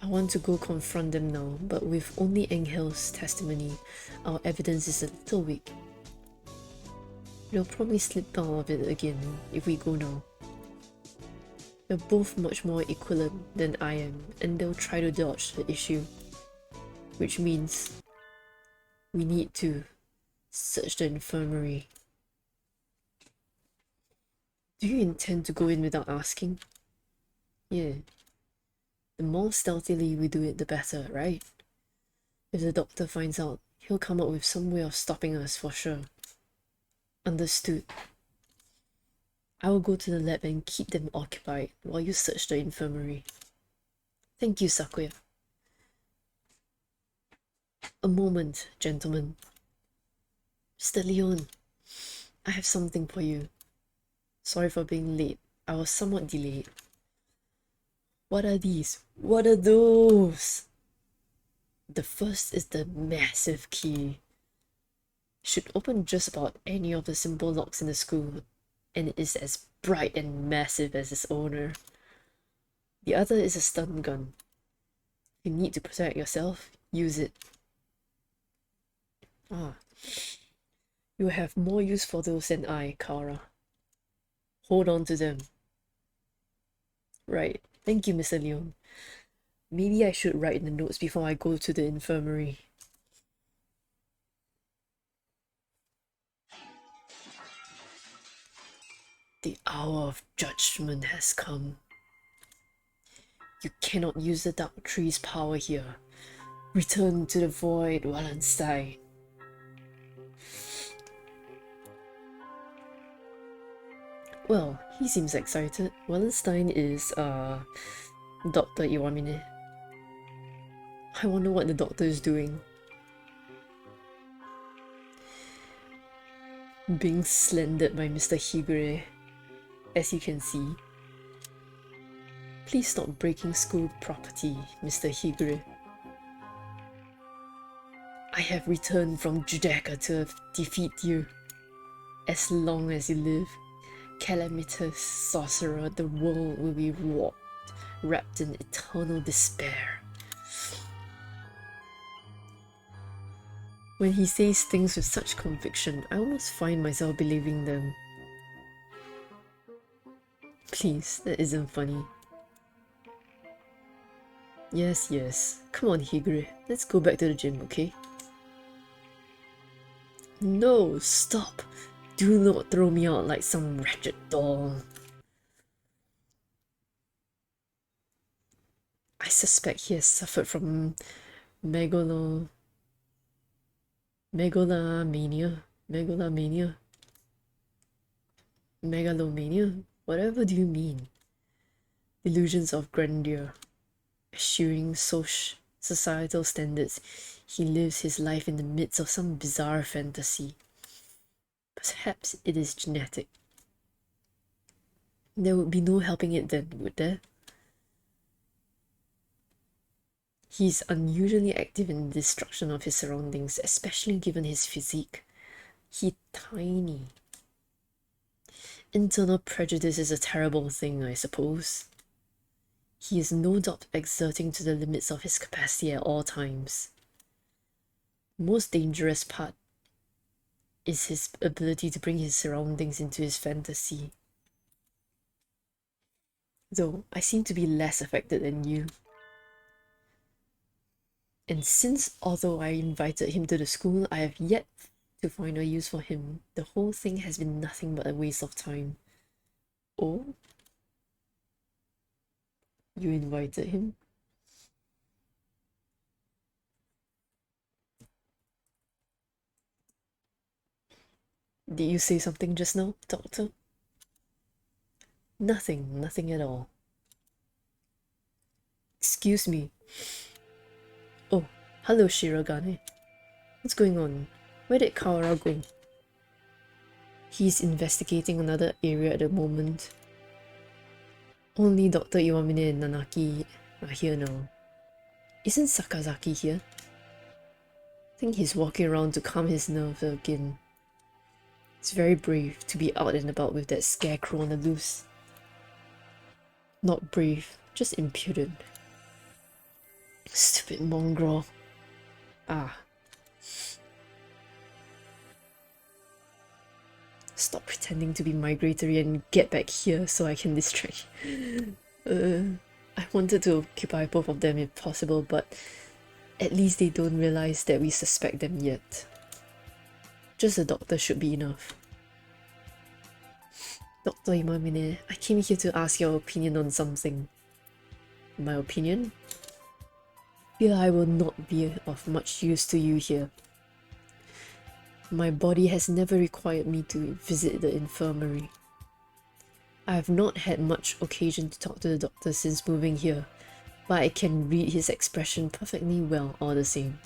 I want to go confront them now, but with only Angel's testimony, our evidence is a little weak. They'll probably slip out of it again if we go now. They're both much more equivalent than I am, and they'll try to dodge the issue. Which means we need to search the infirmary. Do you intend to go in without asking? Yeah. The more stealthily we do it, the better, right? If the doctor finds out, he'll come up with some way of stopping us for sure. Understood. I will go to the lab and keep them occupied while you search the infirmary. Thank you, Sakuya. A moment, gentlemen. Mr. Leon, I have something for you. Sorry for being late. I was somewhat delayed. What are these? What are those? The first is the massive key. Should open just about any of the simple locks in the school, and it is as bright and massive as its owner. The other is a stun gun. If you need to protect yourself, use it. You have more use for those than I, Kara. Hold on to them. Right. Thank you, Mr. Leon. Maybe I should write in the notes before I go to the infirmary. The hour of judgment has come. You cannot use the Dark Tree's power here. Return to the void, Wallenstein. Well, he seems excited. Wallenstein is, Dr. Iwamine. I wonder what the doctor is doing. Being slandered by Mr. Higure, as you can see. Please stop breaking school property, Mr. Higure. I have returned from Judaica to defeat you. As long as you live, calamitous sorcerer, the world will be wrapped in eternal despair. When he says things with such conviction, I almost find myself believing them. Please, that isn't funny. Yes, yes. Come on, Higure. Let's go back to the gym, okay? No, stop. Do not throw me out like some wretched doll. I suspect he has suffered from megalomania. Megalomania? Whatever do you mean? Delusions of grandeur. Eschewing societal standards, he lives his life in the midst of some bizarre fantasy. Perhaps it is genetic. There would be no helping it then, would there? He is unusually active in the destruction of his surroundings, especially given his physique. He's tiny. Internal prejudice is a terrible thing, I suppose. He is no doubt exerting to the limits of his capacity at all times. The most dangerous part is his ability to bring his surroundings into his fantasy. Though, I seem to be less affected than you. And since, although I invited him to the school, I have yet to find a use for him, the whole thing has been nothing but a waste of time. Oh? You invited him? Did you say something just now, Doctor? Nothing at all. Excuse me. Oh, hello, Shirogane. What's going on? Where did Kawara go? He's investigating another area at the moment. Only Dr. Iwamine and Nanaki are here now. Isn't Sakazaki here? I think he's walking around to calm his nerves again. It's very brave to be out and about with that scarecrow on the loose. Not brave, just impudent. Stupid mongrel. Ah. Stop pretending to be migratory and get back here so I can distract you. I wanted to occupy both of them if possible, but at least they don't realize that we suspect them yet. Just the doctor should be enough. Dr. Imamine, I came here to ask your opinion on something. My opinion? Fear I will not be of much use to you here. My body has never required me to visit the infirmary. I have not had much occasion to talk to the doctor since moving here, but I can read his expression perfectly well all the same.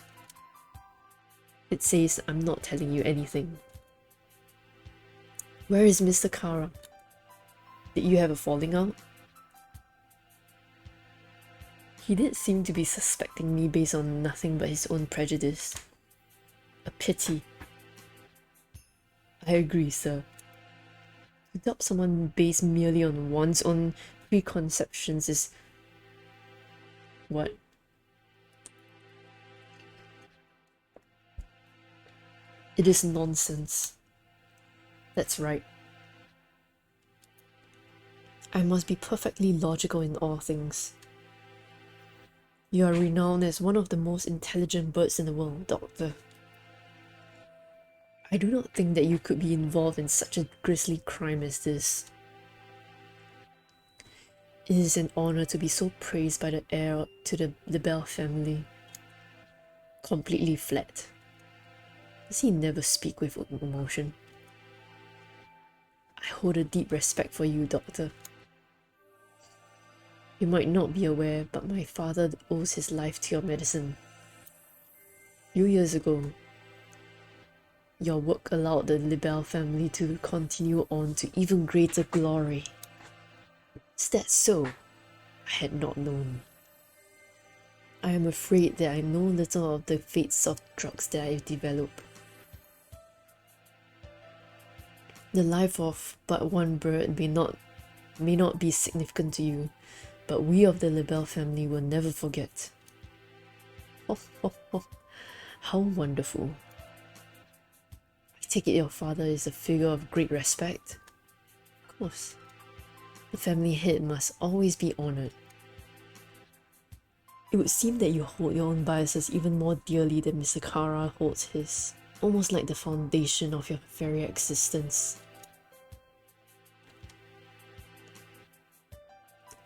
It says I'm not telling you anything. Where is Mr. Kara? Did you have a falling out? He did seem to be suspecting me based on nothing but his own prejudice. A pity. I agree, sir. To doubt someone based merely on one's own preconceptions is... what? It is nonsense. That's right. I must be perfectly logical in all things. You are renowned as one of the most intelligent birds in the world, Doctor. I do not think that you could be involved in such a grisly crime as this. It is an honor to be so praised by the heir to the Bell family. Completely flat. Does he never speak with emotion? I hold a deep respect for you, Doctor. You might not be aware, but my father owes his life to your medicine. Few years ago, your work allowed the Libel family to continue on to even greater glory. Is that so? I had not known. I am afraid that I know little of the fates of drugs that I've developed. The life of but one bird may not be significant to you, but we of the Lebel family will never forget. Oh, oh, oh. How wonderful. I take it your father is a figure of great respect? Of course. The family head must always be honored. It would seem that you hold your own biases even more dearly than Mr. Kara holds his, almost like the foundation of your very existence.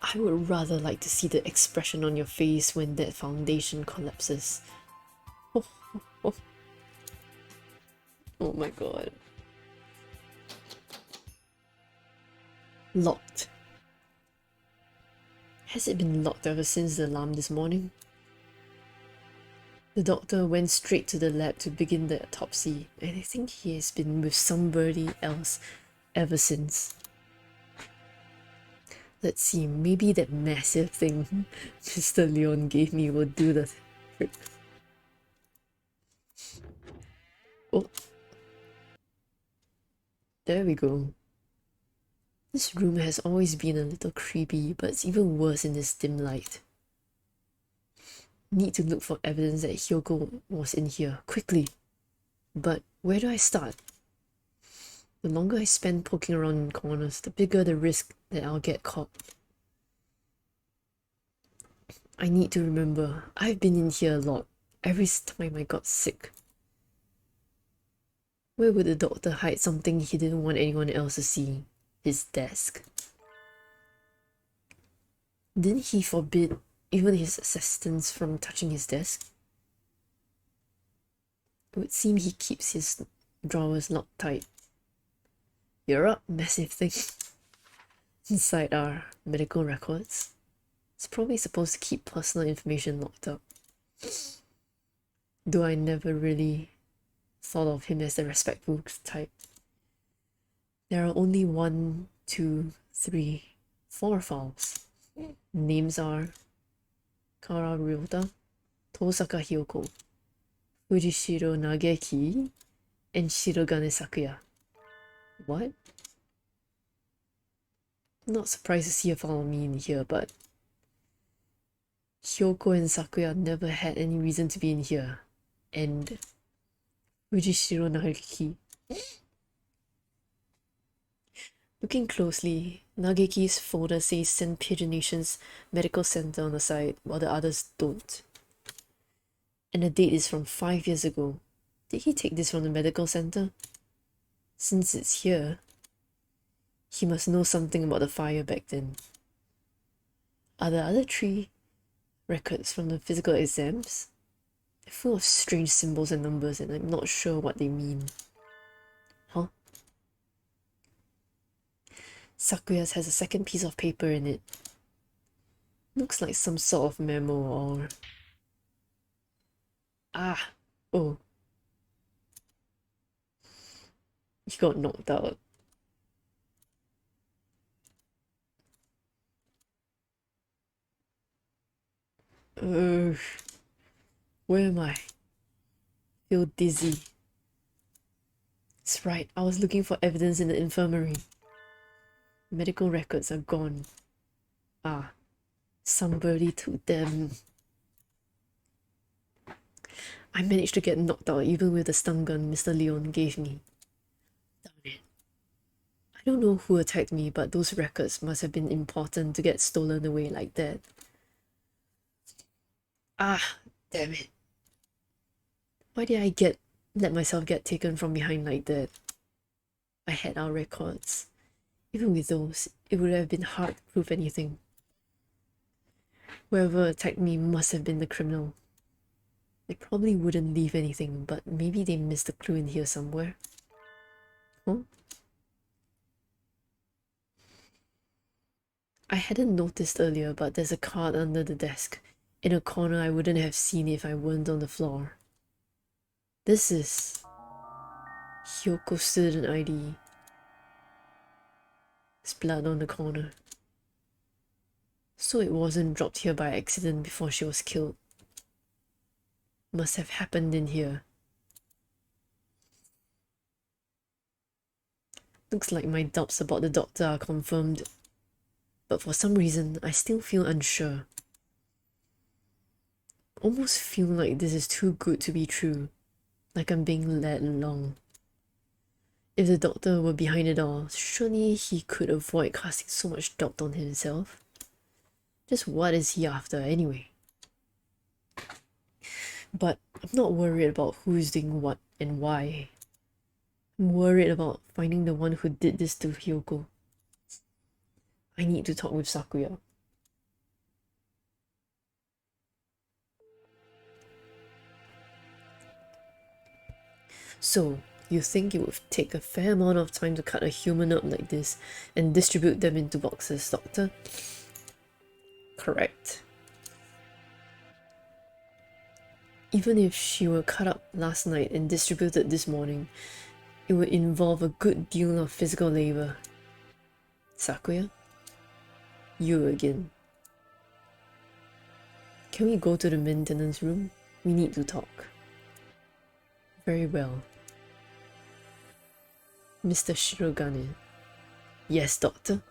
I would rather like to see the expression on your face when that foundation collapses. Oh, oh, oh. Oh my god. Locked. Has it been locked ever since the alarm this morning? The doctor went straight to the lab to begin the autopsy, and I think he has been with somebody else ever since. Let's see, maybe that massive thing Mr. Leon gave me will do the trick. Oh. There we go. This room has always been a little creepy, but it's even worse in this dim light. Need to look for evidence that Hyoko was in here, quickly. But where do I start? The longer I spend poking around in corners, the bigger the risk that I'll get caught. I need to remember, I've been in here a lot, every time I got sick. Where would the doctor hide something he didn't want anyone else to see? His desk. Didn't he forbid even his assistants from touching his desk? It would seem he keeps his drawers locked tight. You're up, massive thing. Inside are medical records. It's probably supposed to keep personal information locked up. Though I never really thought of him as the respectful type. There are only 1, 2, 3, 4 files. Names are Kara Ryota, Tosaka Hyoko, Fujishiro Nageki, and Shirogane Sakuya. What? Not surprised to see a file of me in here, but Hyoko and Sakuya never had any reason to be in here. And Fujishiro Nageki. Looking closely, Nageki's folder says St. Pigeonation's Medical Center on the side, while the others don't. And the date is from 5 years ago. Did he take this from the medical center? Since it's here, he must know something about the fire back then. Are the other 3 records from the physical exams? They're full of strange symbols and numbers, and I'm not sure what they mean. Huh? Sakuya's has a second piece of paper in it. Looks like some sort of memo or... Ah! Oh. He got knocked out. Ugh. Where am I? Feel dizzy. That's right, I was looking for evidence in the infirmary. Medical records are gone. Ah, somebody took them. I managed to get knocked out even with the stun gun Mr. Leon gave me. Darn it. I don't know who attacked me, but those records must have been important to get stolen away like that. Ah, damn it. Why did I let myself get taken from behind like that? I had our records. Even with those, it would have been hard to prove anything. Whoever attacked me must have been the criminal. They probably wouldn't leave anything, but maybe they missed a clue in here somewhere. Huh? I hadn't noticed earlier, but there's a card under the desk. In a corner I wouldn't have seen if I weren't on the floor. This is... Hyoko student ID. There's blood on the corner. So it wasn't dropped here by accident before she was killed. Must have happened in here. Looks like my doubts about the doctor are confirmed. But for some reason, I still feel unsure. Almost feel like this is too good to be true. Like I'm being led along. If the doctor were behind it all, surely he could avoid casting so much doubt on himself. Just what is he after anyway? But I'm not worried about who's doing what and why. I'm worried about finding the one who did this to Hyoko. I need to talk with Sakuya. So, you think it would take a fair amount of time to cut a human up like this and distribute them into boxes, Doctor? Correct. Even if she were cut up last night and distributed this morning, it would involve a good deal of physical labor. Sakuya? You again. Can we go to the maintenance room? We need to talk. Very well. Mr. Shirogane. Yes, Doctor?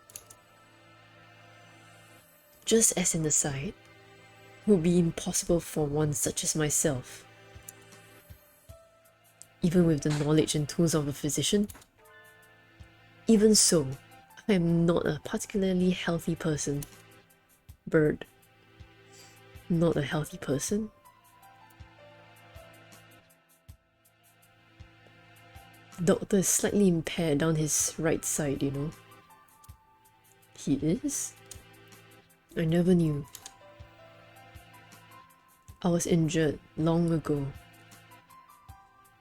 Just as an aside, it would be impossible for one such as myself, even with the knowledge and tools of a physician. Even so, I am not a particularly healthy person. Bird. Not a healthy person? Doctor is slightly impaired down his right side, you know. He is? I never knew. I was injured long ago.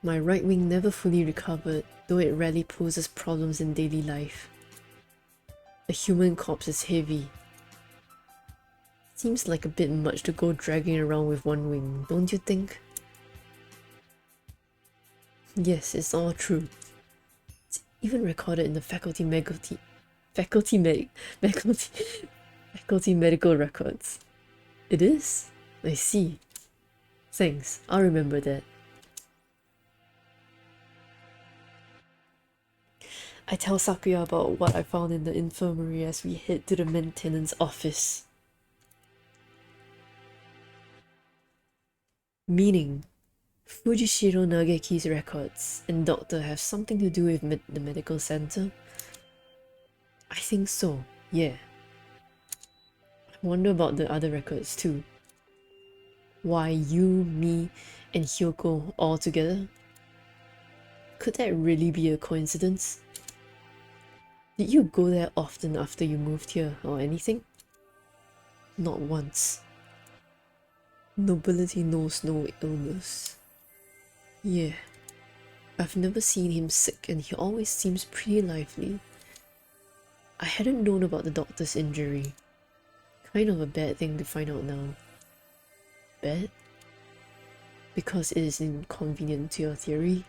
My right wing never fully recovered, though it rarely poses problems in daily life. A human corpse is heavy. Seems like a bit much to go dragging around with one wing, don't you think? Yes, it's all true. It's even recorded in the faculty medical records. It is? I see. Thanks, I'll remember that. I tell Sakuya about what I found in the infirmary as we head to the maintenance office. Meaning, Fujishiro Nageki's records and doctor have something to do with the medical center? I think so, yeah. I wonder about the other records too. Why you, me, and Hyoko all together? Could that really be a coincidence? Did you go there often after you moved here or anything? Not once. Nobility knows no illness. Yeah. I've never seen him sick and he always seems pretty lively. I hadn't known about the doctor's injury. Kind of a bad thing to find out now. Bad? Because it is inconvenient to your theory?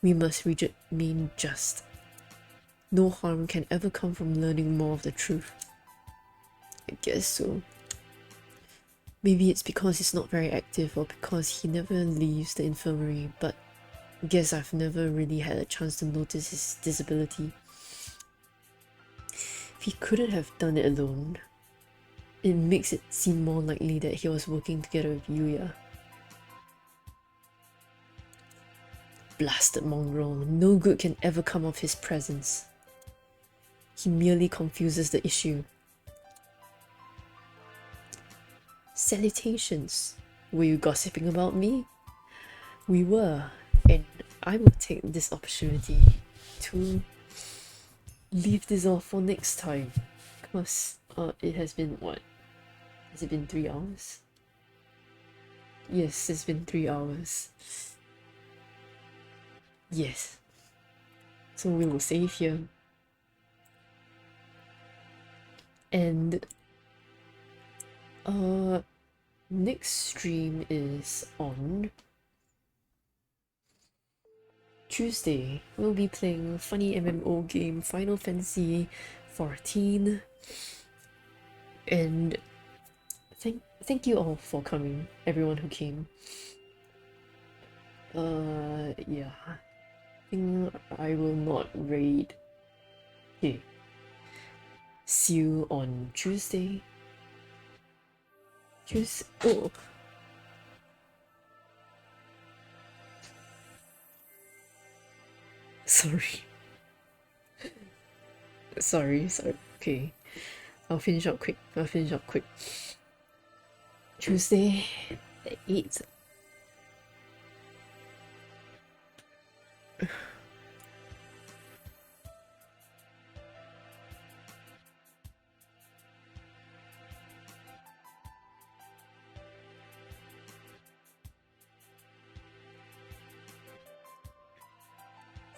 We must remain just. No harm can ever come from learning more of the truth. I guess so. Maybe it's because he's not very active or because he never leaves the infirmary, but I guess I've never really had a chance to notice his disability. If he couldn't have done it alone, it makes it seem more likely that he was working together with Yuya. Blasted mongrel, no good can ever come of his presence. He merely confuses the issue. Salutations. Were you gossiping about me? We were, and I will take this opportunity to leave this off for next time. Because it has been what? Has it been 3 hours? Yes, it's been 3 hours. Yes. So we will save here. And next stream is on Tuesday. We'll be playing funny MMO game Final Fantasy 14. And thank you all for coming, everyone who came. Yeah, I think I will not raid. Okay, see you on Tuesday. Oh, sorry. Sorry. Okay, I'll finish up quick. Tuesday, the 8th.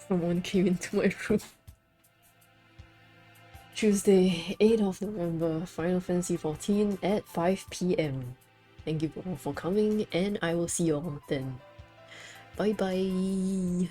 Someone came into my room. Tuesday, 8th of November, Final Fantasy 14 at 5 p.m. Thank you all for coming, and I will see you all then. Bye bye.